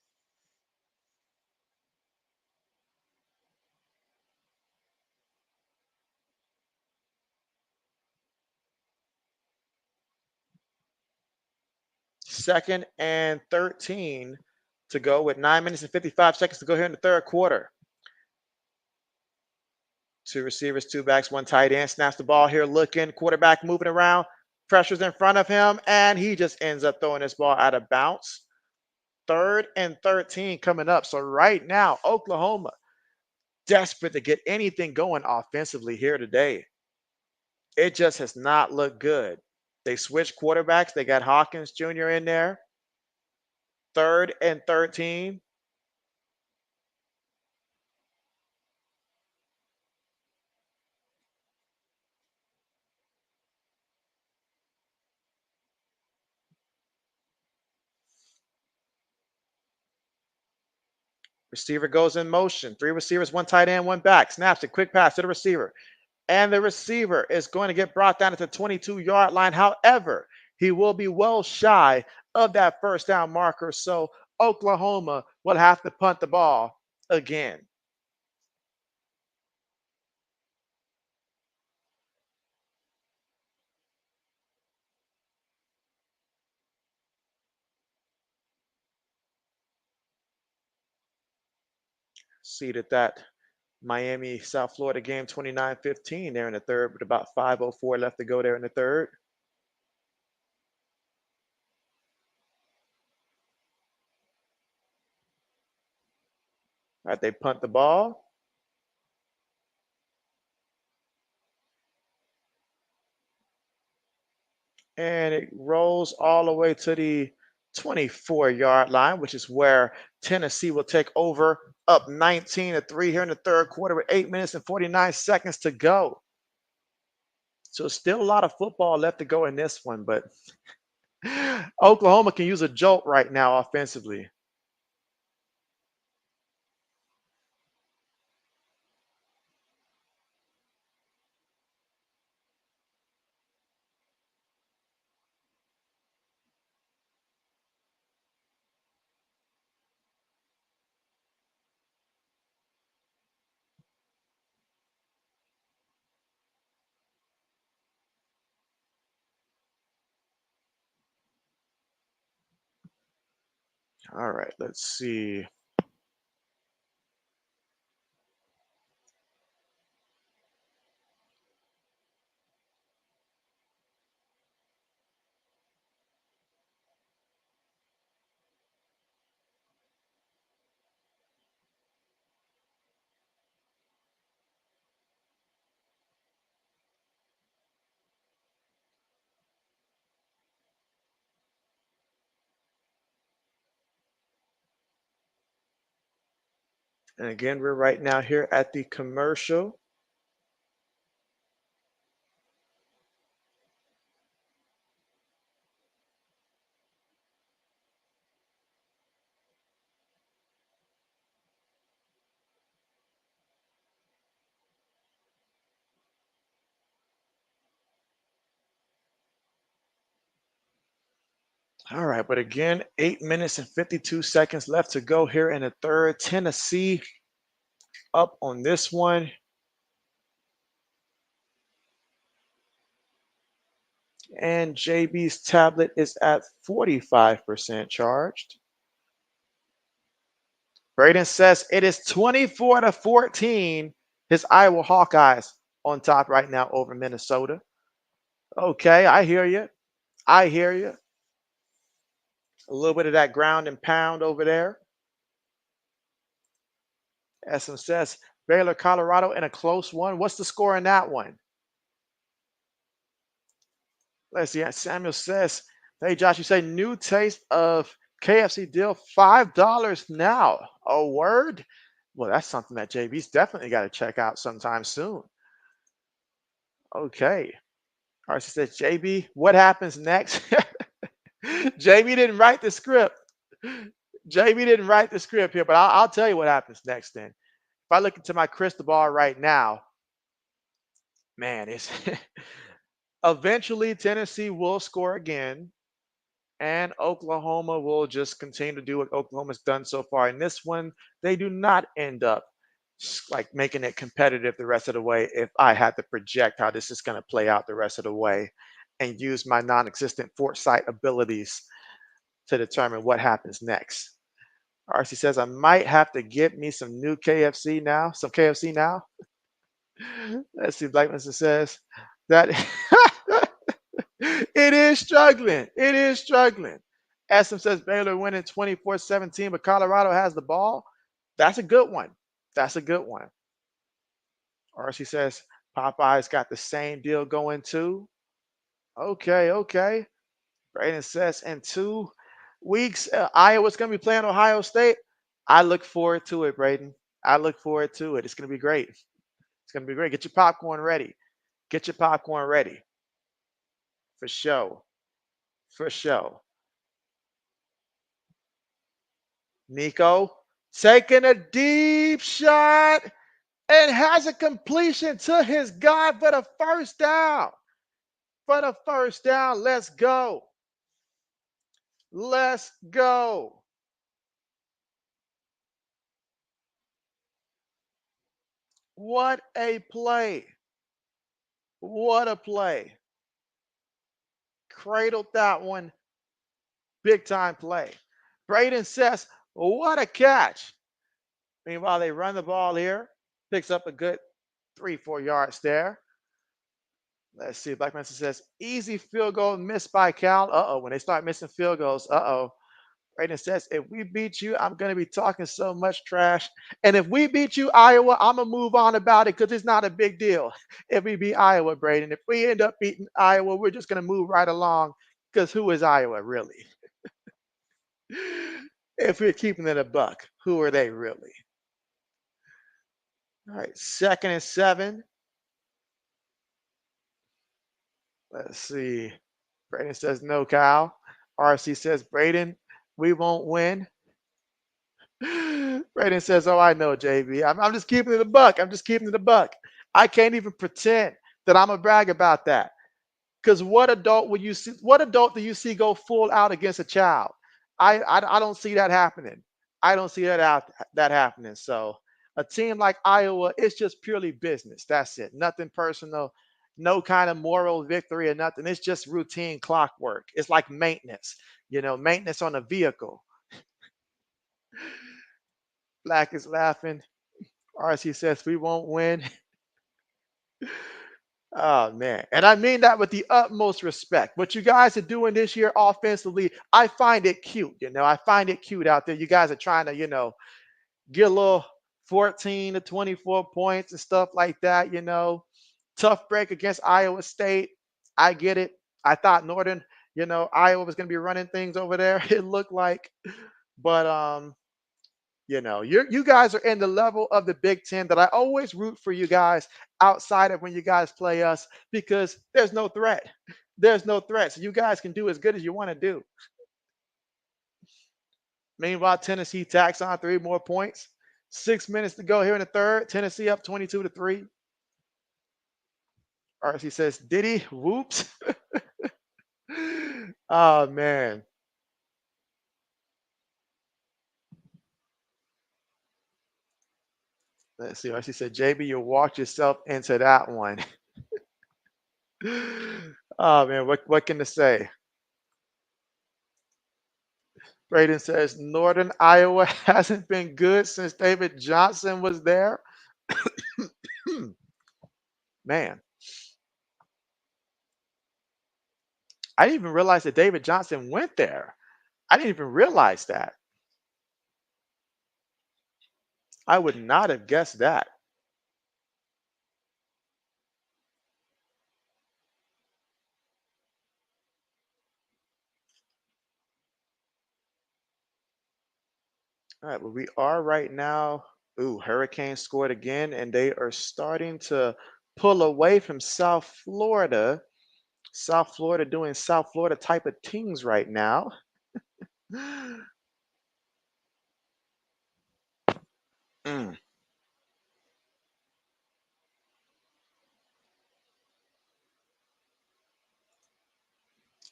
Second and 13 to go with 9 minutes and 55 seconds to go here in the third quarter. 2 receivers, 2 backs, 1 tight end. Snaps the ball here, looking. Quarterback moving around. Pressure's in front of him, and he just ends up throwing this ball out of bounds. Third and 13 coming up. So right now, Oklahoma desperate to get anything going offensively here today. It just has not looked good. They switched quarterbacks. They got Hawkins Jr. in there. Third and 13. Receiver goes in motion. 3 receivers, 1 tight end, 1 back. Snaps a quick pass to the receiver. And the receiver is going to get brought down at the 22-yard line. However, he will be well shy of that first down marker. So Oklahoma will have to punt the ball again. Seeded that Miami, South Florida game 29-15 there in the third, with about 5:04 left to go there in the third. All right, they punt the ball. And it rolls all the way to the 24-yard line, which is where Tennessee will take over, up 19-3 here in the third quarter with 8 minutes and 49 seconds to go. So still a lot of football left to go in this one, but Oklahoma can use a jolt right now offensively. All right, let's see. And again, we're right now here at the commercial. All right, but again, 8 minutes and 52 seconds left to go here in the third. Tennessee up on this one. And JB's tablet is at 45% charged. Braden says it is 24-14. His Iowa Hawkeyes on top right now over Minnesota. Okay, I hear you. I hear you. A little bit of that ground and pound over there. SM says Baylor, Colorado in a close one. What's the score in that one? Let's see. Samuel says, hey, Josh, you say new taste of KFC deal, $5 now. A word? Well, that's something that JB's definitely got to check out sometime soon. Okay. RC says, JB, what happens next? JB didn't write the script. JB didn't write the script here, but I'll tell you what happens next then. If I look into my crystal ball right now, man, it's eventually Tennessee will score again. And Oklahoma will just continue to do what Oklahoma's done so far. In this one, they do not end up like making it competitive the rest of the way. If I had to project how this is going to play out the rest of the way and use my non-existent foresight abilities to determine what happens next. RC says I might have to get me some new KFC now. Some KFC now. Let's see. Black Mr. says that it is struggling. It is struggling. SM says Baylor winning 24-17, but Colorado has the ball. That's a good one. That's a good one. RC says Popeye's got the same deal going too. Okay, okay. Braden says in 2 weeks, Iowa's going to be playing Ohio State. I look forward to it, Braden. I look forward to it. It's going to be great. It's going to be great. Get your popcorn ready. Get your popcorn ready. For sure. For sure. Nico taking a deep shot and has a completion to his guy for the first down. For the first down. Let's go. Let's go. What a play. What a play. Cradled that one. Big time play. Braden says, what a catch. Meanwhile, they run the ball here, picks up a good 3-4 yards there. Let's see. Black Mesa says easy field goal missed by Cal. When they start missing field goals, Brayden says, if we beat you, I'm going to be talking so much trash. And if we beat you, Iowa, I'm going to move on about it because it's not a big deal if we beat Iowa, Brayden. If we end up beating Iowa, we're just going to move right along because who is Iowa really? If we're keeping it a buck, who are they really? All right, 2nd and 7. Let's see. Brayden says, no, Kyle. RC says, Brayden, we won't win. Brayden says, oh, I know, JB. I'm just keeping it a buck. I'm just keeping it a buck. I can't even pretend that I'm going to brag about that. Because what adult will you see? What adult do you see go full out against a child? I don't see that happening. I don't see that happening. So a team like Iowa, it's just purely business. That's it. Nothing personal. No kind of moral victory or nothing. It's just routine clockwork. It's like maintenance. Maintenance on a vehicle. Black is laughing. RC says we won't win. Oh man. And I mean that with the utmost respect. What you guys are doing this year offensively, I find it cute. I find it cute out there. You guys are trying to, get a little 14 to 24 points and stuff like that. Tough break against Iowa State. I get it. I thought Northern, Iowa was going to be running things over there. It looked like, but you guys are in the level of the Big Ten that I always root for you guys outside of when you guys play us because there's no threat. There's no threat. So you guys can do as good as you want to do. Meanwhile, Tennessee tacks on 3 more points. 6 minutes to go here in the third. Tennessee up 22-3. RC says, Diddy, whoops. Oh, man. Let's see. RC said, JB, you walked yourself into that one. Oh, man. What can I say? Braden says, Northern Iowa hasn't been good since David Johnson was there. Man. I didn't even realize that David Johnson went there. I didn't even realize that. I would not have guessed that. All right, but we are right now. Ooh, Hurricanes scored again, and they are starting to pull away from South Florida. South Florida doing South Florida type of things right now. Mm.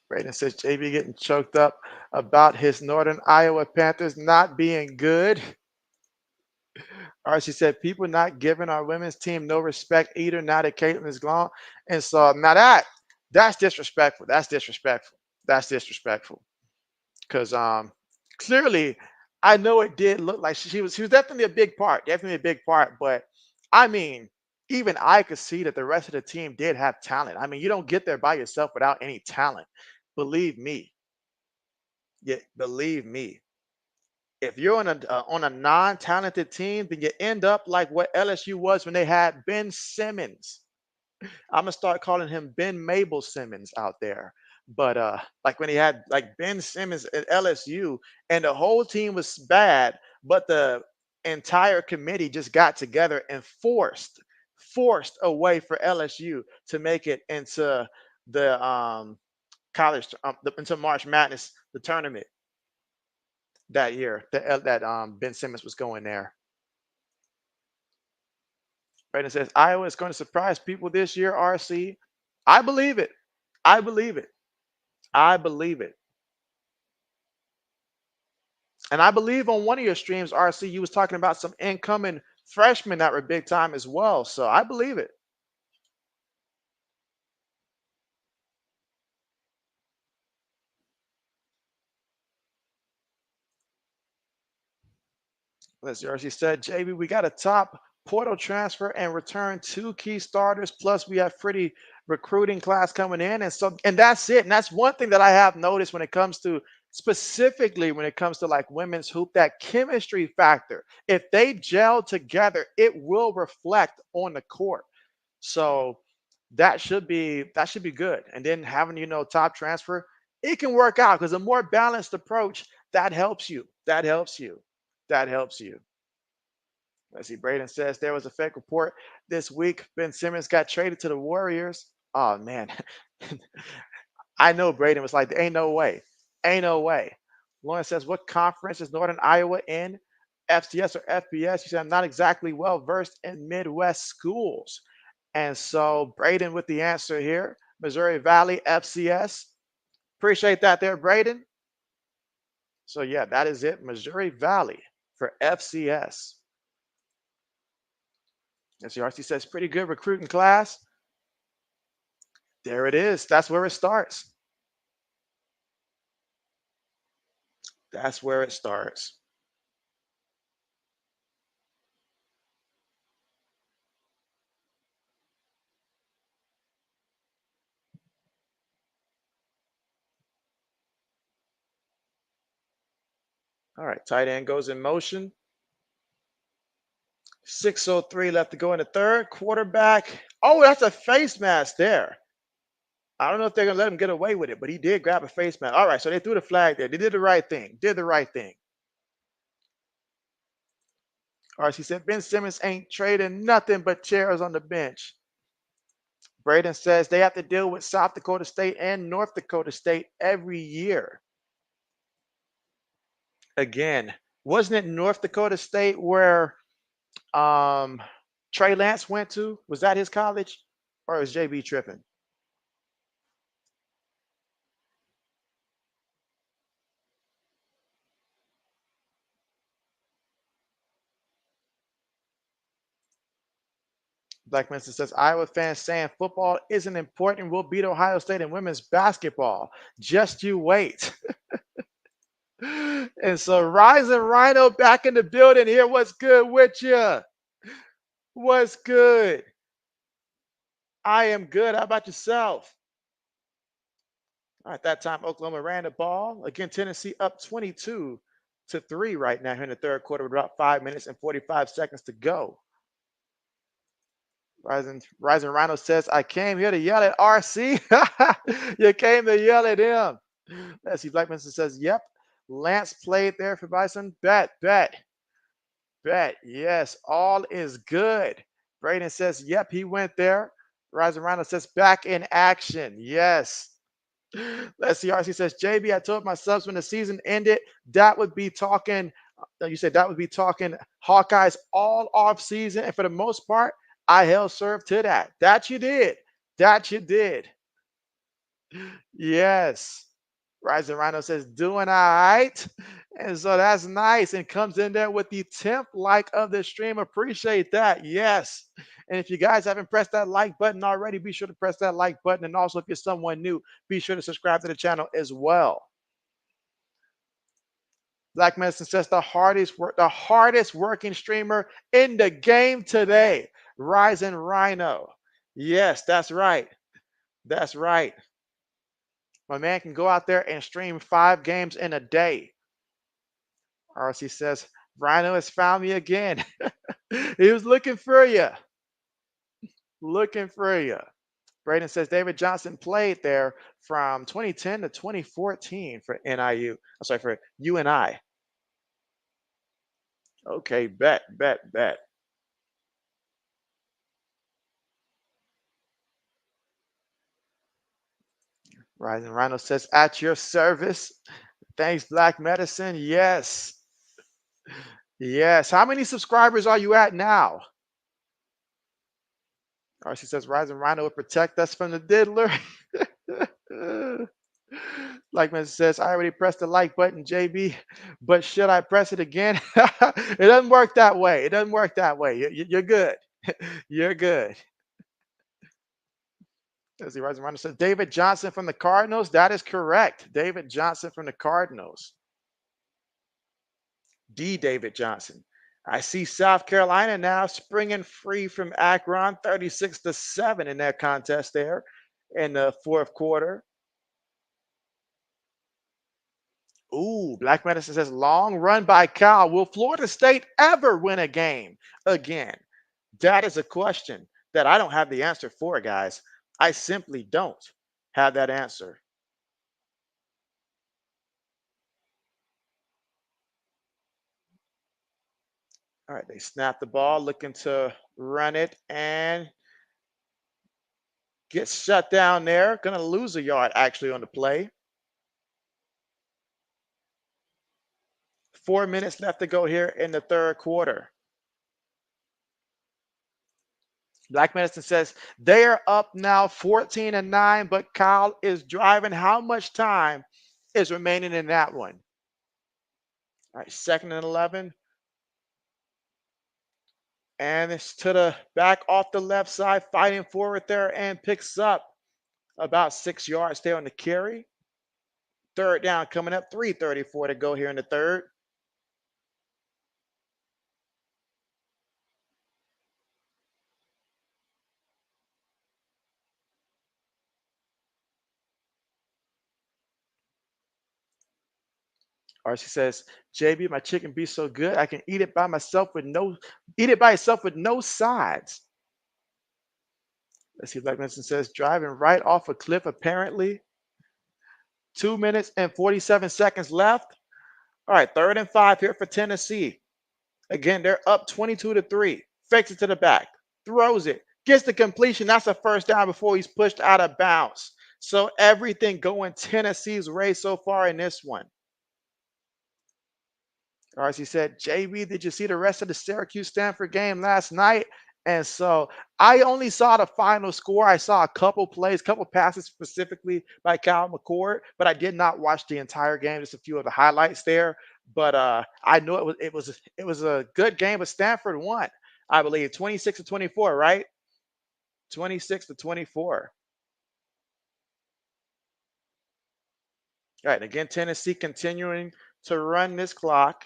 Braden says JB getting choked up about his Northern Iowa Panthers not being good. RC said people not giving our women's team no respect either now that Caitlin is gone. And so now that's disrespectful. That's disrespectful. That's disrespectful. Because clearly I know it did look like she was definitely a big part. Definitely a big part. But I mean, even I could see that the rest of the team did have talent. I mean, you don't get there by yourself without any talent. Believe me. Yeah, believe me. If you're on a non-talented team, then you end up like what LSU was when they had Ben Simmons. I'm gonna start calling him Ben Mabel Simmons out there. But like when he had like Ben Simmons at LSU, and the whole team was bad, but the entire committee just got together and forced a way for LSU to make it into the college into March Madness, the tournament that year that Ben Simmons was going there. Brandon says Iowa is going to surprise people this year. RC, I believe it. I believe it. I believe it. And I believe on one of your streams, RC, you was talking about some incoming freshmen that were big time as well. So I believe it. Let's see. She said, JB, we got a top portal transfer and return 2 key starters. Plus, we have pretty recruiting class coming in. And that's it. And that's one thing that I have noticed when it comes to specifically when it comes to like women's hoop, that chemistry factor. If they gel together, it will reflect on the court. So that should be good. And then having, top transfer, it can work out because a more balanced approach that helps you. That helps you. That helps you. Let's see. Braden says there was a fake report this week. Ben Simmons got traded to the Warriors. Oh man, I know Braden was like, "Ain't no way, ain't no way." Lauren says, "What conference is Northern Iowa in? FCS or FBS?" She said, "I'm not exactly well versed in Midwest schools." And so Braden with the answer here, Missouri Valley FCS. Appreciate that there, Braden. So yeah, that is it. Missouri Valley for FCS. As the RC says, pretty good recruiting class. There it is. That's where it starts. That's where it starts. All right, tight end goes in motion. 6:03 left to go in the third. Quarterback. Oh, that's a face mask there. I don't know if they're gonna let him get away with it, but he did grab a face mask. All right, so they threw the flag there. They did the right thing. Did the right thing. All right, she said Ben Simmons ain't trading nothing but chairs on the bench. Braden says they have to deal with South Dakota State and North Dakota State every year. Again, wasn't it North Dakota State where Trey Lance went to? Was that his college? Or was JB tripping? Black Minister says Iowa fans saying football isn't important. We'll beat Ohio State in women's basketball. Just you wait. And so Rising Rhino back in the building here. What's good with you? What's good? I am good. How about yourself? At that time, Oklahoma ran the ball. Again, Tennessee up 22-3 right now here in the third quarter with about 5 minutes and 45 seconds to go. Rising Rhino says, I came here to yell at RC. You came to yell at him. Let's see. Black Minister says, yep. Lance played there for Bison. Bet. Yes, all is good. Braden says, yep, he went there. Rising Rhino says, back in action. Yes. Let's see. RC says, JB, I told my subs when the season ended, that would be talking. You said that would be talking Hawkeyes all off season. And for the most part, I held serve to that. That you did. That you did. Yes. Rising Rhino says, doing all right. And so that's nice. And comes in there with the 10th like of the stream. Appreciate that. Yes. And if you guys haven't pressed that like button already, be sure to press that like button. And also, if you're someone new, be sure to subscribe to the channel as well. Black Medicine says the hardest working streamer in the game today. Rising Rhino. Yes, that's right. That's right. My man can go out there and stream 5 games in a day. RC says, Rhino has found me again. He was looking for you. Looking for you. Braden says David Johnson played there from 2010 to 2014 for NIU. I'm sorry, for UNI. Okay, bet. Rising Rhino says, at your service. Thanks, Black Medicine. Yes. Yes. How many subscribers are you at now? RC says, Rising Rhino will protect us from the diddler. Like man says, I already pressed the like button, JB, but should I press it again? It doesn't work that way. It doesn't work that way. You're good. You're good. Let's see, Rising Rhino says, David Johnson from the Cardinals. That is correct. David Johnson from the Cardinals. D. David Johnson. I see South Carolina now springing free from Akron, 36-7 in that contest there in the fourth quarter. Ooh, Black Medicine says long run by Cal. Will Florida State ever win a game again? That is a question that I don't have the answer for, guys. I simply don't have that answer. All right, they snap the ball, looking to run it and get shut down there. Gonna lose a yard actually on the play. 4 minutes left to go here in the third quarter. Black Medicine says they are up now 14-9, but Kyle is driving. How much time is remaining in that one? All right, 2nd and 11. And it's to the back off the left side, fighting forward there and picks up about 6 yards there on the carry. Third down coming up, 3:34 to go here in the third. RC says, JB, my chicken be so good, I can eat it by myself with no, eat it by itself with no sides. Let's see, Black Medicine says, driving right off a cliff, apparently. 2 minutes and 47 seconds left. All right, 3rd and 5 here for Tennessee. Again, they're up 22-3. Fakes it to the back, throws it, gets the completion. That's a first down before he's pushed out of bounds. So everything going Tennessee's way so far in this one. RC said, JB, did you see the rest of the Syracuse Stanford game last night? And so I only saw the final score. I saw a couple plays, couple passes specifically by Cal McCord, but I did not watch the entire game. Just a few of the highlights there. But I know it was a good game, but Stanford won, I believe, 26-24, right? 26-24. All right, again, Tennessee continuing to run this clock.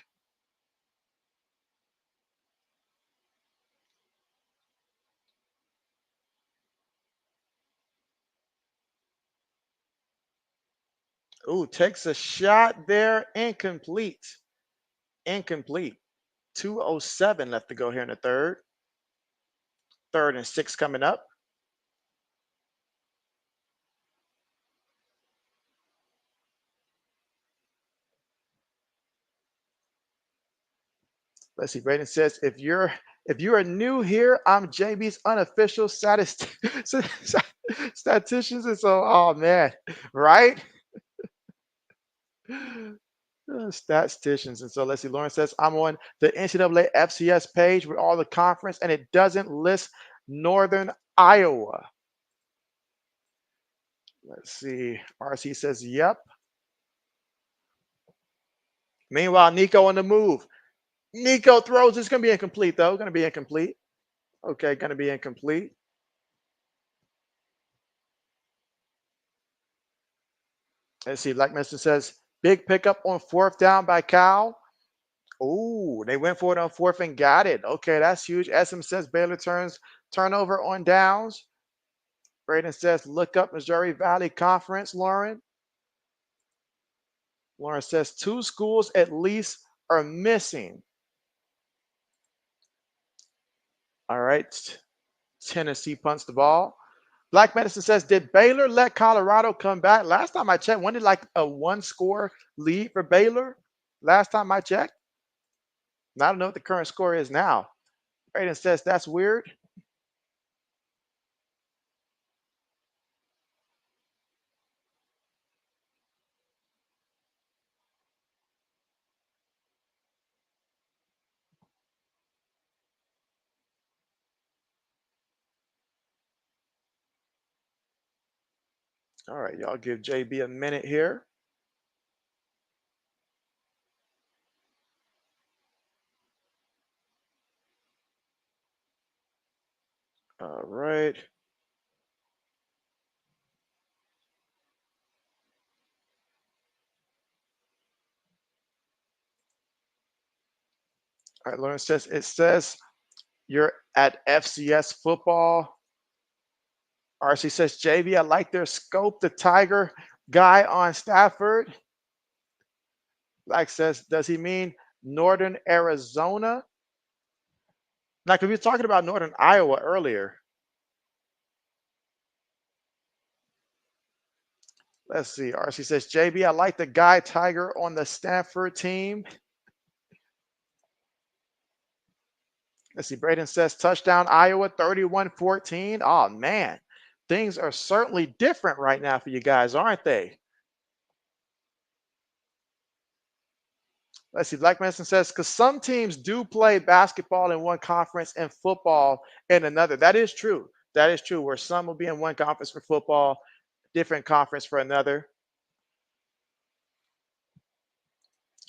Ooh, takes a shot there, incomplete. Incomplete. 2:07 left to go here in the third. 3rd and 6 coming up. Let's see. Braden says, if you are new here, I'm JB's unofficial statisticians. And so, oh man, right? Statisticians. And so let's see. Lauren says, I'm on the NCAA FCS page with all the conference, and it doesn't list Northern Iowa. Let's see. RC says, yep. Meanwhile, Nico on the move. Nico throws. It's going to be incomplete, though. Going to be incomplete. Okay, going to be incomplete. Let's see. Black Mister says, big pickup on 4th down by Cal. Oh, they went for it on 4th and got it. Okay, that's huge. SM says Baylor turnover on downs. Braden says, look up Missouri Valley Conference, Lauren. Lauren says, 2 schools at least are missing. All right. Tennessee punts the ball. Black Medicine says, did Baylor let Colorado come back? Last time I checked, when did like a 1-score lead for Baylor? Last time I checked. I don't know what the current score is now. Braden says, that's weird. All right, y'all give JB a minute here. All right. All right, Lauren says it says you're at FCS football. RC says JV, I like their scope. The Tiger guy on Stafford. Black says, does he mean Northern Arizona? Now, because we were talking about Northern Iowa earlier. Let's see. RC says, JB, I like the guy Tiger on the Stanford team. Let's see. Braden says, touchdown Iowa 31-14. Oh, man. Things are certainly different right now for you guys, aren't they? Let's see. Black Medicine says, because some teams do play basketball in one conference and football in another. That is true. That is true. Where some will be in one conference for football, different conference for another.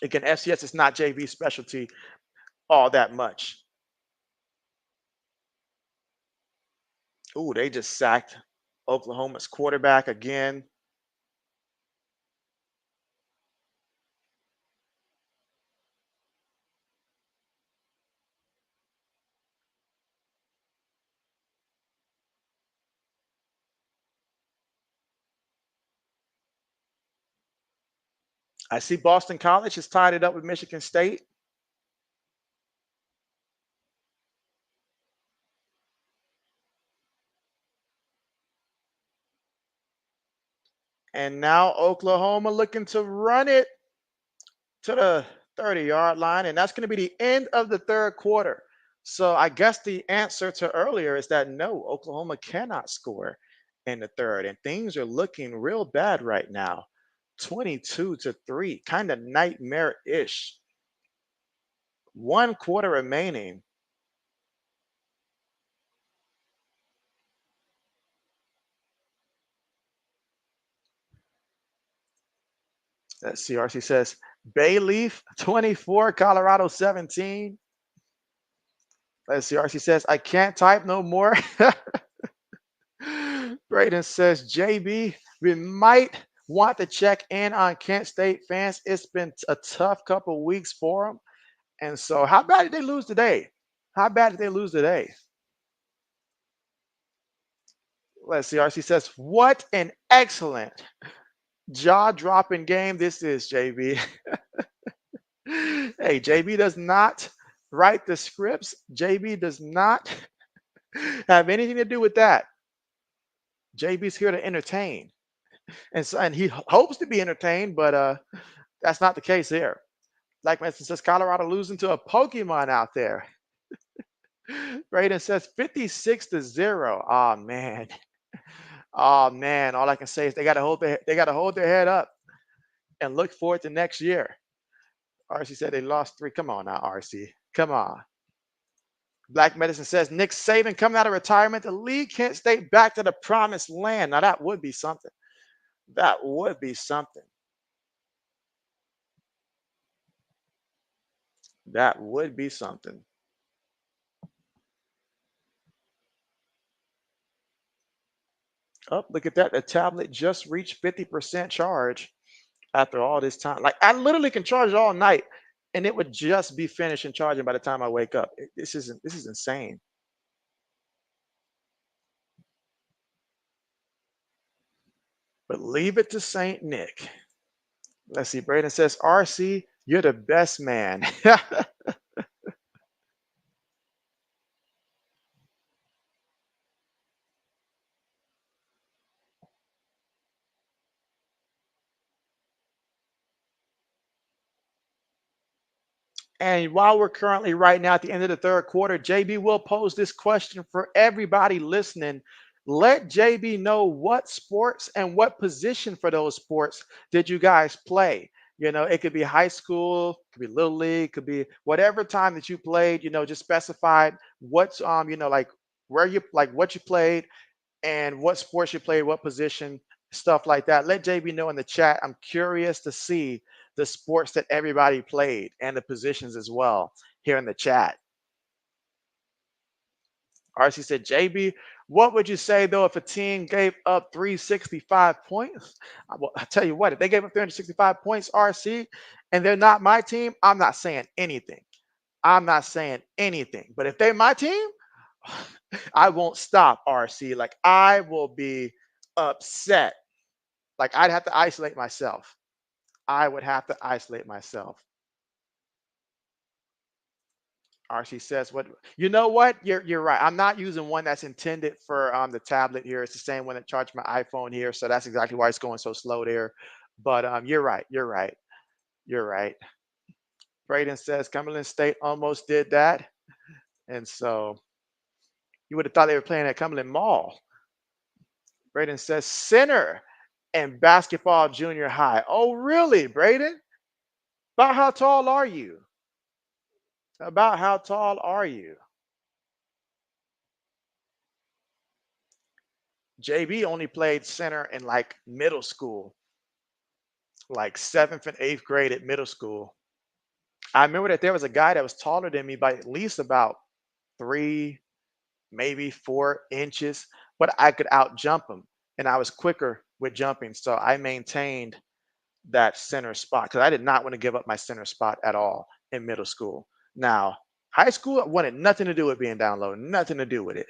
Again, FCS is not JV specialty all that much. Ooh, they just sacked Oklahoma's quarterback again. I see Boston College has tied it up with Michigan State. And now Oklahoma looking to run it to the 30-yard line. And that's going to be the end of the third quarter. So I guess the answer to earlier is that no, Oklahoma cannot score in the third. And things are looking real bad right now. 22-3, kind of nightmare-ish. 1 quarter remaining. Let's see. RC says Bayleaf 24, Colorado 17. Let's see. RC says I can't type no more. Braden says JB, we might want to check in on Kent State fans. It's been a tough couple weeks for them. And so, how bad did they lose today? How bad did they lose today? Let's see. RC says, what an excellent jaw dropping game this is, JB. Hey, JB does not write the scripts. JB does not have anything to do with that. JB's here to entertain. And he hopes to be entertained, but that's not the case here. Like Mason says, Colorado losing to a Pokemon out there. Braden says 56-0. Oh man. Oh man. All I can say is they gotta hold their head up and look forward to next year. RC said they lost 3. Come on now, RC. Come on. Black Medicine says Nick Saban coming out of retirement to lead Kent State back to the promised land. Now that would be something. That would be something. That would be something. Oh, look at that. The tablet just reached 50% charge after all this time. Like I literally can charge it all night and it would just be finished and charging by the time I wake up. This is insane. But leave it to Saint Nick. Let's see. Braden says, RC, you're the best man. And while we're currently right now at the end of the third quarter, JB will pose this question for everybody listening. Let JB know what sports and what position for those sports did you guys play? You know, it could be high school, could be little league, could be whatever time that you played, just specified what's like where you like what you played and what sports you played, what position, stuff like that. Let JB know in the chat. I'm curious to see the sports that everybody played and the positions as well here in the chat. RC said, JB, what would you say though if a team gave up 365 points? Well, I tell you what, if they gave up 365 points, RC, and they're not my team, I'm not saying anything. I'm not saying anything. But if they my team, I won't stop, RC. Like I will be upset. Like I'd have to isolate myself. I would have to isolate myself. RC says, "What? You know what? You're right. I'm not using one that's intended for the tablet here. It's the same one that charged my iPhone here, so that's exactly why it's going so slow there. But you're right. You're right. You're right." Braden says Cumberland State almost did that, and so you would have thought they were playing at Cumberland Mall. Braden says center and basketball junior high. Oh, really, Braden? About how tall are you? About how tall are you? JB only played center in like middle school, like seventh and eighth grade at middle school. I remember that there was a guy that was taller than me by at least about 3, maybe 4 inches, but I could out jump him. And I was quicker with jumping. So I maintained that center spot because I did not want to give up my center spot at all in middle school. Now, high school I wanted nothing to do with being down low, nothing to do with it.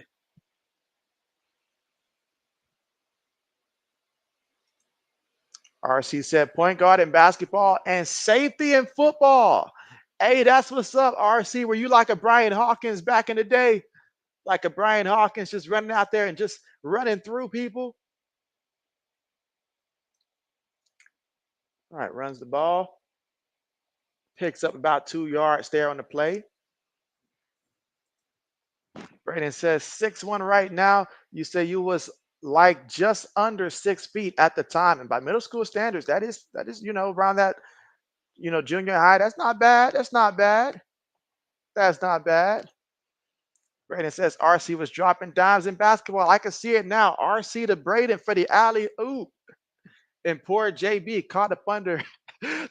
RC said point guard in basketball and safety in football. Hey, that's what's up, RC. Were you like a Brian Hawkins back in the day? Like a Brian Hawkins just running out there and just running through people? All right, runs the ball, picks up about 2 yards there on the play. Brandon says 6'1" right now. You say you was like just under 6 feet at the time. And by middle school standards, that is, around that, junior high. That's not bad. That's not bad. That's not bad. Braden says RC was dropping dimes in basketball. I can see it now. RC to Braden for the alley oop. And poor JB caught up under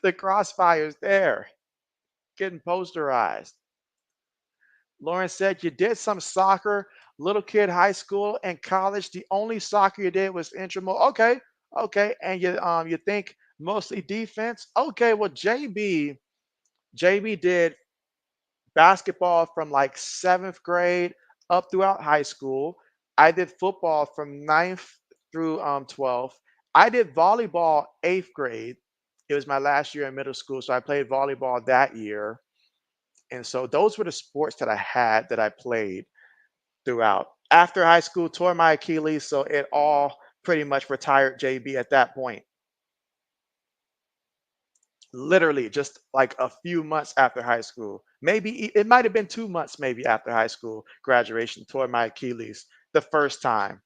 the crossfires there, getting posterized. Lauren said you did some soccer, little kid, high school and college. The only soccer you did was intramural. Okay, okay. And you think mostly defense. Okay, well JB did basketball from like seventh grade up throughout high school. I did football from ninth through 12th. I did volleyball eighth grade. It was my last year in middle school, so I played volleyball that year. And so those were the sports that I had that I played throughout. After high school, tore my Achilles, so it all pretty much retired JB at that point. Literally, just like a few months after high school. Maybe it might have been 2 months, maybe after high school graduation, tore my Achilles the first time.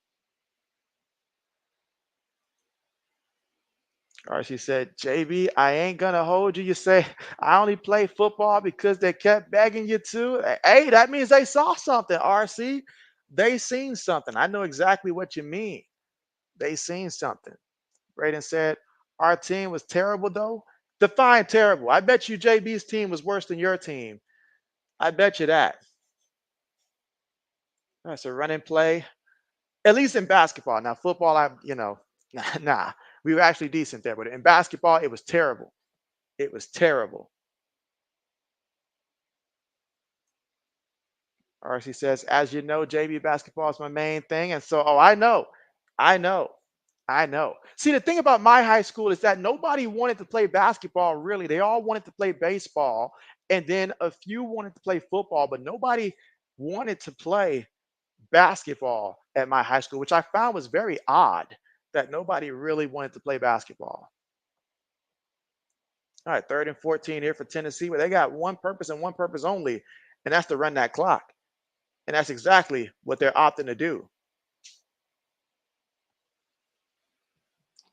Or she said, JB, I ain't gonna hold you. You say I only play football because they kept begging you to. Hey, that means they saw something, RC. They seen something. I know exactly what you mean. They seen something. Braden said, our team was terrible though. Define terrible. I bet you JB's team was worse than your team. I bet you that. That's a running play. At least in basketball. Now, football, nah, we were actually decent there. But in basketball, it was terrible. It was terrible. RC says, as you know, JV basketball is my main thing. And so, oh, I know. I know. I know. See, the thing about my high school is that nobody wanted to play basketball, really. They all wanted to play baseball. And then a few wanted to play football, but nobody wanted to play basketball at my high school, which I found was very odd that nobody really wanted to play basketball. All right, 3rd and 14 here for Tennessee, where they got one purpose and one purpose only, and that's to run that clock. And that's exactly what they're opting to do.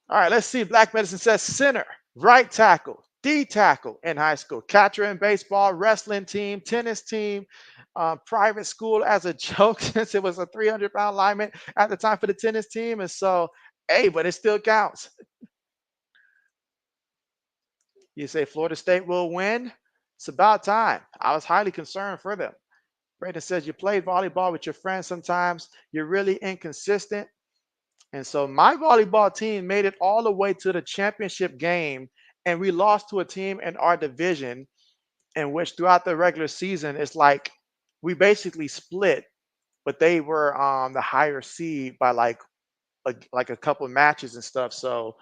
All right, let's see. Black Medicine says center, right tackle, D tackle in high school, catcher in baseball, wrestling team, tennis team, private school as a joke since it was a 300-pound lineman at the time for the tennis team. And so, hey, but it still counts. You say Florida State will win? It's about time. I was highly concerned for them. Brandon says you played volleyball with your friends sometimes. You're really inconsistent. And so my volleyball team made it all the way to the championship game, and we lost to a team in our division. in which throughout the regular season, it's like we basically split, but they were the higher seed by like a couple of matches and stuff. So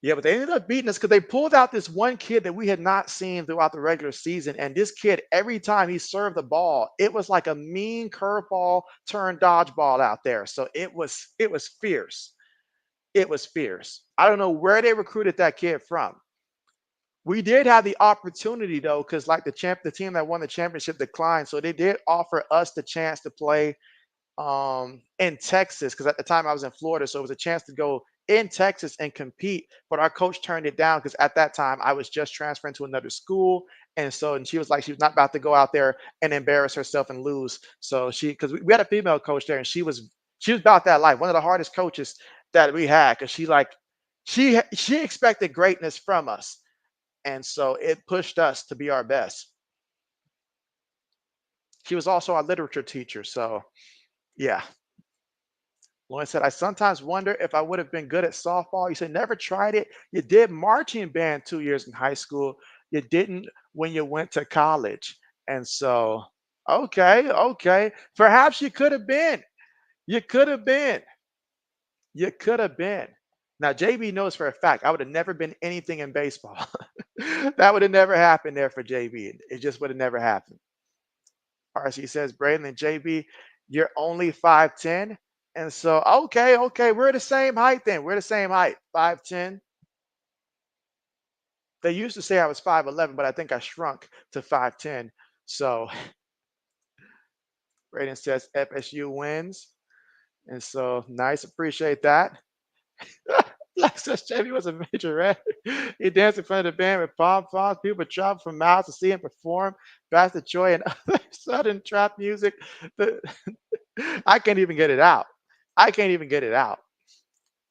yeah, but they ended up beating us because they pulled out this one kid that we had not seen throughout the regular season. And this kid, every time he served the ball, it was like a mean curveball turned dodgeball out there. So it was fierce. It was fierce. I don't know where they recruited that kid from. We did have the opportunity though, because like the team that won the championship declined. So they did offer us the chance to play in Texas, because at the time I was in Florida, so it was a chance to go in Texas and compete. But our coach turned it down because at that time I was just transferring to another school, and she was like she was not about to go out there and embarrass herself and lose. So because we had a female coach there, and she was about that life. One of the hardest coaches that we had, because she expected greatness from us, and so it pushed us to be our best. She was also our literature teacher, so yeah. Lauren said, I sometimes wonder if I would have been good at softball. You said, never tried it. You did marching band 2 years in high school. You didn't when you went to college. And so, okay, okay. Perhaps you could have been. You could have been. You could have been. Now, JB knows for a fact I would have never been anything in baseball. That would have never happened there for JB. It just would have never happened. RC says, Braden and JB, you're only 5'10. And so, okay, okay, we're the same height then. We're the same height, 5'10. They used to say I was 5'11, but I think I shrunk to 5'10. So Braden says FSU wins. And so nice, appreciate that. Like says JB was a major rat. He danced in front of the band with pom poms. People traveled from miles to see him perform. Bastard Joy and other sudden trap music. The, I can't even get it out. I can't even get it out.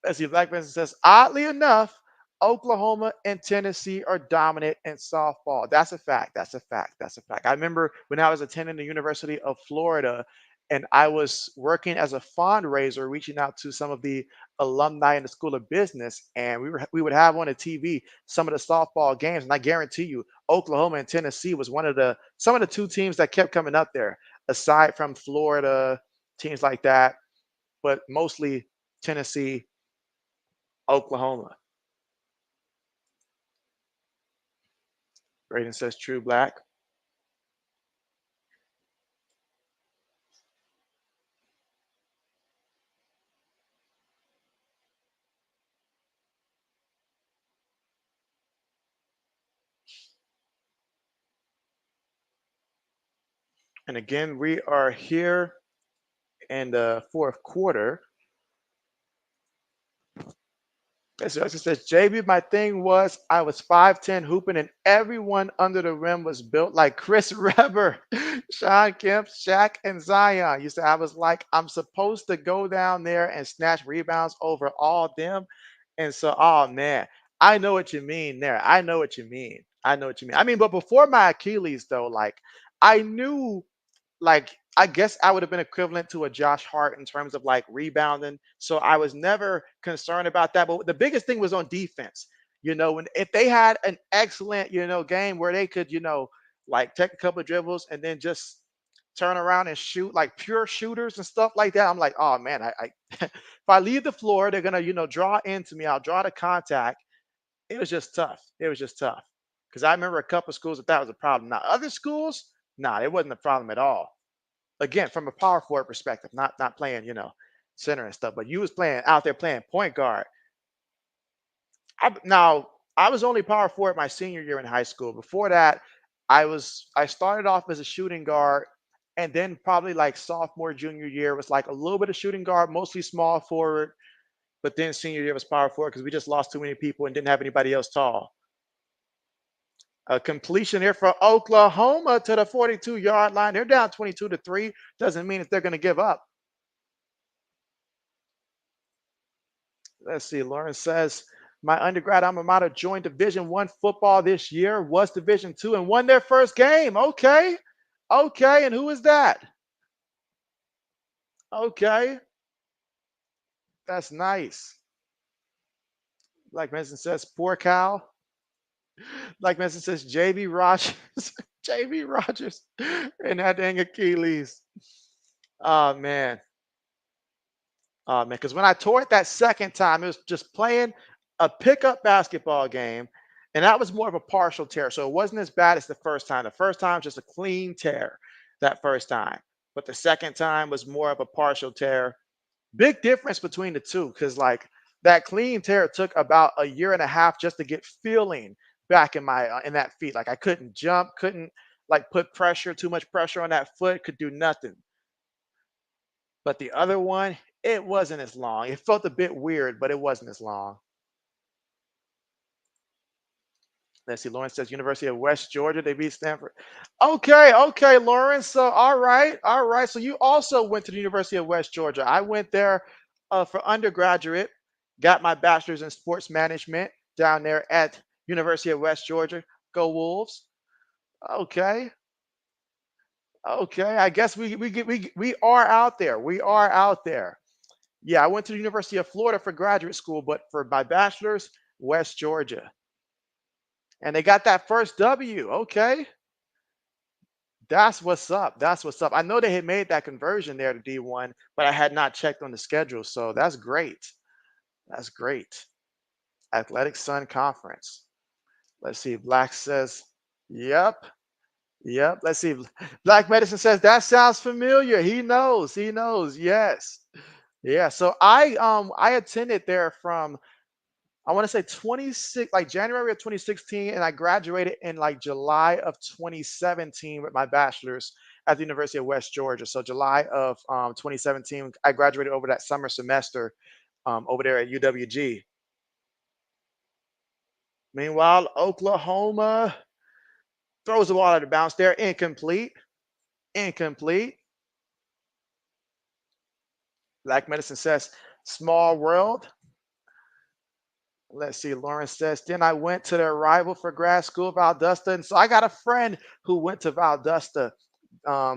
Let's see. Black Benson says, oddly enough, Oklahoma and Tennessee are dominant in softball. That's a fact. That's a fact. That's a fact. I remember when I was attending the University of Florida and I was working as a fundraiser, reaching out to some of the alumni in the School of Business, and we would have on the TV some of the softball games, and I guarantee you, Oklahoma and Tennessee was one of the some of the two teams that kept coming up there, aside from Florida teams like that, but mostly Tennessee, Oklahoma. Braden says true black. And again, we are here in the fourth quarter. Mr. Hudson says, JB, my thing was I was 5'10 hooping and everyone under the rim was built like Chris Webber, Sean Kemp, Shaq, and Zion. You said I was like, I'm supposed to go down there and snatch rebounds over all them. And so, oh man, I know what you mean there. I know what you mean. I know what you mean. I mean, but before my Achilles, though, like I knew like I guess I would have been equivalent to a Josh Hart in terms of like rebounding. So I was never concerned about that. But the biggest thing was on defense. When if they had an excellent, game where they could, like take a couple of dribbles and then just turn around and shoot like pure shooters and stuff like that. I'm like, oh man, I if I leave the floor, they're gonna, draw into me. I'll draw the contact. It was just tough. It was just tough. Because I remember a couple of schools that was a problem. Now other schools, nah, it wasn't a problem at all. Again, from a power forward perspective, not playing, center and stuff, but you was playing out there playing point guard. Now I was only power forward my senior year in high school. Before that, I started off as a shooting guard, and then probably like sophomore junior year was like a little bit of shooting guard, mostly small forward, but then senior year was power forward because we just lost too many people and didn't have anybody else tall. A completion here for Oklahoma to the 42-yard line. They're down 22-3. Doesn't mean that they're going to give up. Let's see. Lauren says, my undergrad alma mater joined Division I football this year, was Division II, and won their first game. Okay. Okay. And who is that? Okay. That's nice. Like Mason says, poor cow. Like Messi says, JB Rogers, JB Rogers, and that dang Achilles. Oh man. Oh man, because when I tore it that second time, it was just playing a pickup basketball game, and that was more of a partial tear. So it wasn't as bad as the first time. The first time was just a clean tear that first time. But the second time was more of a partial tear. Big difference between the two, because like that clean tear took about a year and a half just to get feeling back in my in that feet. Like I couldn't jump, couldn't like put pressure, too much pressure on that foot, could do nothing. But the other one, it wasn't as long. It felt a bit weird, but it wasn't as long. Let's see. Lawrence says University of West Georgia. They beat Stanford. Okay, okay, Lawrence. So all right, all right. So you also went to the University of West Georgia. I went there for undergraduate. Got my bachelor's in sports management down there at University of West Georgia. Go Wolves. Okay, okay. I guess we are out there. We are out there. Yeah, I went to the University of Florida for graduate school, but for my bachelor's, West Georgia. And they got that first W. Okay. That's what's up. That's what's up. I know they had made that conversion there to D1, but I had not checked on the schedule. So that's great. That's great. Athletic Sun Conference. Let's see. Black says, yep. Yep. Let's see. Black Medicine says that sounds familiar. He knows. He knows. Yes. Yeah. So I attended there from I want to say 26, like January of 2016, and I graduated in like July of 2017 with my bachelor's at the University of West Georgia. So July of 2017, I graduated over that summer semester over there at UWG. Meanwhile, Oklahoma throws the ball out of bounds there, incomplete, incomplete. Black Medicine says, small world. Let's see. Lawrence says, then I went to their rival for grad school, Valdosta. And so I got a friend who went to Valdosta,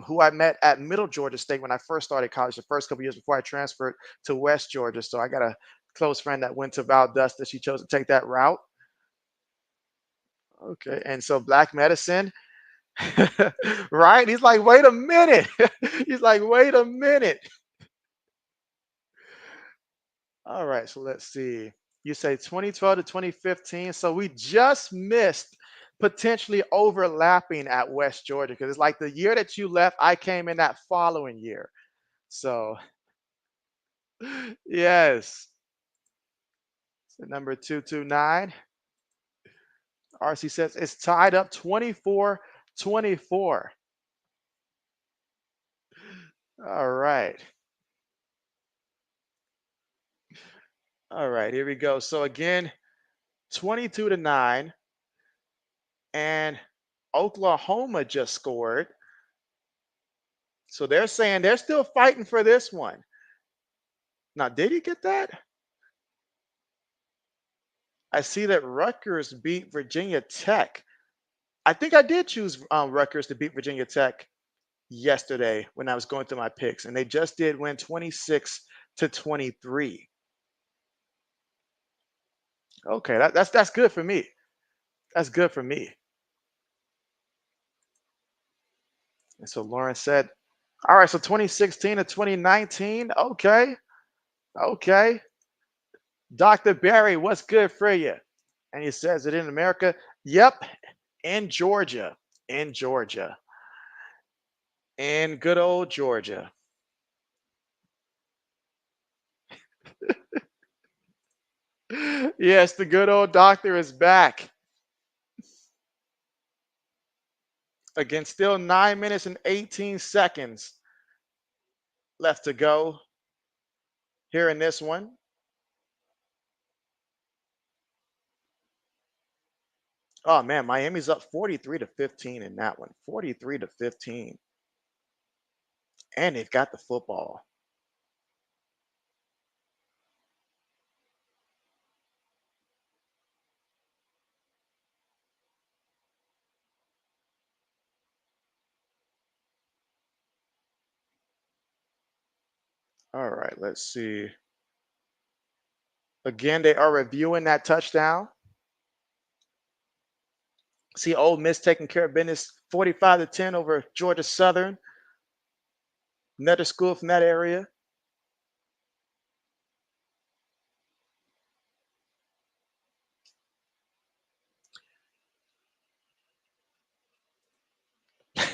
who I met at Middle Georgia State when I first started college, the first couple years before I transferred to West Georgia. So I got a close friend that went to Valdosta. She chose to take that route. Okay. And so Black Medicine, right? He's like, wait a minute. He's like, wait a minute. All right, so let's see. You say 2012 to 2015. So we just missed potentially overlapping at West Georgia because it's like the year that you left, I came in that following year. So, yes. So number 229. RC says it's tied up 24-24. All right. All right, here we go. So again, 22 to 9. And Oklahoma just scored. So they're saying they're still fighting for this one. Now, did he get that? I see that Rutgers beat Virginia Tech. I think I did choose Rutgers to beat Virginia Tech yesterday when I was going through my picks, and they just did win 26 to 23. Okay, that's good for me. That's good for me. And so Lauren said, "All right, so 2016 to 2019. Okay, okay. Dr. Barry, what's good for you?" And he says it in America. Yep, in Georgia, in Georgia, in good old Georgia. Yes, the good old doctor is back. Again, still 9 minutes and 18 seconds left to go here in this one. Oh man, Miami's up 43 to 15 in that one. 43 to 15. And they've got the football. All right, let's see. Again, they are reviewing that touchdown. See Ole Miss taking care of business 45-10 over Georgia Southern, another school from that area.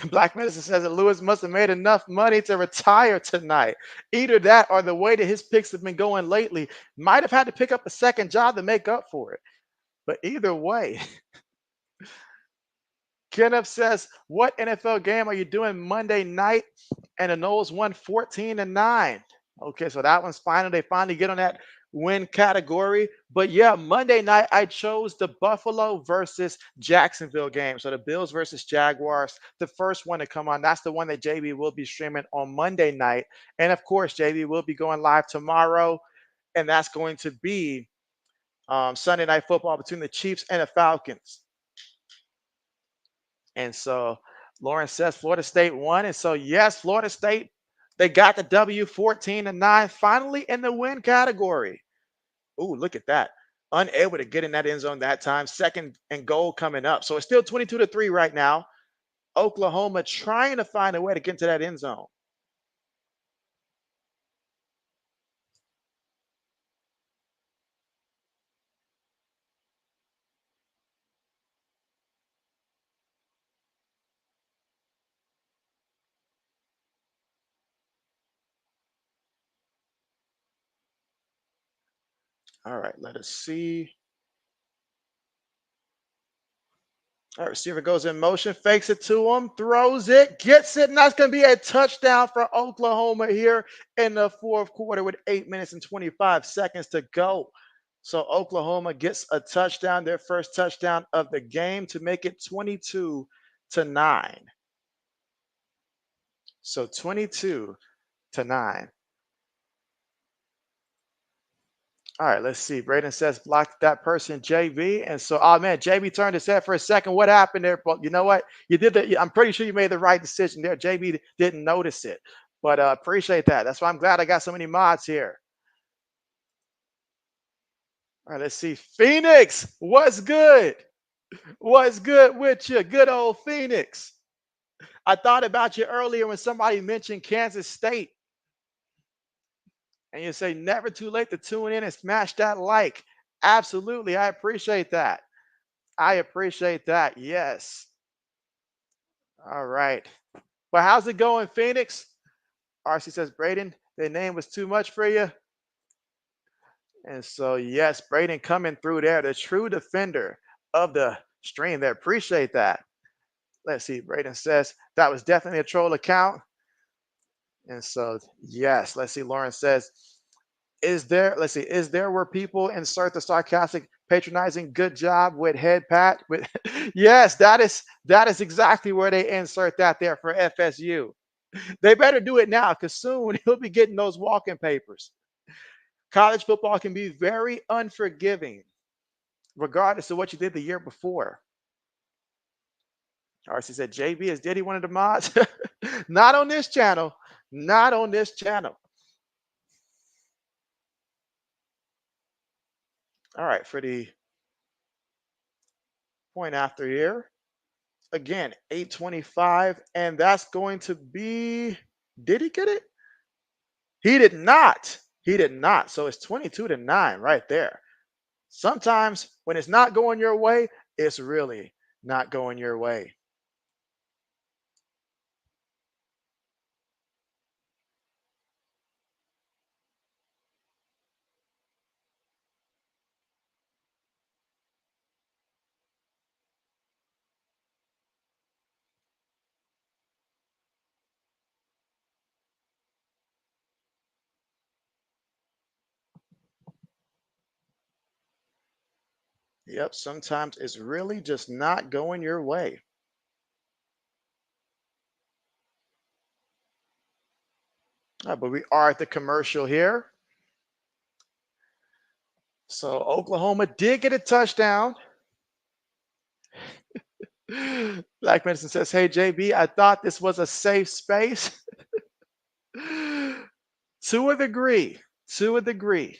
Black Medicine says that Lewis must have made enough money to retire tonight. Either that or the way that his picks have been going lately, might have had to pick up a second job to make up for it. But either way, Kenneth says, what NFL game are you doing Monday night? And the Knowles won 14-9. Okay, so that one's final. They finally get on that win category. But yeah, Monday night I chose the Buffalo versus Jacksonville game. So the Bills versus Jaguars, the first one to come on. That's the one that JB will be streaming on Monday night. And of course, JB will be going live tomorrow. And that's going to be Sunday Night Football between the Chiefs and the Falcons. And so Lawrence says Florida State won. And so, yes, Florida State, they got the W 14-9, finally in the win category. Ooh, look at that. Unable to get in that end zone that time. Second and goal coming up. So it's still 22-3 right now. Oklahoma trying to find a way to get into that end zone. All right, let us see. All right, receiver goes in motion, fakes it to him, throws it, gets it, and that's going to be a touchdown for Oklahoma here in the fourth quarter with 8 minutes and 25 seconds to go. So Oklahoma gets a touchdown, their first touchdown of the game to make it 22-9. So 22-9. All right, let's see. Braden says block that person, JB. And so, oh man, JB turned his head for a second. What happened there? But you know what? You did that. I'm pretty sure you made the right decision there. JB didn't notice it, but appreciate that. That's why I'm glad I got so many mods here. All right, let's see. Phoenix, what's good? What's good with you? Good old Phoenix. I thought about you earlier when somebody mentioned Kansas State. And you say never too late to tune in and smash that like. Absolutely. I appreciate that. I appreciate that. Yes. All right. Well, how's it going, Phoenix? RC says, Braden, the name was too much for you. And so, yes, Braden coming through there, the true defender of the stream there. Appreciate that. Let's see. Braden says that was definitely a troll account. And so, yes, let's see. Lauren says, is there where people insert the sarcastic patronizing good job with head pat with yes, that is exactly where they insert that there for FSU. They better do it now because soon he'll be getting those walking papers. College football can be very unforgiving regardless of what you did the year before. RC said JB is Diddy one of the mods. Not on this channel. Not on this channel. All right, for the point after here. Again, 825, and that's going to be, did he get it? He did not. He did not. So it's 22-9 right there. Sometimes when it's not going your way, it's really not going your way. Yep, sometimes it's really just not going your way. But we are at the commercial here. So Oklahoma did get a touchdown. Black Medicine says, hey, JB, I thought this was a safe space. To a degree. To a degree.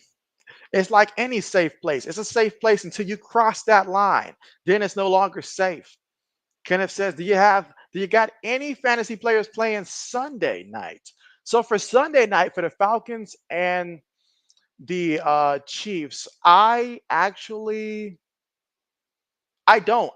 It's like any safe place. It's a safe place until you cross that line. Then it's no longer safe. Kenneth says, do you got any fantasy players playing Sunday night? So for Sunday night for the Falcons and the Chiefs, I don't,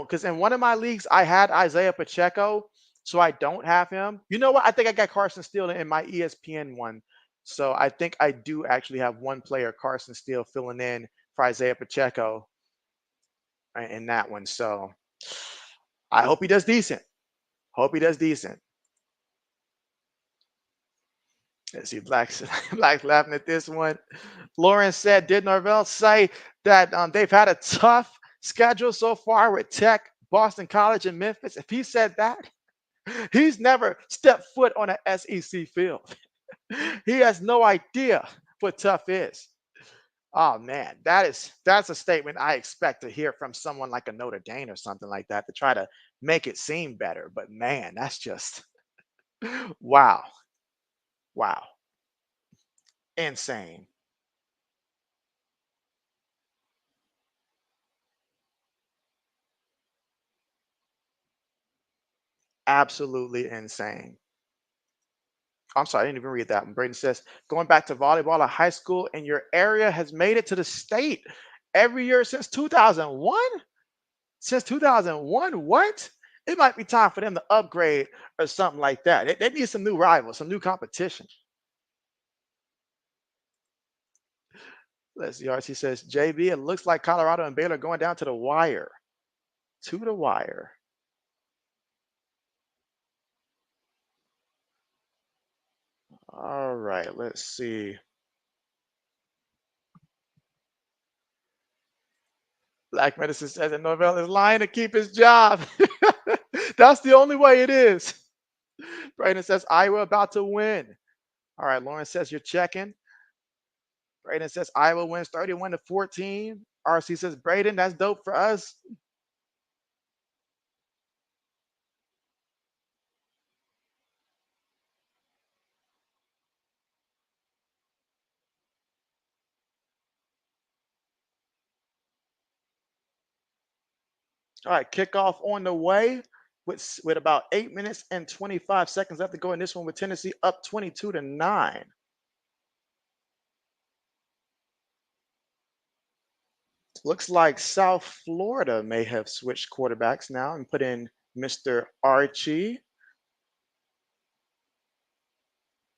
because in one of my leagues I had Isaiah Pacheco, so I don't have him. You know what? I think I got Carson Steele in my ESPN one, so I think I do actually have one player, Carson Steele, filling in for Isaiah Pacheco in that one. So I hope he does decent. Hope he does decent. Let's see, Black's Black's laughing at this one. Lauren said, did Norvell say that they've had a tough schedule so far with Tech, Boston College, and Memphis? If he said that, he's never stepped foot on an SEC field. He has no idea what tough is. Oh man, that's a statement I expect to hear from someone like a Notre Dame or something like that to try to make it seem better. But man, that's just wow, wow, insane. Absolutely insane. I'm sorry, I didn't even read that one. Braden says, going back to volleyball, a high school in your area has made it to the state every year since 2001? Since 2001? What? It might be time for them to upgrade or something like that. They need some new rivals, some new competition. Let's see. RC says, JB, it looks like Colorado and Baylor going down to the wire. To the wire. All right, let's see. Black Medicine says that Norvell is lying to keep his job. That's the only way it is. Brayden says Iowa about to win. All right, Lauren says you're checking. Brayden says Iowa wins 31 to 14. RC says Brayden, that's dope for us. All right, kickoff on the way with about 8 minutes and 25 seconds left to go in this one with Tennessee up 22 to 9. Looks like South Florida may have switched quarterbacks now and put in Mr. Archie.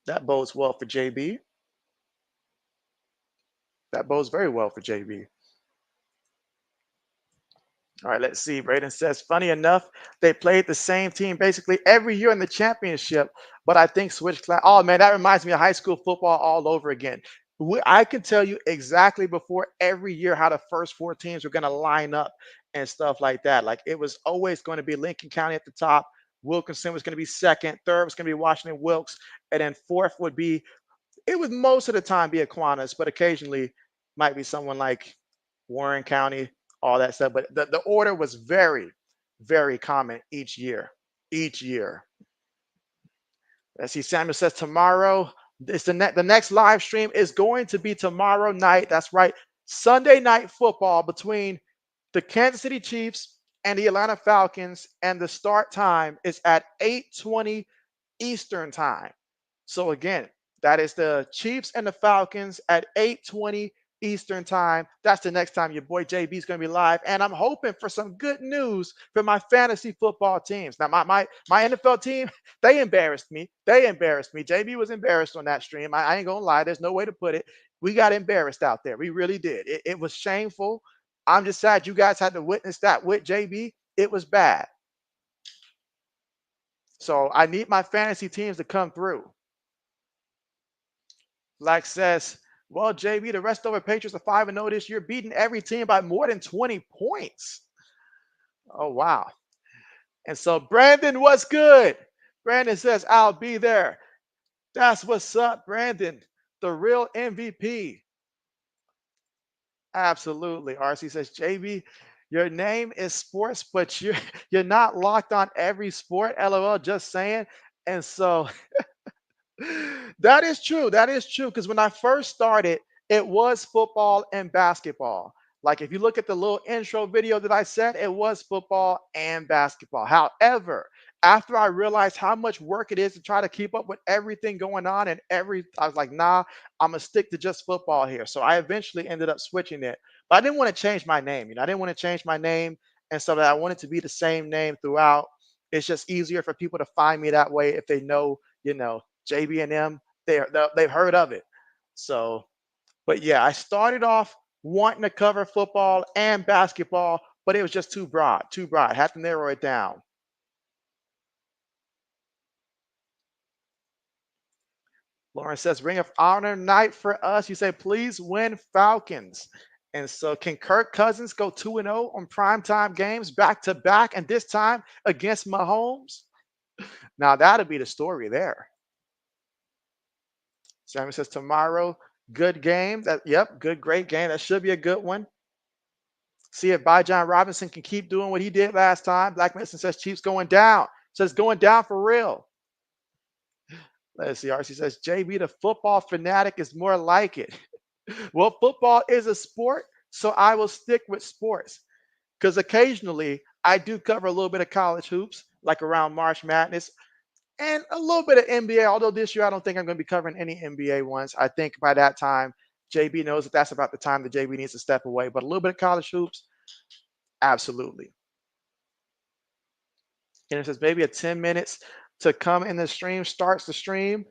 That bodes well for JB. That bodes very well for JB. All right, let's see. Braden says, funny enough, they played the same team basically every year in the championship, but I think switch class. Oh man, that reminds me of high school football all over again. I can tell you exactly before every year how the first four teams were going to line up and stuff like that. Like it was always going to be Lincoln County at the top. Wilkinson was going to be second. Third was going to be Washington Wilkes. And then fourth would be, it would most of the time be Aquinas, but occasionally might be someone like Warren County, all that stuff. But the order was very, very common each year. Each year. Let's see. Samuel says tomorrow. It's the next live stream is going to be tomorrow night. That's right. Sunday night football between the Kansas City Chiefs and the Atlanta Falcons, and the start time is at 8:20 Eastern time. So again, that is the Chiefs and the Falcons at 8:20 Eastern time. That's the next time your boy JB is going to be live. And I'm hoping for some good news for my fantasy football teams. Now, my NFL team, they embarrassed me. They embarrassed me. JB was embarrassed on that stream. I ain't gonna lie, there's no way to put it. We got embarrassed out there. We really did. It was shameful. I'm just sad you guys had to witness that with JB. It was bad. So I need my fantasy teams to come through. Like says, well, JB, the rest over Patriots are 5-0 this year, beating every team by more than 20 points. Oh, wow. And so Brandon, what's good? Brandon says, I'll be there. That's what's up, Brandon. The real MVP. Absolutely. RC says, JB, your name is sports, but you're not locked on every sport. LOL, just saying. And so that is true. That is true. Because when I first started, it was football and basketball. Like if you look at the little intro video that I said, it was football and basketball. However, after I realized how much work it is to try to keep up with everything going on and I was like, nah, I'm gonna stick to just football here. So I eventually ended up switching it, but I didn't want to change my name. I didn't want to change my name, and so that I wanted to be the same name throughout. It's just easier for people to find me that way if they know, JB&M. They've heard of it. So, but yeah, I started off wanting to cover football and basketball, but it was just too broad, too broad. Had to narrow it down. Lauren says, Ring of Honor night for us. You say, please win Falcons. And so, can Kirk Cousins go 2-0 on primetime games back to back, and this time against Mahomes? Now, that'll be the story there. Samuel says, tomorrow, good game. Yep, good, great game. That should be a good one. See if John Robinson can keep doing what he did last time. Black Medicine says Chiefs going down. Says going down for real. Let's see. RC says JB, the football fanatic, is more like it. Well, football is a sport, so I will stick with sports because occasionally I do cover a little bit of college hoops, like around March Madness, and a little bit of NBA. Although this year I don't think I'm going to be covering any NBA ones. I think by that time, JB knows that that's about the time that JB needs to step away. But a little bit of college hoops, absolutely. And it says maybe a 10 minutes to come in the stream starts the stream.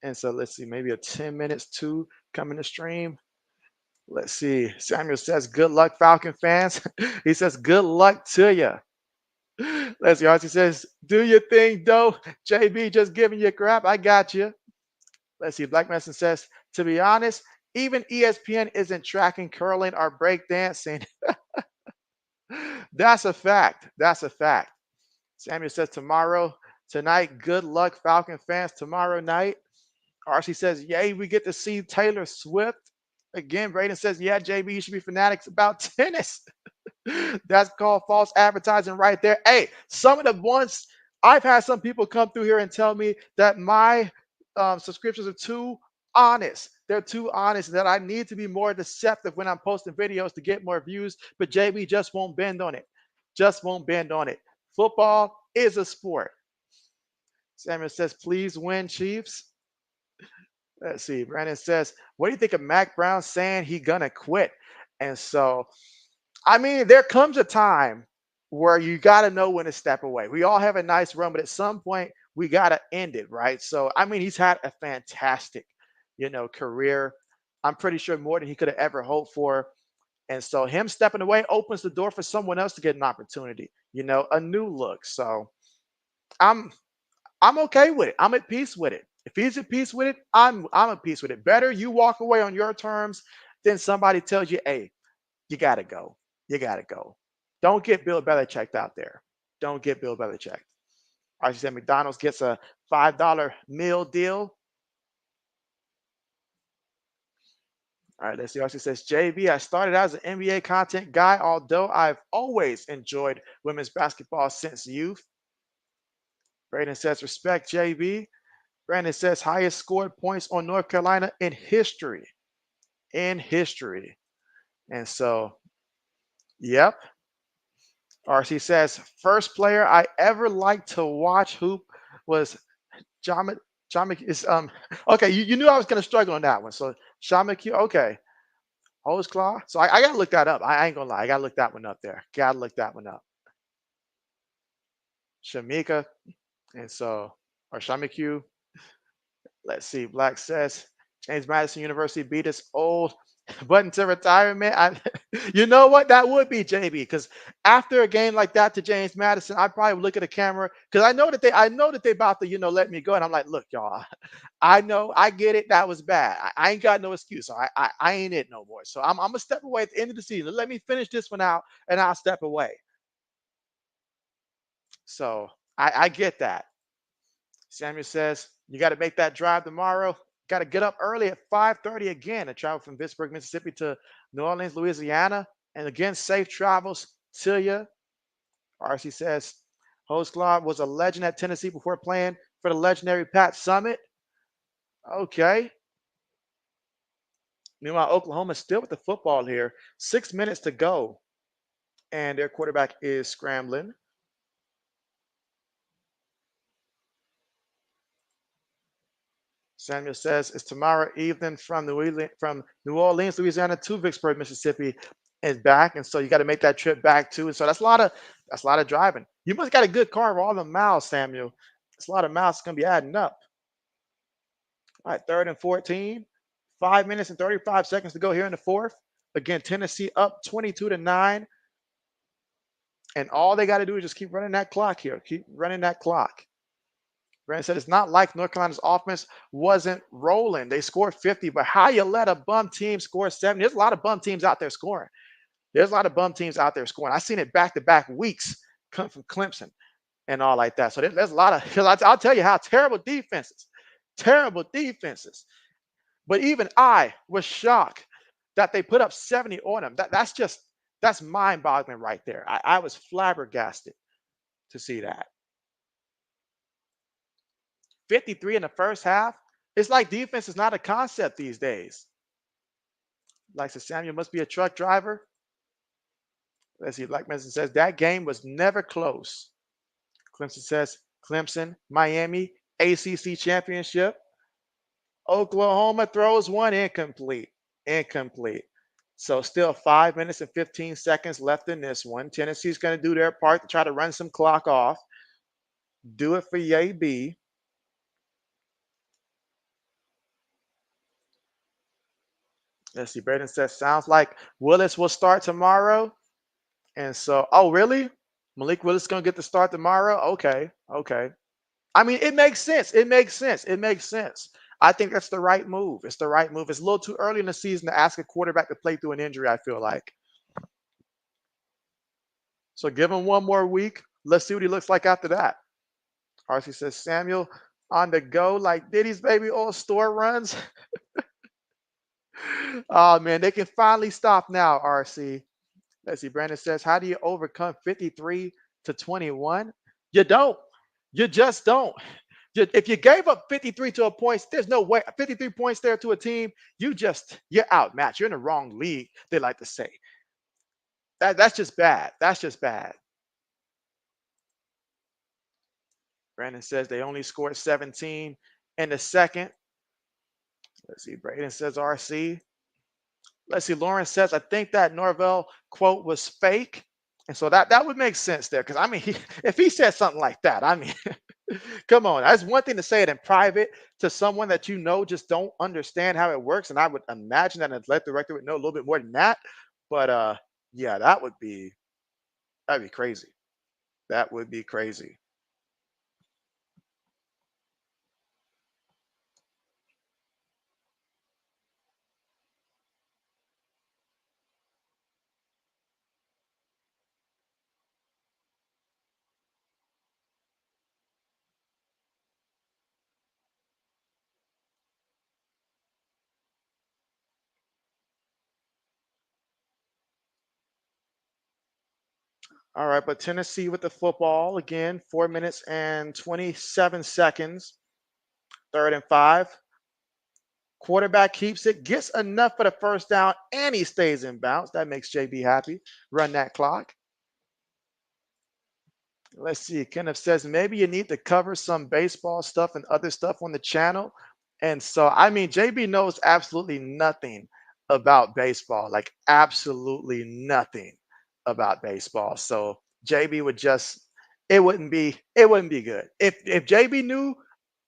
And so let's see, maybe a 10 minutes to come in the stream. Let's see. Samuel says, good luck, Falcon fans. He says, good luck to you. Let's see. Archie says, do your thing, though. JB just giving you crap. I got you. Let's see. Black Medicine says, to be honest, even ESPN isn't tracking curling or breakdancing. That's a fact. That's a fact. Samuel says, tonight, good luck, Falcon fans. Tomorrow night. RC says, yay, we get to see Taylor Swift. Again, Braden says, yeah, JB, you should be fanatics about tennis. That's called false advertising right there. Hey, some of the ones I've had some people come through here and tell me that my subscriptions are too honest. They're too honest, that I need to be more deceptive when I'm posting videos to get more views. But JB just won't bend on it. Just won't bend on it. Football is a sport. Samuel says, please win, Chiefs. Let's see. Brandon says, what do you think of Mac Brown saying he gonna quit? And so, I mean, there comes a time where you got to know when to step away. We all have a nice run, but at some point we got to end it, right? So, I mean, he's had a fantastic, career. I'm pretty sure more than he could have ever hoped for. And so him stepping away opens the door for someone else to get an opportunity, a new look. So I'm I'm okay with it. I'm at peace with it. If he's at peace with it, I'm at peace with it. Better you walk away on your terms than somebody tells you, hey, you gotta go. You gotta go. Don't get Bill Belichick out there. Don't get Bill Belichick. I said McDonald's gets a $5 meal deal. All right, let's see. She says, JB, I started out as an NBA content guy, although I've always enjoyed women's basketball since youth. Braden says, respect, JB. Brandon says, highest scored points on North Carolina in history. In history. And so, yep. RC says, first player I ever liked to watch hoop was John. Is okay. You knew I was gonna struggle on that one. So Shamak, okay. Hose Claw. So I gotta look that up. I ain't gonna lie. I gotta look that one up there. Gotta look that one up. Shamika. And so, or Shamiku. Let's see. Black says James Madison University beat us old button to retirement. You know what? That would be JB, because after a game like that to James Madison, I probably would look at the camera because I know that they about to let me go, and I'm like, look, y'all, I know, I get it. That was bad. I ain't got no excuse. So I ain't it no more. So I'm gonna step away at the end of the season. Let me finish this one out, and I'll step away. So I get that. Samuel says, you got to make that drive tomorrow. Got to get up early at 5:30 again and travel from Vicksburg, Mississippi to New Orleans, Louisiana. And again, safe travels to you. RC says, Host Claude was a legend at Tennessee before playing for the legendary Pat Summit. Okay. Meanwhile, Oklahoma's still with the football here. 6 minutes to go, and their quarterback is scrambling. Samuel says it's tomorrow evening from New Orleans, Louisiana to Vicksburg, Mississippi, and back. And so you got to make that trip back too. And so that's a lot of driving. You must got a good car for all the miles, Samuel. It's a lot of miles. It's gonna be adding up. All right, 3rd and 14. 5 minutes and 35 seconds to go here in the fourth. Again, Tennessee up 22-9. And all they got to do is just keep running that clock here. Keep running that clock. Brandon said it's not like North Carolina's offense wasn't rolling. They scored 50, but how you let a bum team score 70? There's a lot of bum teams out there scoring. There's a lot of bum teams out there scoring. I've seen it back-to-back weeks come from Clemson and all like that. So there's a lot of, I'll tell you how terrible defenses. But even I was shocked that they put up 70 on them. That's mind-boggling right there. I was flabbergasted to see that. 53 in the first half. It's like defense is not a concept these days. Like Samuel must be a truck driver. Let's see. Black Mason says that game was never close. Clemson says Clemson, Miami, ACC championship. Oklahoma throws one incomplete. Incomplete. So still 5 minutes and 15 seconds left in this one. Tennessee's going to do their part to try to run some clock off. Do it for JB. Let's see. Braden says, sounds like Willis will start tomorrow. And so, oh, really? Malik Willis going to get the start tomorrow? Okay. Okay. I mean, it makes sense. It makes sense. It makes sense. I think that's the right move. It's the right move. It's a little too early in the season to ask a quarterback to play through an injury, I feel like. So give him one more week. Let's see what he looks like after that. RC says, Samuel on the go like Diddy's baby oil store runs. Oh, man, they can finally stop now, RC. Let's see. Brandon says, how do you overcome 53-21? You don't. You just don't. If you gave up 53 to a point, there's no way 53 points there to a team. You're outmatched. You're in the wrong league, they like to say. That's just bad. That's just bad. Brandon says they only scored 17 in the second. Let's see. Braden says RC. Let's see. Lawrence says, I think that Norvell quote was fake. And so that would make sense there. Because, I mean, if he said something like that, I mean, come on. That's one thing to say it in private to someone that you know just don't understand how it works. And I would imagine that an athletic director would know a little bit more than that. But yeah, that'd be crazy. That would be crazy. All right, but Tennessee with the football again, 4 minutes and 27 seconds. 3rd and 5. Quarterback keeps it, gets enough for the first down, and he stays in bounds. That makes JB happy. Run that clock. Let's see. Kenneth says maybe you need to cover some baseball stuff and other stuff on the channel. And so, I mean, JB knows absolutely nothing about baseball, like absolutely nothing about baseball. So JB would just, it wouldn't be good. If JB knew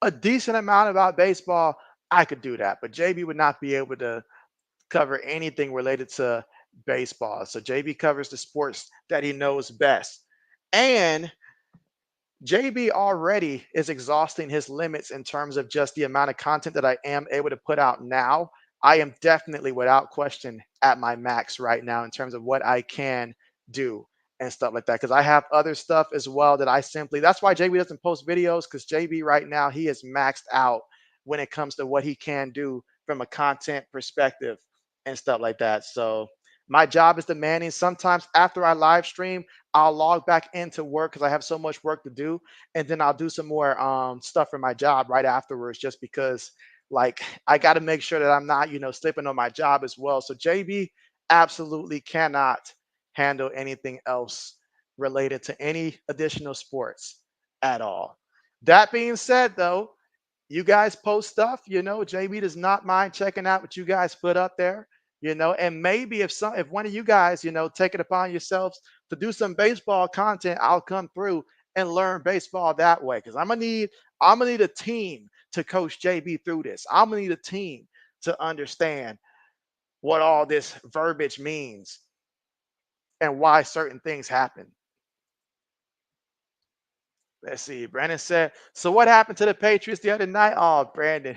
a decent amount about baseball, I could do that. But JB would not be able to cover anything related to baseball. So JB covers the sports that he knows best. And JB already is exhausting his limits in terms of just the amount of content that I am able to put out now. I am definitely, without question, at my max right now in terms of what I can do and stuff like that. Because I have other stuff as well that that's why JB doesn't post videos, because JB right now, he is maxed out when it comes to what he can do from a content perspective and stuff like that. So my job is demanding. Sometimes after I live stream, I'll log back into work because I have so much work to do, and then I'll do some more stuff for my job right afterwards, just because Like I got to make sure that I'm not, slipping on my job as well. So JB absolutely cannot handle anything else related to any additional sports at all. That being said, though, you guys post stuff, JB does not mind checking out what you guys put up there, and maybe if one of you guys, take it upon yourselves to do some baseball content, I'll come through and learn baseball that way. Because I'm gonna need a team to coach JB through this. I'm gonna need a team to understand what all this verbiage means and why certain things happen. Let's see. Brandon said, so what happened to the Patriots the other night? Oh, Brandon.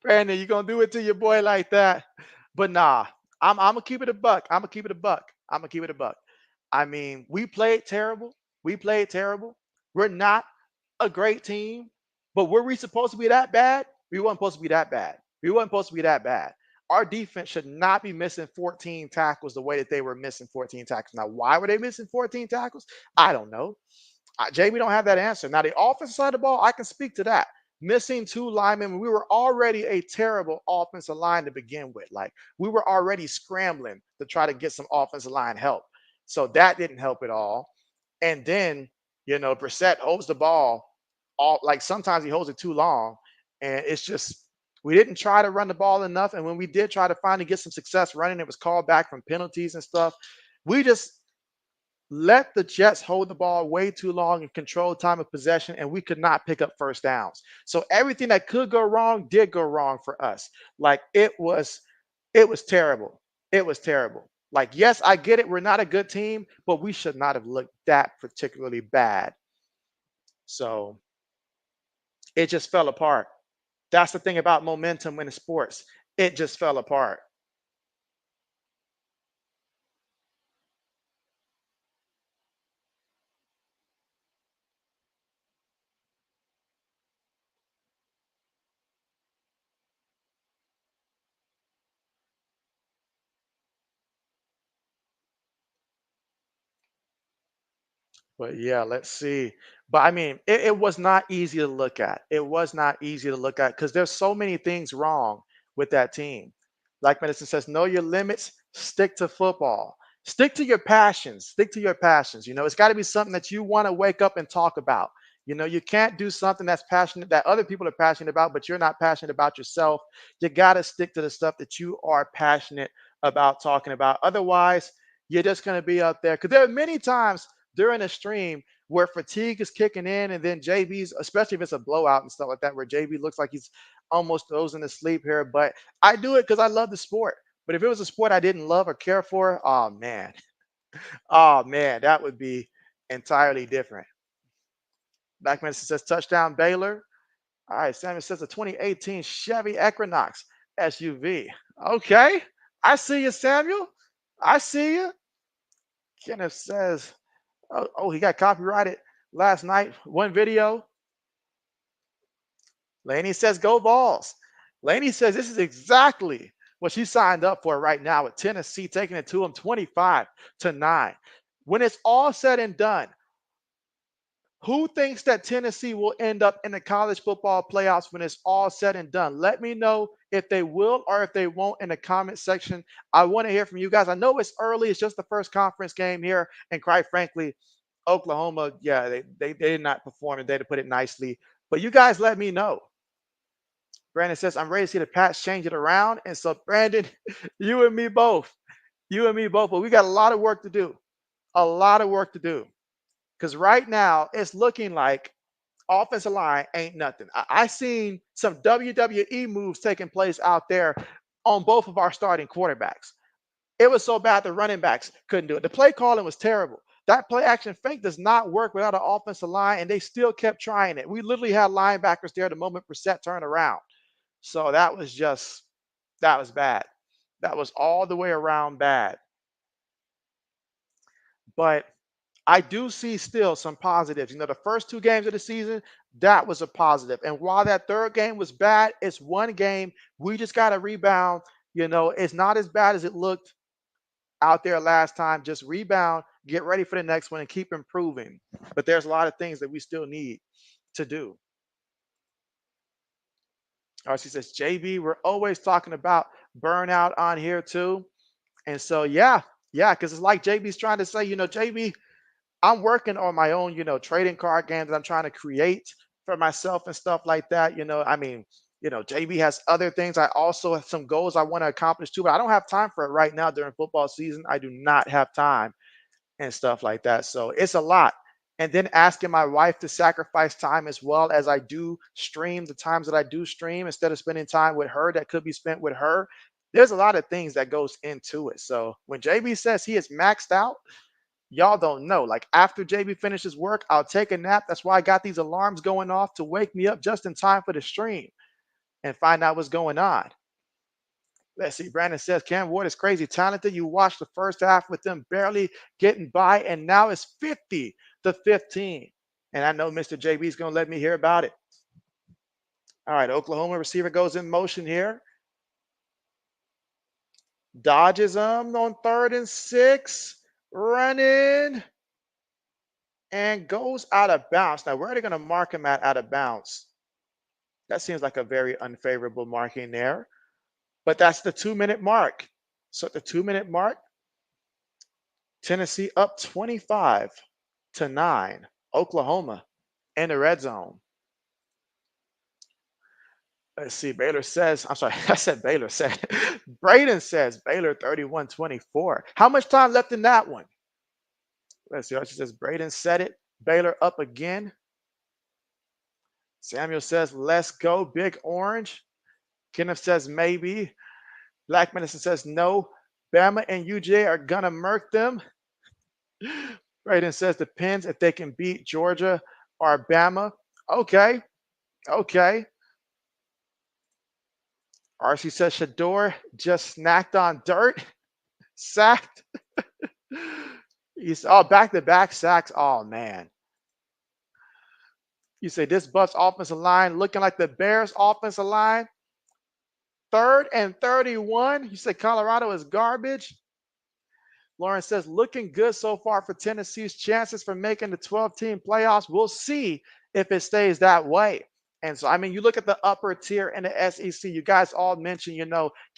Brandon, you gonna do it to your boy like that? But nah, I'm gonna keep it a buck. I'm gonna keep it a buck. I'm gonna keep it a buck. I mean, we played terrible. We played terrible. We're not a great team, but were we supposed to be that bad? We weren't supposed to be that bad. We weren't supposed to be that bad. Our defense should not be missing 14 tackles the way that they were missing 14 tackles. Now, why were they missing 14 tackles? I don't know. Jamie don't have that answer. Now, the offensive side of the ball, I can speak to that. Missing two linemen, we were already a terrible offensive line to begin with. Like we were already scrambling to try to get some offensive line help. So that didn't help at all. And then, Brissett holds the ball all like sometimes he holds it too long. And it's just we didn't try to run the ball enough. And when we did try to finally get some success running, it was called back from penalties and stuff. We just let the Jets hold the ball way too long and control time of possession, and we could not pick up first downs. So everything that could go wrong did go wrong for us. Like it was terrible. It was terrible. Like, yes, I get it. We're not a good team, but we should not have looked that particularly bad. So it just fell apart. That's the thing about momentum in sports. It just fell apart. But yeah, let's see. But I mean, it was not easy to look at. It was not easy to look at because there's so many things wrong with that team. Like Medicine says, know your limits, stick to football, stick to your passions, stick to your passions. It's got to be something that you want to wake up and talk about. You can't do something that's passionate that other people are passionate about, but you're not passionate about yourself. You got to stick to the stuff that you are passionate about talking about. Otherwise, you're just going to be out there. Because there are many times during a stream where fatigue is kicking in, and then JB's, especially if it's a blowout and stuff like that, where JB looks like he's almost dozing to sleep here. But I do it because I love the sport. But if it was a sport I didn't love or care for, oh man, that would be entirely different. Black Medicine says touchdown Baylor. All right, Samuel says a 2018 Chevy Equinox SUV. Okay, I see you, Samuel. I see you. Kenneth says, oh, he got copyrighted last night. One video. Laney says, go balls. Laney says this is exactly what she signed up for right now with Tennessee taking it to them 25-9. When it's all said and done, who thinks that Tennessee will end up in the college football playoffs when it's all said and done? Let me know if they will or if they won't in the comment section. I want to hear from you guys. I know it's early. It's just the first conference game here. And quite frankly, Oklahoma, yeah, they did not perform and they did put it nicely. But you guys let me know. Brandon says, I'm ready to see the Pats change it around. And so, Brandon, you and me both. You and me both. But we got a lot of work to do. A lot of work to do. Because right now, it's looking like offensive line ain't nothing. I seen some WWE moves taking place out there on both of our starting quarterbacks. It was so bad the running backs couldn't do it. The play calling was terrible. That play action fake does not work without an offensive line, and they still kept trying it. We literally had linebackers there the moment Brissett turned around. So that was bad. That was all the way around bad. But I do see still some positives. The first two games of the season, that was a positive. And while that third game was bad, it's one game. We just got to rebound. It's not as bad as it looked out there last time. Just rebound, get ready for the next one, and keep improving. But there's a lot of things that we still need to do. Or she says, JB, we're always talking about burnout on here too. And so, yeah, yeah, because it's like JB's trying to say, JB, I'm working on my own, trading card games that I'm trying to create for myself and stuff like that. I mean, JB has other things. I also have some goals I want to accomplish too, but I don't have time for it right now during football season. I do not have time and stuff like that. So it's a lot. And then asking my wife to sacrifice time as well as I do stream, the times that I do stream, instead of spending time with her that could be spent with her. There's a lot of things that goes into it. So when JB says he is maxed out, y'all don't know. Like after JB finishes work, I'll take a nap. That's why I got these alarms going off to wake me up just in time for the stream and find out what's going on. Let's see. Brandon says Cam Ward is crazy talented. You watched the first half with them barely getting by, and now it's 50-15. And I know Mr. JB is going to let me hear about it. All right, Oklahoma receiver goes in motion here. Dodges them on 3rd and 6. Running. And goes out of bounds. Now, where are they going to mark him at out of bounds? That seems like a very unfavorable marking there. But that's the 2-minute mark. So at the 2-minute mark, Tennessee up 25-9. Oklahoma in the red zone. Let's see. Baylor says, I'm sorry, I said Baylor said. Braden says Baylor 31-24. How much time left in that one? Let's see. Archie says Braden said it. Baylor up again. Samuel says, let's go, Big Orange. Kenneth says maybe. Black Medicine says no. Bama and UJ are gonna murk them. Braden says depends if they can beat Georgia or Bama. Okay. Okay. RC says Shador just snacked on dirt. Sacked. He's back-to-back sacks. Oh man. You say this Buffs offensive line looking like the Bears offensive line. 3rd and 31. You say Colorado is garbage. Lauren says, looking good so far for Tennessee's chances for making the 12-team playoffs. We'll see if it stays that way. And so, I mean, you look at the upper tier in the SEC, you guys all mentioned,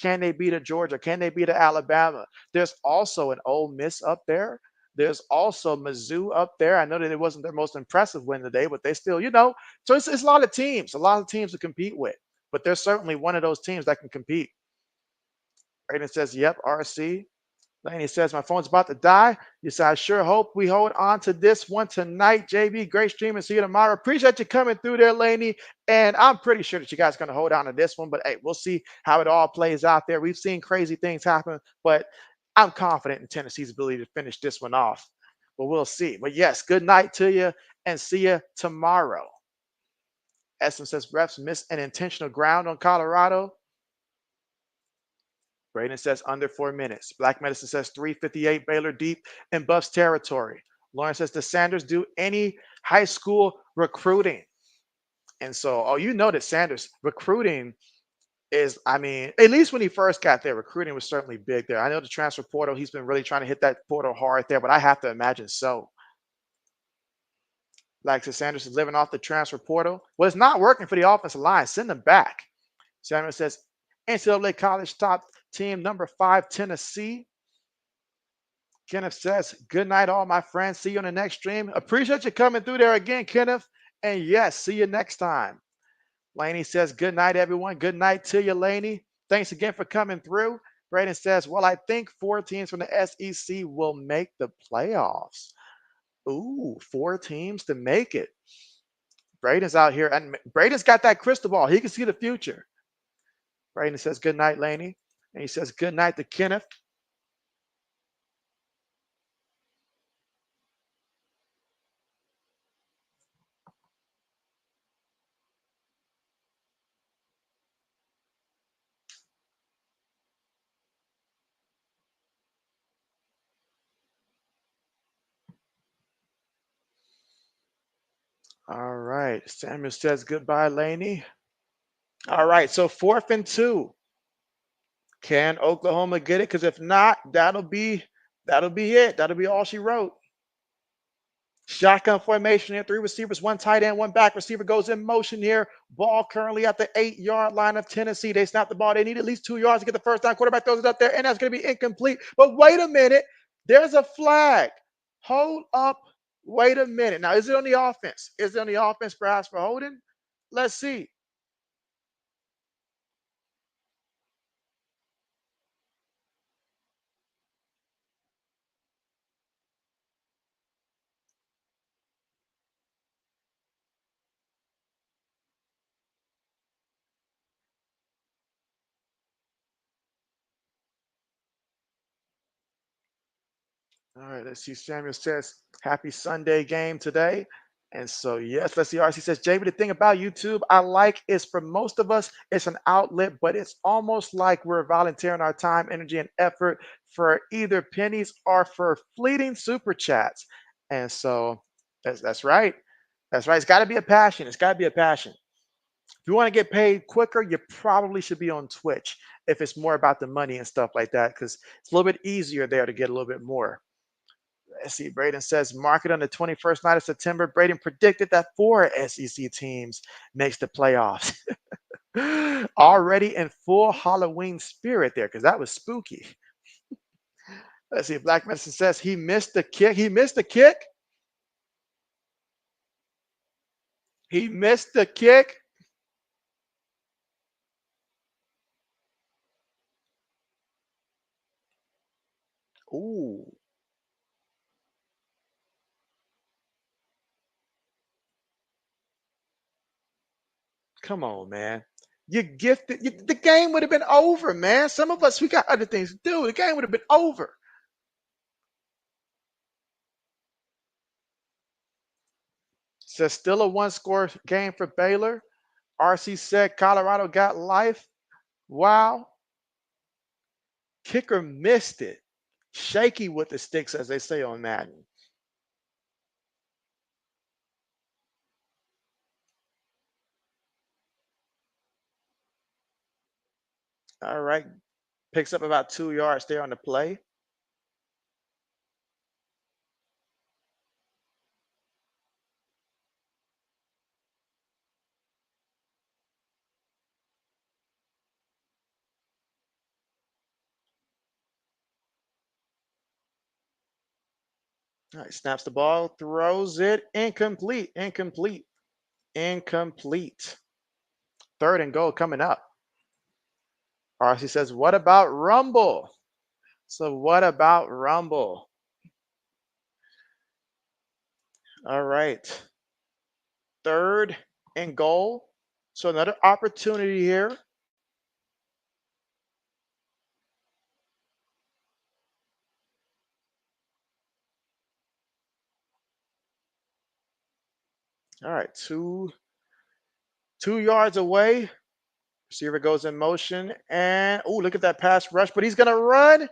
can they beat a Georgia? Can they beat a Alabama? There's also an Ole Miss up there. There's also Mizzou up there. I know that it wasn't their most impressive win today, but they still, so it's a lot of teams to compete with. But there's certainly one of those teams that can compete. Brayden says, yep, RC. Laney says, my phone's about to die. You said, I sure hope we hold on to this one tonight. JB, great stream and see you tomorrow. Appreciate you coming through there, Laney. And I'm pretty sure that you guys are going to hold on to this one. But, hey, we'll see how it all plays out there. We've seen crazy things happen, but I'm confident in Tennessee's ability to finish this one off. But we'll see. But, yes, good night to you and see you tomorrow. Essence says, refs missed an intentional ground on Colorado. Braden says under 4 minutes. Black Medicine says 3:58 Baylor deep in Buffs territory. Lauren says, does Sanders do any high school recruiting? And so, you know that Sanders recruiting is, I mean, at least when he first got there, recruiting was certainly big there. I know the transfer portal, he's been really trying to hit that portal hard there, but I have to imagine so. Like says Sanders is living off the transfer portal. Well, it's not working for the offensive line. Send them back. Samuel says, NCAA college top team number 5, Tennessee. Kenneth says, good night, all my friends. See you on the next stream. Appreciate you coming through there again, Kenneth. And yes, see you next time. Laney says, good night, everyone. Good night to you, Laney. Thanks again for coming through. Braden says, well, I think 4 teams from the SEC will make the playoffs. Ooh, 4 teams to make it. Braden's out here, and Braden's got that crystal ball. He can see the future. Braden says, good night, Laney. And he says, good night to Kenneth. All right. Samuel says goodbye, Laney. All right. So 4th and 2. Can Oklahoma get it? Because if not, that'll be it. That'll be all she wrote. Shotgun formation here. Three receivers, one tight end, one back. Receiver goes in motion here. Ball currently at the 8-yard line of Tennessee. They snap the ball. They need at least 2 yards to get the first down. Quarterback throws it up there, and that's going to be incomplete. But wait a minute. There's a flag. Hold up. Wait a minute. Now, is it on the offense? Is it on the offense perhaps for holding? Let's see. All right, let's see. Samuel says, happy Sunday game today. And so, yes, let's see. RC says, JB, the thing about YouTube I like is for most of us, it's an outlet, but it's almost like we're volunteering our time, energy, and effort for either pennies or for fleeting super chats. And so, that's right. That's right. It's got to be a passion. It's got to be a passion. If you want to get paid quicker, you probably should be on Twitch if it's more about the money and stuff like that, because it's a little bit easier there to get a little bit more. Let's see. Braden says market on the 21st night of September. Braden predicted that 4 SEC teams makes the playoffs. Already in full Halloween spirit there, because that was spooky. Let's see. Black Medicine says he missed the kick. He missed the kick. He missed the kick. Ooh, come on, man. You gifted. The game would have been over, man. Some of us, we got other things to do. The game would have been over. Says still a one-score game for Baylor. RC said Colorado got life. Wow. Kicker missed it. Shaky with the sticks, as they say on Madden. All right. Picks up about 2 yards there on the play. All right. Snaps the ball, throws it. Incomplete. Incomplete. Incomplete. Third and goal coming up. RC says, what about Rumble? So, what about Rumble? All right. Third and goal. So, another opportunity here. All right. 2 yards away. Receiver goes in motion. And, oh, look at that pass rush, but he's going to run.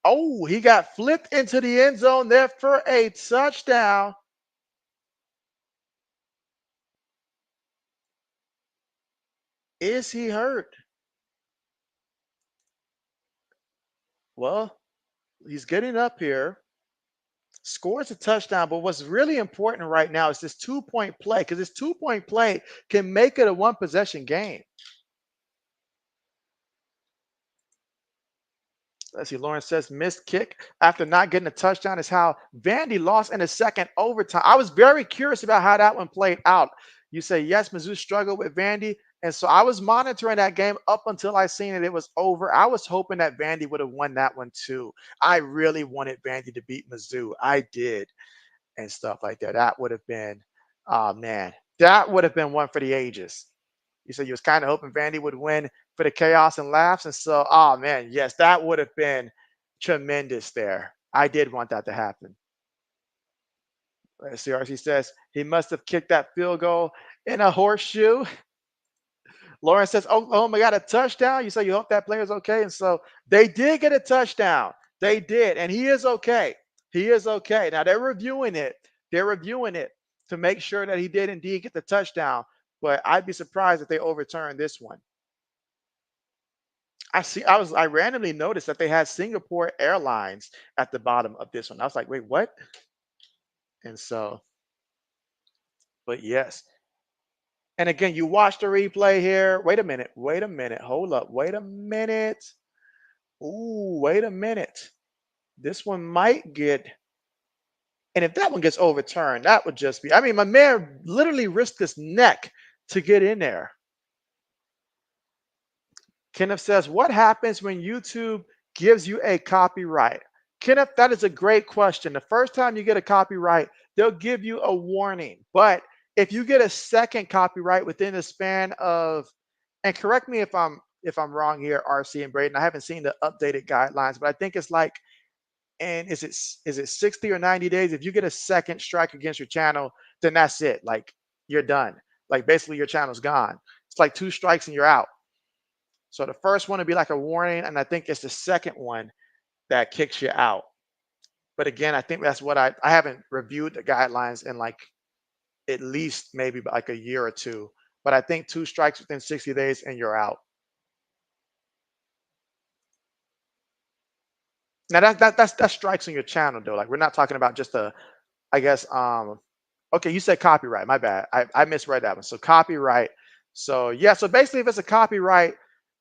Oh, he got flipped into the end zone there for a touchdown. Is he hurt? Well, he's getting up here, scores a touchdown, but what's really important right now is this 2-point play, because this 2-point play can make it a one-possession game. Let's see. Lawrence says missed kick after not getting a touchdown is how Vandy lost in the second overtime. I was very curious about how that one played out. You say yes, Mizzou struggled with Vandy, and so I was monitoring that game up until I seen it was over. I was hoping that Vandy would have won that one too. I really wanted Vandy to beat Mizzou. I did, and stuff like that. That would have been, oh man, that would have been one for the ages. You said you was kind of hoping Vandy would win for the chaos and laughs. And so, oh man, yes, that would have been tremendous there. I did want that to happen. Let's see, RC says he must have kicked that field goal in a horseshoe. Lauren says Oklahoma got a touchdown. You say you hope that player's okay. And so they did get a touchdown. They did. And he is okay. He is okay. Now they're reviewing it. They're reviewing it to make sure that he did indeed get the touchdown. But I'd be surprised if they overturn this one. I randomly noticed that they had Singapore Airlines at the bottom of this one. I was like, wait, what? And so, but yes. And again, you watch the replay here. Wait a minute. Wait a minute. Hold up. Wait a minute. Ooh, wait a minute. This one might get, and if that one gets overturned, that would just be, I mean, my man literally risked his neck to get in there. Kenneth says, what happens when YouTube gives you a copyright? Kenneth, that is a great question. The first time you get a copyright, they'll give you a warning. But if you get a second copyright within the span of, and correct me if I'm wrong here, RC and Braden, I haven't seen the updated guidelines, but I think it's like, and is it 60 or 90 days? If you get a second strike against your channel, then that's it. Like you're done. Like basically your channel's gone. It's like 2 strikes and you're out. So the first one would be like a warning, and I think it's the second one that kicks you out. But again, I think that's what I haven't reviewed the guidelines in like at least maybe like a year or two. But I think 2 strikes within 60 days and you're out. Now that's strikes on your channel though. Like we're not talking about just a, I guess okay, you said copyright. My bad. I misread that one. So copyright. So yeah, so basically if it's a copyright,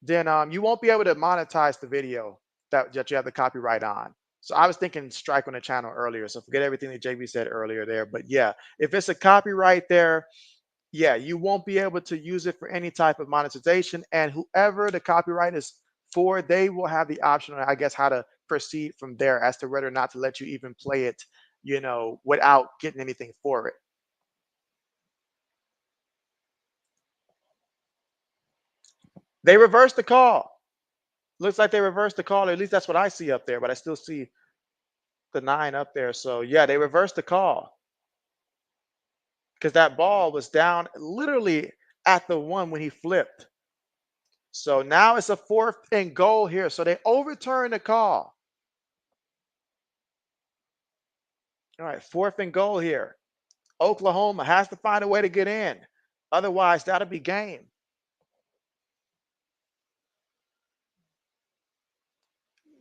then you won't be able to monetize the video that you have the copyright on. So I was thinking strike on the channel earlier. So forget everything that JB said earlier there. But yeah, if it's a copyright there, yeah, you won't be able to use it for any type of monetization. And whoever the copyright is for, they will have the option on, I guess, how to proceed from there as to whether or not to let you even play it, without getting anything for it. They reversed the call. Looks like they reversed the call. At least that's what I see up there, but I still see the 9 up there. So yeah, they reversed the call because that ball was down literally at the 1 when he flipped. So now it's a 4th and goal here. So they overturned the call. All right, 4th and goal here. Oklahoma has to find a way to get in. Otherwise, that'll be game.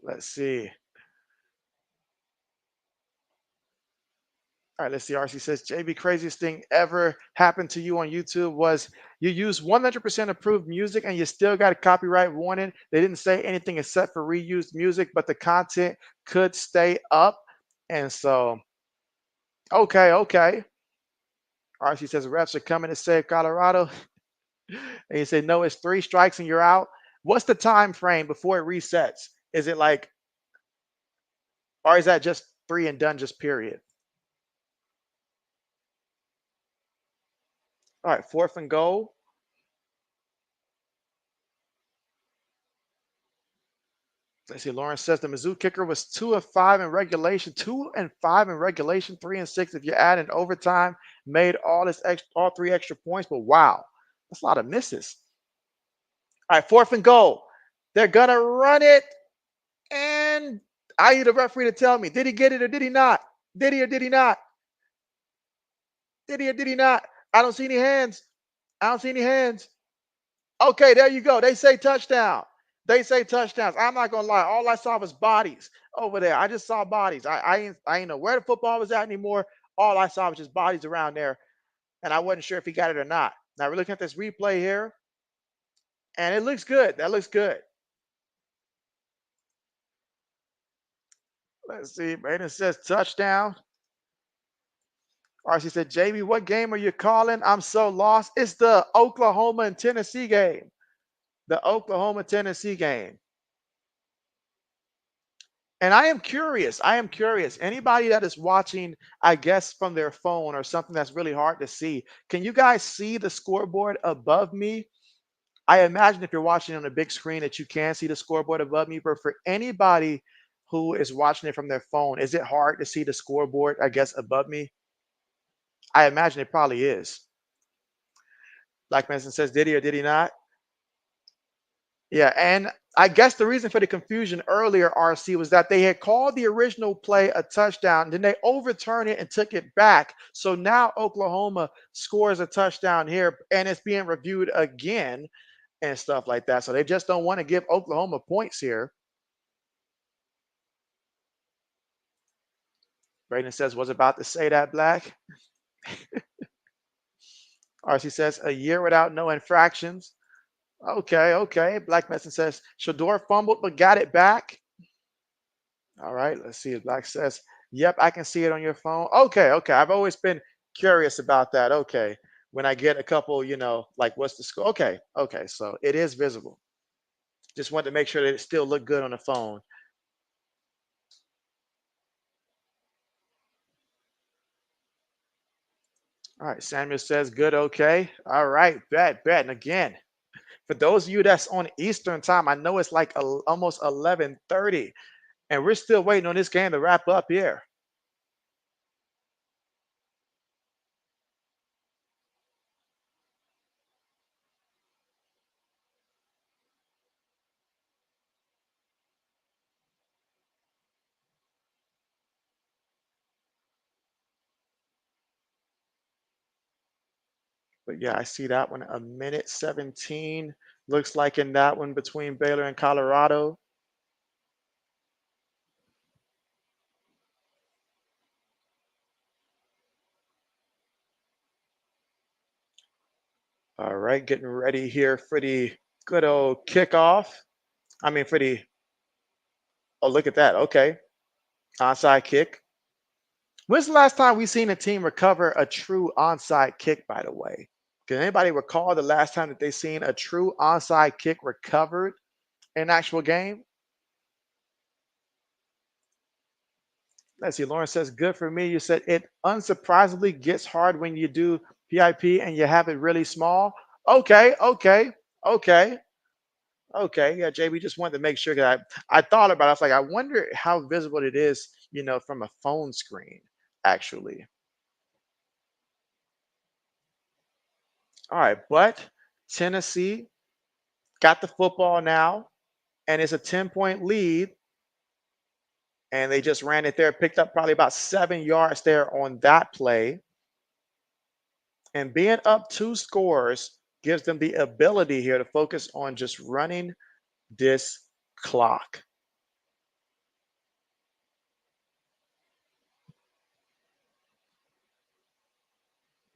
Let's see. All right, let's see. RC says, JB, craziest thing ever happened to you on YouTube was you used 100% approved music and you still got a copyright warning. They didn't say anything except for reused music, but the content could stay up. And so, okay. RC says, refs are coming to save Colorado. And you say, no, it's 3 strikes and you're out. What's the time frame before it resets? Is it like, or is that just 3 and done, just period? All right, 4th and goal. Let's see. Lawrence says the Mizzou kicker was 2 of 5 in regulation, 2 and 5 in regulation, 3 and 6 if you add in overtime. Made all 3 extra points, but wow, that's a lot of misses. All right, 4th and goal. They're gonna run it, and I need a referee to tell me: did he get it or did he not? Did he or did he not? Did he or did he not? I don't see any hands. I don't see any hands. Okay, there you go. They say touchdown. They say touchdowns. I'm not gonna lie. All I saw was bodies over there. I just saw bodies. I ain't know where the football was at anymore. All I saw was just bodies around there, and I wasn't sure if he got it or not. Now we're looking at this replay here, and it looks good. That looks good. Let's see. Brandon says touchdown. RC said, JB, what game are you calling? I'm so lost. It's the Oklahoma and Tennessee game. The Oklahoma Tennessee game. And I am curious. I am curious. Anybody that is watching, I guess, from their phone or something that's really hard to see, can you guys see the scoreboard above me? I imagine if you're watching on a big screen that you can see the scoreboard above me, but for anybody who is watching it from their phone, is it hard to see the scoreboard, I guess, above me? I imagine it probably is. Black Manson says, did he or did he not? Yeah, and I guess the reason for the confusion earlier, RC, was that they had called the original play a touchdown, then they overturned it and took it back. So now Oklahoma scores a touchdown here, and it's being reviewed again and stuff like that. So they just don't want to give Oklahoma points here. Braden says, was about to say that, Black. RC says, a year without no infractions. Okay, okay. Black Messon says, Shador fumbled but got it back. All right, let's see. Black says, yep, I can see it on your phone. Okay, okay. I've always been curious about that. Okay. When I get a couple, like what's the score? Okay, okay. So it is visible. Just wanted to make sure that it still looked good on the phone. All right, Samuel says, good, okay. All right, bet. And again, for those of you that's on Eastern time, I know it's like almost 11:30, and we're still waiting on this game to wrap up here. But yeah, I see that one, a minute 17. Looks like in that one between Baylor and Colorado. All right, getting ready here for the good old kickoff. I mean, for the, oh, look at that. Okay. Onside kick. When's the last time we seen a team recover a true onside kick, by the way? Can anybody recall the last time that they seen a true onside kick recovered in actual game? Let's see. Lauren says, good for me. You said it unsurprisingly gets hard when you do PIP and you have it really small. Okay, okay, okay, okay. Yeah, JB just wanted to make sure that I thought about it. I was like, I wonder how visible it is, from a phone screen, actually. All right, but Tennessee got the football now, and it's a 10-point lead. And they just ran it there, picked up probably about 7 yards there on that play. And being up 2 scores gives them the ability here to focus on just running this clock.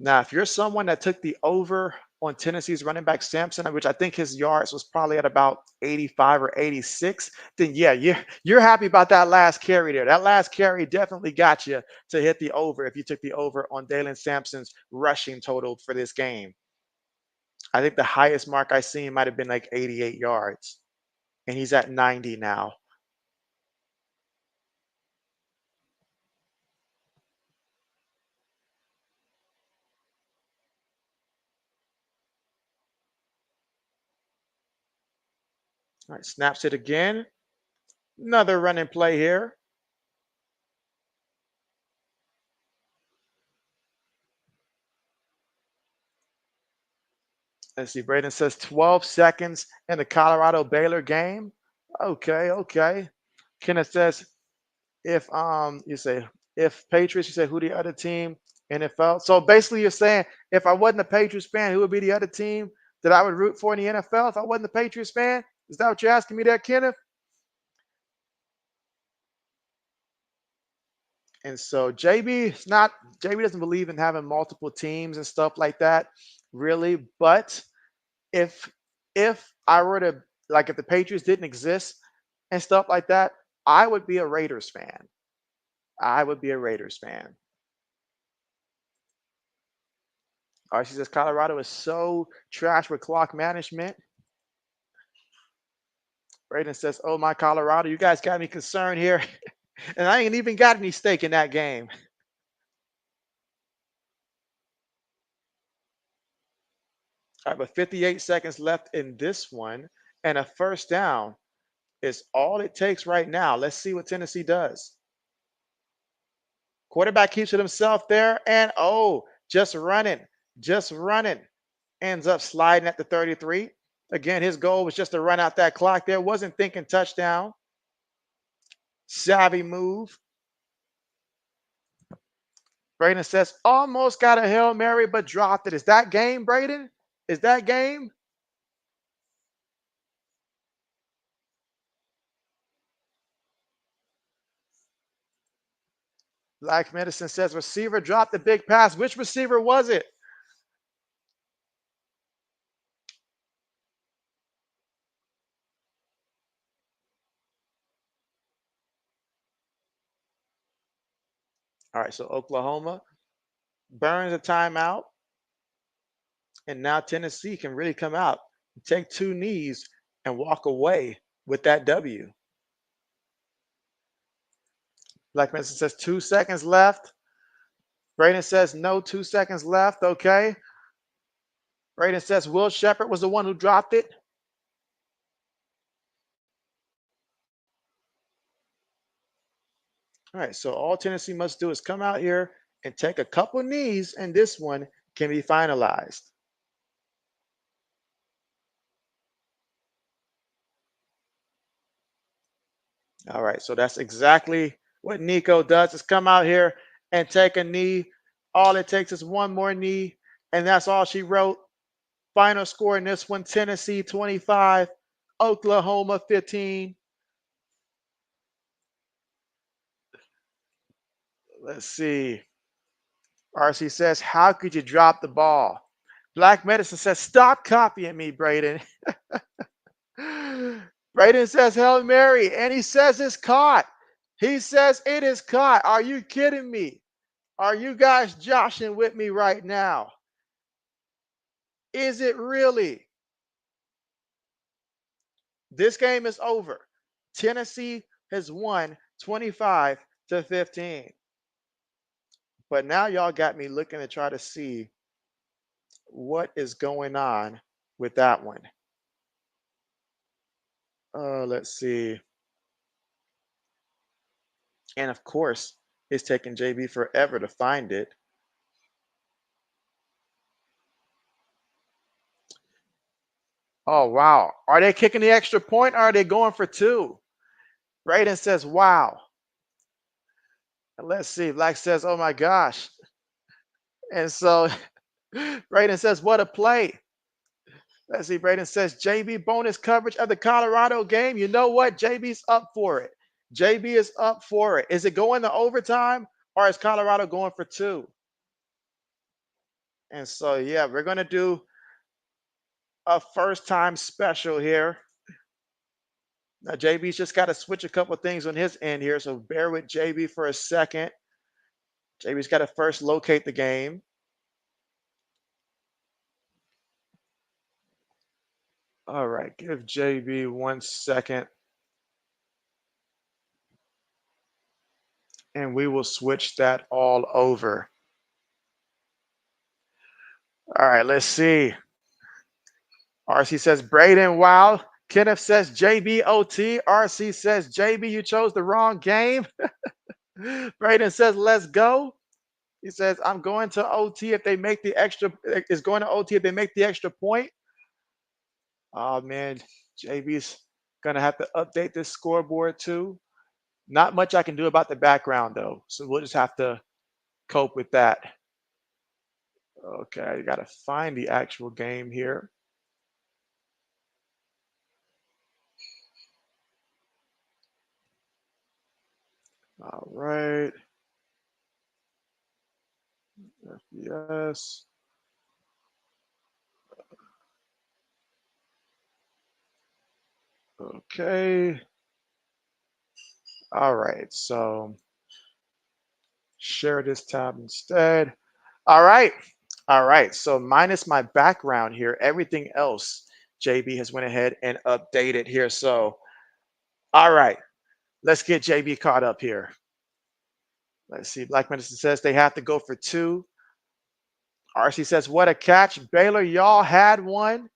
Now, if you're someone that took the over on Tennessee's running back Sampson, which I think his yards was probably at about 85 or 86, then yeah, you're happy about that last carry there. That last carry definitely got you to hit the over if you took the over on Dalen Sampson's rushing total for this game. I think the highest mark I seen might have been like 88 yards, and he's at 90 now. All right, snaps it again. Another running play here. Let's see. Braden says 12 seconds in the Colorado Baylor game. Okay, okay. Kenneth says if you say if Patriots, you say who the other team NFL. So basically you're saying if I wasn't a Patriots fan, who would be the other team that I would root for in the NFL if I wasn't a Patriots fan? Is that what you're asking me there, Kenneth? And so JB doesn't believe in having multiple teams and stuff like that, really. But if if I were to like if the Patriots didn't exist and stuff like that, I would be a Raiders fan. I would be a Raiders fan. All right, she says Colorado is so trash with clock management. Braden says, "Oh my Colorado, you guys got me concerned here, and I ain't even got any stake in that game." All right, but 58 seconds left in this one, and a first down is all it takes right now. Let's see what Tennessee does. Quarterback keeps it himself there, and just running. Ends up sliding at the 33. Again, his goal was just to run out that clock there. Wasn't thinking touchdown. Savvy move. Braden says, almost got a Hail Mary, but dropped it. Is that game, Braden? Is that game? Black Medicine says receiver dropped the big pass. Which receiver was it? All right, so Oklahoma burns a timeout, and now Tennessee can really come out, take two knees, and walk away with that W. Black Medicine says 2 seconds left. Braden says no, 2 seconds left. Okay. Braden says Will Shepherd was the one who dropped it. All right, so all Tennessee must do is come out here and take a couple knees, and this one can be finalized. All right, so that's exactly what Nico does, is come out here and take a knee. All it takes is one more knee, and that's all she wrote. Final score in this one, Tennessee 25, Oklahoma 15. Let's see. RC says, how could you drop the ball? Black Medicine says, stop copying me, Braden. Braden says, Hail Mary, and he says it's caught. He says it is caught. Are you kidding me? Are you guys joshing with me right now? Is it really? This game is over. Tennessee has won 25-15. But now y'all got me looking to try to see what is going on with that one. Let's see. And of course, it's taking JB forever to find it. Oh, wow. Are they kicking the extra point or are they going for two? Braden says, wow. And let's see. Black says, oh my gosh. And so Braden says, what a play. Let's see. Braden says, JB bonus coverage of the Colorado game. You know what? JB's up for it. JB is up for it. Is it going to overtime or is Colorado going for two? And so, yeah, we're going to do a first time special here. Now, JB's just got to switch a couple things on his end here. So bear with JB for a second. JB's got to first locate the game. All right, give JB 1 second. And we will switch that all over. All right, let's see. RC says Braden, wow. Kenneth says JBOT. RC says JB, you chose the wrong game. Braden says, let's go. He says, I'm going to OT if they make the extra, is going to OT if they make the extra point. Oh man, JB's gonna have to update this scoreboard too. Not much I can do about the background though, so we'll just have to cope with that. Okay, I gotta find the actual game here. All right. FBS. Okay. All right, so share this tab instead. All right. All right. So minus my background here, everything else JB has went ahead and updated here. So, all right, let's get JB caught up here. Let's see. Black Medicine says they have to go for two. RC says, what a catch. Baylor, y'all had one.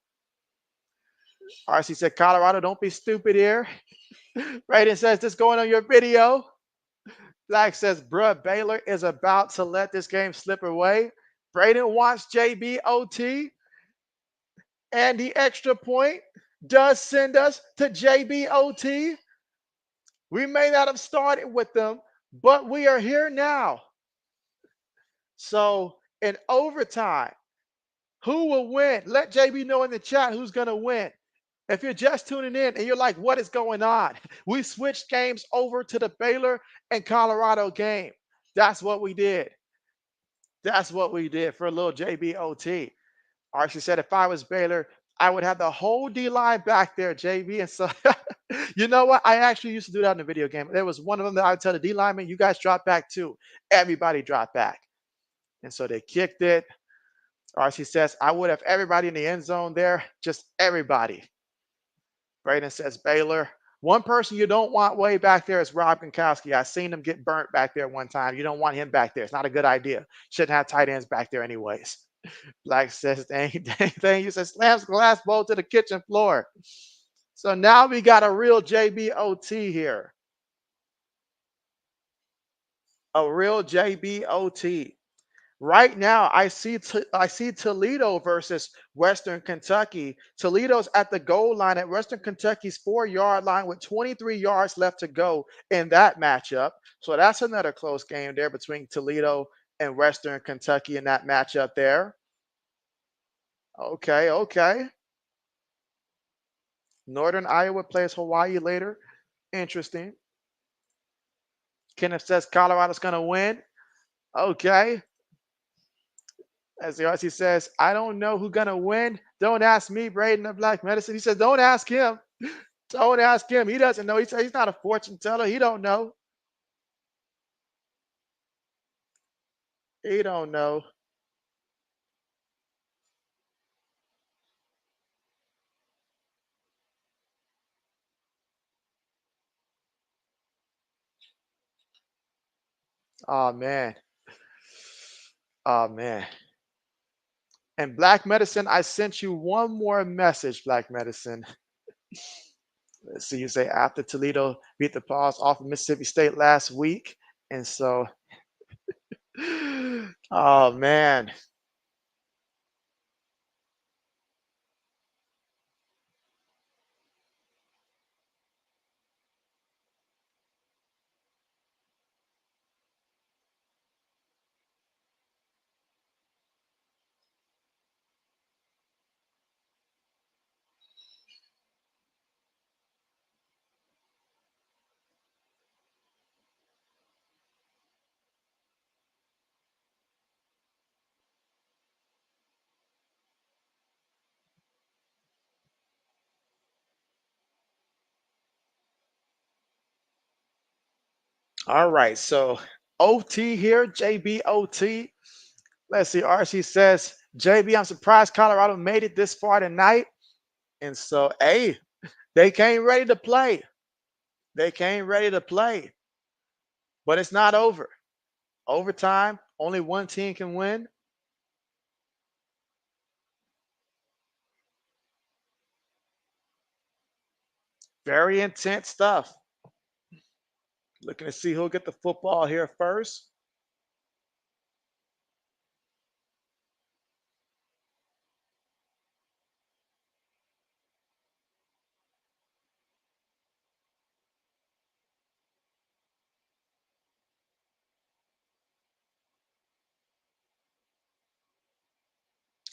RC said, Colorado, don't be stupid here. Raiden says, this going on your video. Black says, bruh, Baylor is about to let this game slip away. Braden wants JBOT. And the extra point does send us to JBOT. We may not have started with them, but we are here now. So in overtime, who will win? Let JB know in the chat who's going to win. If you're just tuning in and you're like, what is going on? We switched games over to the Baylor and Colorado game. That's what we did. That's what we did for a little JBOT. Archie said, if I was Baylor, I would have the whole D line back there, JB. And so, you know what? I actually used to do that in a video game. There was one of them that I would tell the D lineman, you guys drop back too. Everybody drop back. And so they kicked it. Archie says, I would have everybody in the end zone there, just everybody. Braden says, Baylor. One person you don't want way back there is Rob Gronkowski. I seen him get burnt back there one time. You don't want him back there. It's not a good idea. Shouldn't have tight ends back there anyways. Black says, dang, you said slams glass bowl to the kitchen floor. So now we got a real JBOT here. A real JBOT. Right now, I see Toledo versus Western Kentucky. Toledo's at the goal line at Western Kentucky's 4-yard line with 23 yards left to go in that matchup. So that's another close game there between Toledo and Western Kentucky in that matchup there. Okay, okay. Northern Iowa plays Hawaii later. Interesting. Kenneth says Colorado's going to win. Okay. As the RC says, I don't know who's going to win. Don't ask me, Braden of Black Medicine. He says, don't ask him. Don't ask him. He doesn't know. He says he's not a fortune teller. He don't know. He don't know. Oh, man. Oh, man. And Black Medicine, I sent you one more message, Black Medicine. Let's see, you say after Toledo beat the Paws off of Mississippi State last week. And so, oh, man. All right, so OT here, JBOT. Let's see, RC says, JB, I'm surprised Colorado made it this far tonight. And so, hey, they came ready to play. They came ready to play, but it's not over. Overtime, only one team can win. Very intense stuff. Looking to see who'll get the football here first.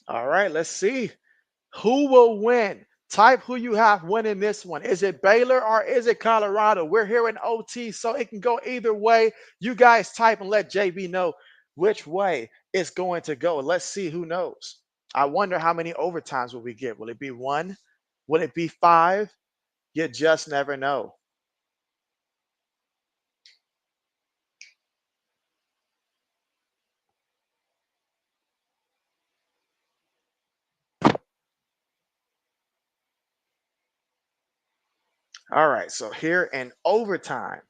All right, let's see. Who will win? Type who you have winning this one. Is it Baylor or is it Colorado? We're here in OT, so it can go either way. You guys type and let JB know which way it's going to go. Let's see who knows. I wonder how many overtimes will we get. Will it be 1? Will it be 5? You just never know. All right, so here in overtime.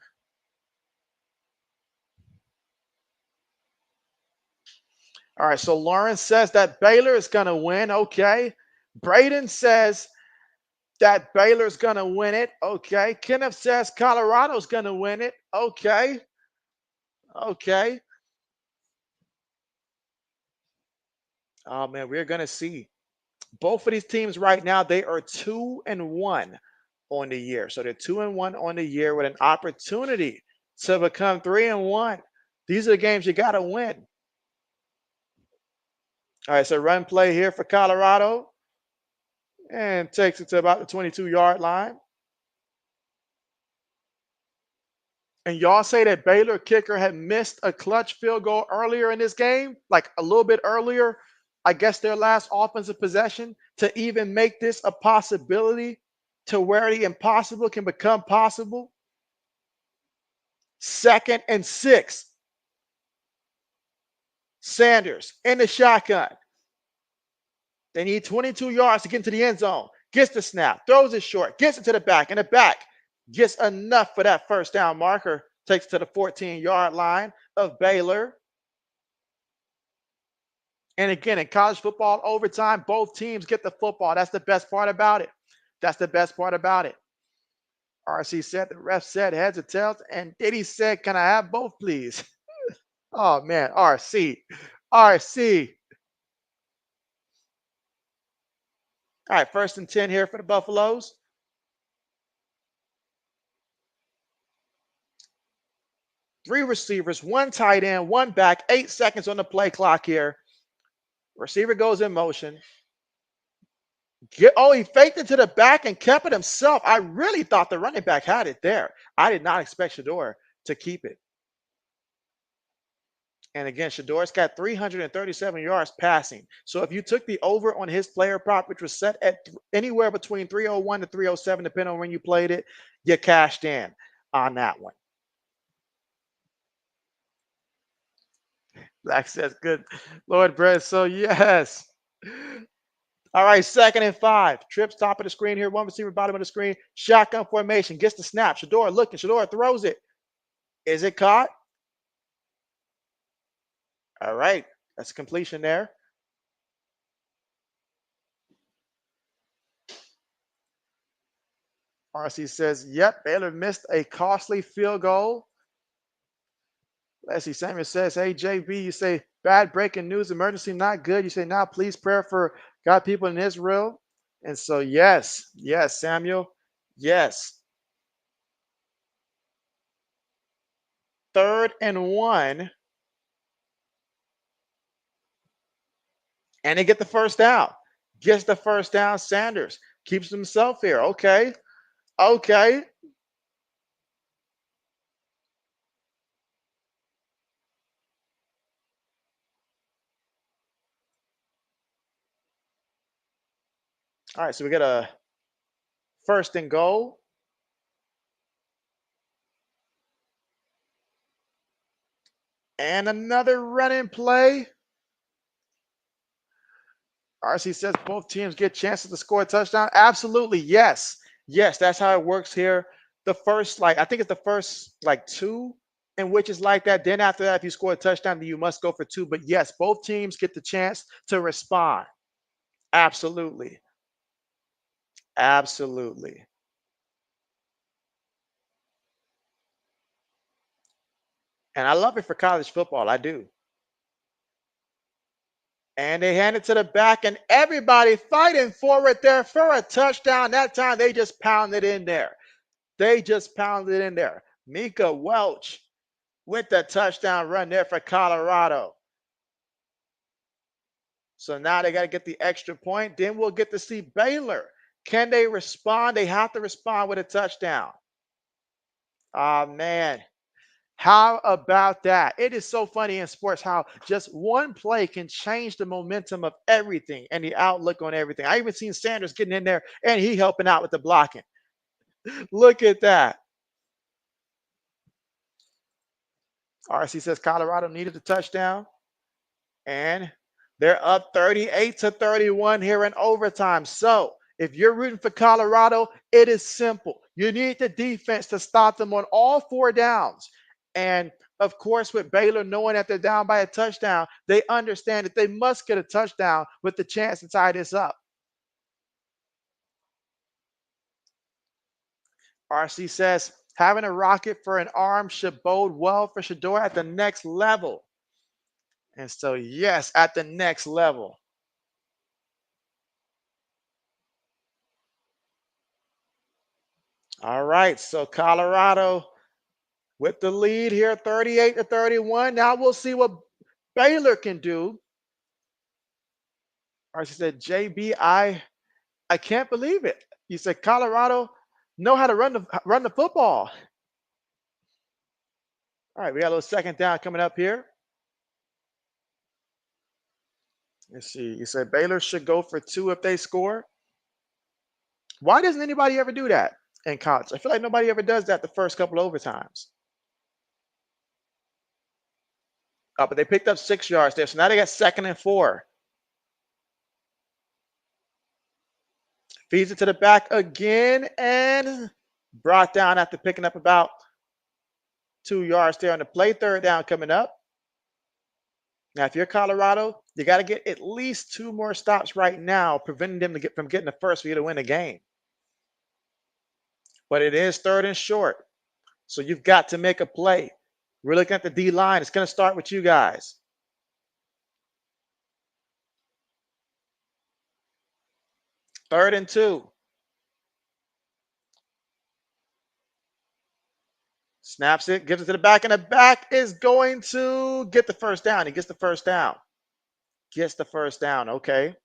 All right, so Lawrence says that Baylor is going to win. Okay. Braden says that Baylor's going to win it. Okay. Kenneth says Colorado's going to win it. Okay. Okay. Oh, man, we're going to see. Both of these teams right now, they are 2-1 on the year. So they're 2-1 on the year with an opportunity to become 3-1. These are the games you got to win. All right, so run play here for Colorado and takes it to about the 22-yard line. And y'all say that Baylor kicker had missed a clutch field goal earlier in this game, like a little bit earlier, I guess their last offensive possession, to even make this a possibility to where the impossible can become possible. 2nd and 6. Sanders in the shotgun. They need 22 yards to get into the end zone. Gets the snap, throws it short, gets it to the back, and the back gets enough for that first down marker. Takes to the 14-yard line of Baylor. And again, in college football overtime, both teams get the football. That's the best part about it. That's the best part about it. RC said, the ref said heads or tails, and Diddy said, can I have both, please? Oh, man, RC. RC. All right, 1st and 10 here for the Buffaloes. Three receivers, one tight end, one back, 8 seconds on the play clock here. Receiver goes in motion. He faked it to the back and kept it himself. I really thought the running back had it there. I did not expect Shedeur to keep it. And again, Shedor's got 337 yards passing. So if you took the over on his player prop, which was set at anywhere between 301 to 307, depending on when you played it, you cashed in on that one. Black says, good Lord, Brett. So yes. All right, 2nd and 5. Trips top of the screen here. One receiver bottom of the screen. Shotgun formation. Gets the snap. Shedeur looking. Shedeur throws it. Is it caught? All right. That's completion there. RC says, yep, Baylor missed a costly field goal. Leslie Samuel says, hey, JB, you say bad breaking news, emergency, not good. You say, now please pray for God, people in Israel. And so, yes, Samuel, yes. 3rd and 1. And they get the first down. Gets the first down. Sanders keeps himself here. Okay. Okay. All right. So we get a 1st and goal. And another running play. RC says both teams get chances to score a touchdown. Absolutely. Yes. Yes, that's how it works here. The first, I think it's the first, 2 in which is like that. Then after that, if you score a touchdown, then you must go for 2. But yes, both teams get the chance to respond. Absolutely. Absolutely. And I love it for college football. I do. And they hand it to the back, and everybody fighting for it there for a touchdown. That time they just pounded in there. They just pounded in there. Mika Welch with the touchdown run there for Colorado. So now they got to get the extra point. Then we'll get to see Baylor. Can they respond? They have to respond with a touchdown. Oh, man. How about that? It is so funny in sports how just one play can change the momentum of everything and the outlook on everything. I even seen Sanders getting in there and he helping out with the blocking. Look at that. RC says Colorado needed a touchdown. And they're up 38-31 here in overtime. So if you're rooting for Colorado, it is simple. You need the defense to stop them on all 4 downs. And of course, with Baylor knowing that they're down by a touchdown, they understand that they must get a touchdown with the chance to tie this up. RC says having a rocket for an arm should bode well for Shedeur at the next level. And so, yes, at the next level. All right, so Colorado with the lead here, 38-31. Now we'll see what Baylor can do. Or she said, JB, I can't believe it. You said Colorado know how to run the football. All right, we got a little second down coming up here. Let's see. You said Baylor should go for 2 if they score. Why doesn't anybody ever do that in college? I feel like nobody ever does that the first couple overtimes. But they picked up 6 yards there. So now they got 2nd and 4. Feeds it to the back again and brought down after picking up about 2 yards there on the play. 3rd down coming up. Now, if you're Colorado, you got to get at least 2 more stops right now, preventing them from getting the first for you to win the game. But it is 3rd and short. So you've got to make a play. We're looking at the D line. It's going to start with you guys. 3rd and 2. Snaps it, gives it to the back, and the back is going to get the first down. He gets the first down. Gets the first down. Okay.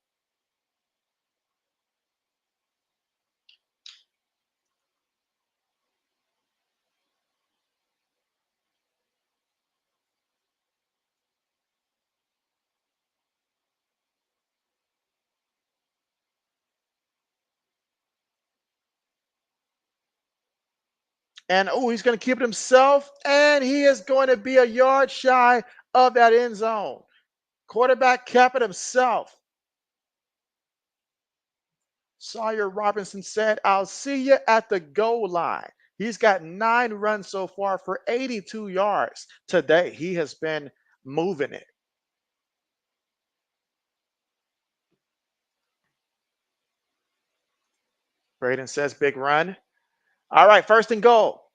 And oh, he's going to keep it himself, and he is going to be a yard shy of that end zone. Quarterback kept it himself. Sawyer Robinson said, "I'll see you at the goal line." He's got 9 runs so far for 82 yards today. He has been moving it. Braden says, "Big run." All right, 1st and goal.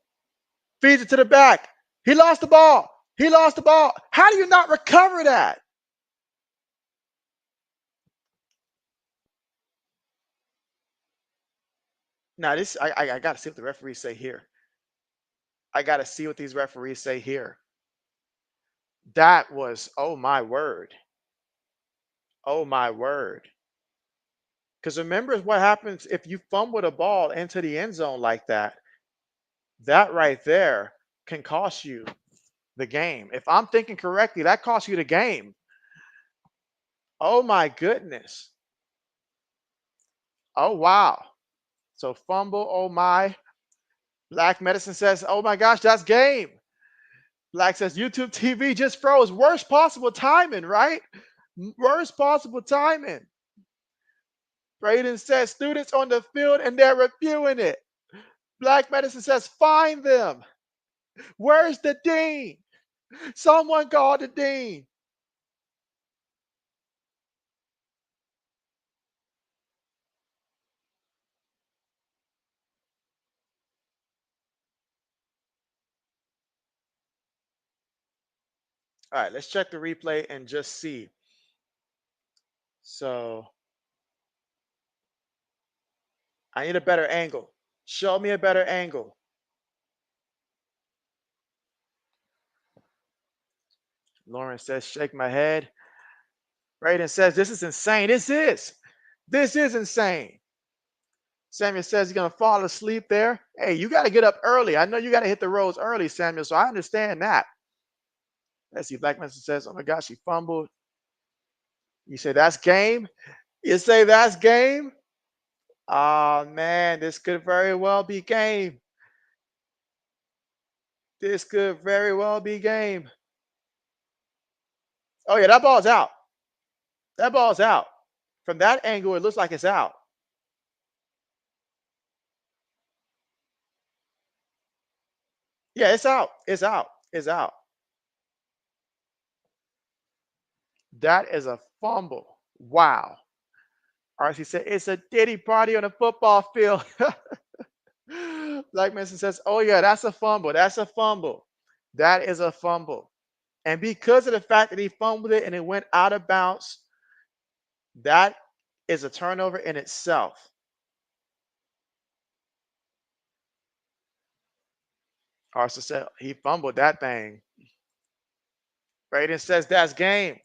Feeds it to the back. He lost the ball. He lost the ball. How do you not recover that? Now, this I got to see what the referees say here. I got to see what these referees say here. That was, oh my word. Oh my word. Because remember what happens if you fumble the ball into the end zone like that. That right there can cost you the game. If I'm thinking correctly, that costs you the game. Oh my goodness. Oh wow. So fumble, oh my. Black Medicine says, "Oh my gosh, that's game." Black says, "YouTube TV just froze." Worst possible timing, right? Worst possible timing. Braden says, "Students on the field and they're reviewing it." Black Medicine says, "Find them." Where's the dean? Someone call the dean. All right, let's check the replay and just see. So I need a better angle. Show me a better angle. Lauren says, "Shake my head." Braden says, "This is insane." This is insane. Samuel says he's going to fall asleep there. Hey, you got to get up early. I know you got to hit the roads early, Samuel, so I understand that. Let's see. Black Message says, "Oh my gosh, he fumbled." You say that's game? You say that's game? Oh man, this could very well be game. This could very well be game. Oh yeah, that ball's out. That ball's out. From that angle, it looks like it's out. Yeah, it's out. It's out. It's out. That is a fumble. Wow. RC said it's a Diddy party on a football field. Black Mason says, "Oh yeah, that's a fumble. That's a fumble. That is a fumble." And because of the fact that he fumbled it and it went out of bounds, that is a turnover in itself. RC said he fumbled that thing. Braden says that's game.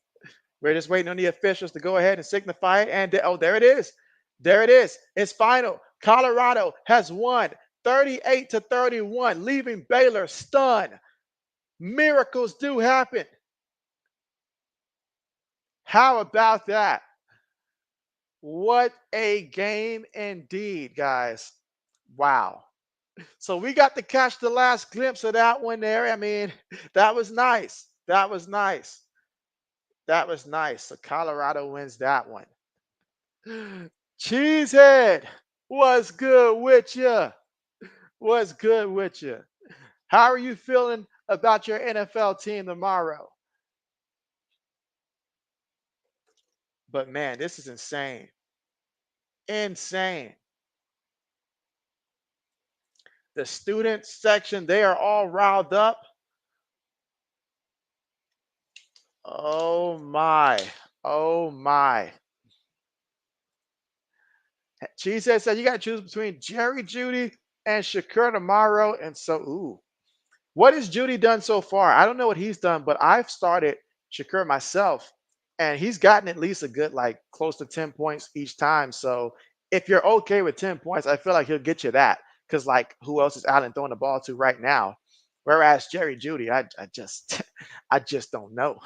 We're just waiting on the officials to go ahead and signify it. And oh, there it is. There it is. It's final. Colorado has won 38-31, leaving Baylor stunned. Miracles do happen. How about that? What a game indeed, guys. Wow. So we got to catch the last glimpse of that one there. I mean, that was nice. That was nice. That was nice. So Colorado wins that one. Cheesehead, what's good with you? What's good with you? How are you feeling about your NFL team tomorrow? But man, this is insane. Insane. The student section, they are all riled up. Oh my. Oh my. Cheesehead said you got to choose between Jerry Judy and Shakur tomorrow. And so, ooh, what has Judy done so far? I don't know what he's done, but I've started Shakur myself, and he's gotten at least a good, like, close to 10 points each time. So if you're okay with 10 points, I feel like he'll get you that. Because, like, who else is Allen throwing the ball to right now? Whereas Jerry Judy, I just, I just don't know.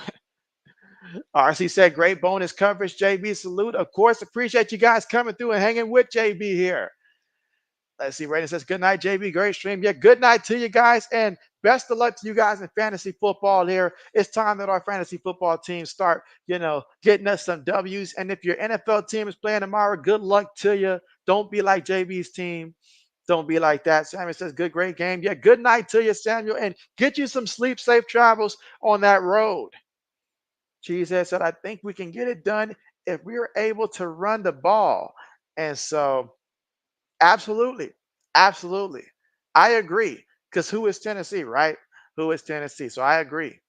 RC said, great bonus coverage, JB. Salute. Of course, appreciate you guys coming through and hanging with JB here. Let's see. Raiden says, good night, JB. Great stream. Yeah, good night to you guys. And best of luck to you guys in fantasy football here. It's time that our fantasy football teams start, getting us some W's. And if your NFL team is playing tomorrow, good luck to you. Don't be like JB's team. Don't be like that. Samuel says, good, great game. Yeah, good night to you, Samuel. And get you some sleep, safe travels on that road. Cheesehead said, I think we can get it done if we are able to run the ball. And so, absolutely. Absolutely. I agree. Because who is Tennessee, right? Who is Tennessee? So I agree.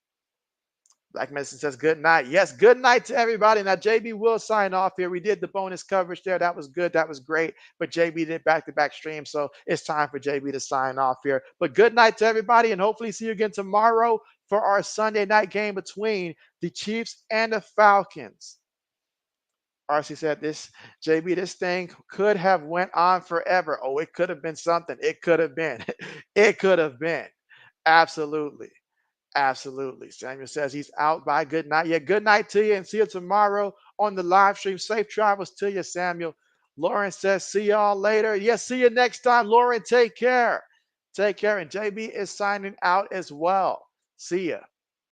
Black Medicine says good night. Yes, good night to everybody. Now, JB will sign off here. We did the bonus coverage there. That was good. That was great. But JB did back-to-back stream. So it's time for JB to sign off here. But good night to everybody. And hopefully see you again tomorrow for our Sunday night game between the Chiefs and the Falcons. RC said this, JB, this thing could have went on forever. Oh, it could have been something. It could have been. It could have been. Absolutely. Absolutely. Samuel says he's out. By good night. Yeah, good night to you and see you tomorrow on the live stream. Safe travels to you, Samuel. Lauren says, see y'all later. Yes, see you next time. Lauren, take care. Take care. And JB is signing out as well. See ya.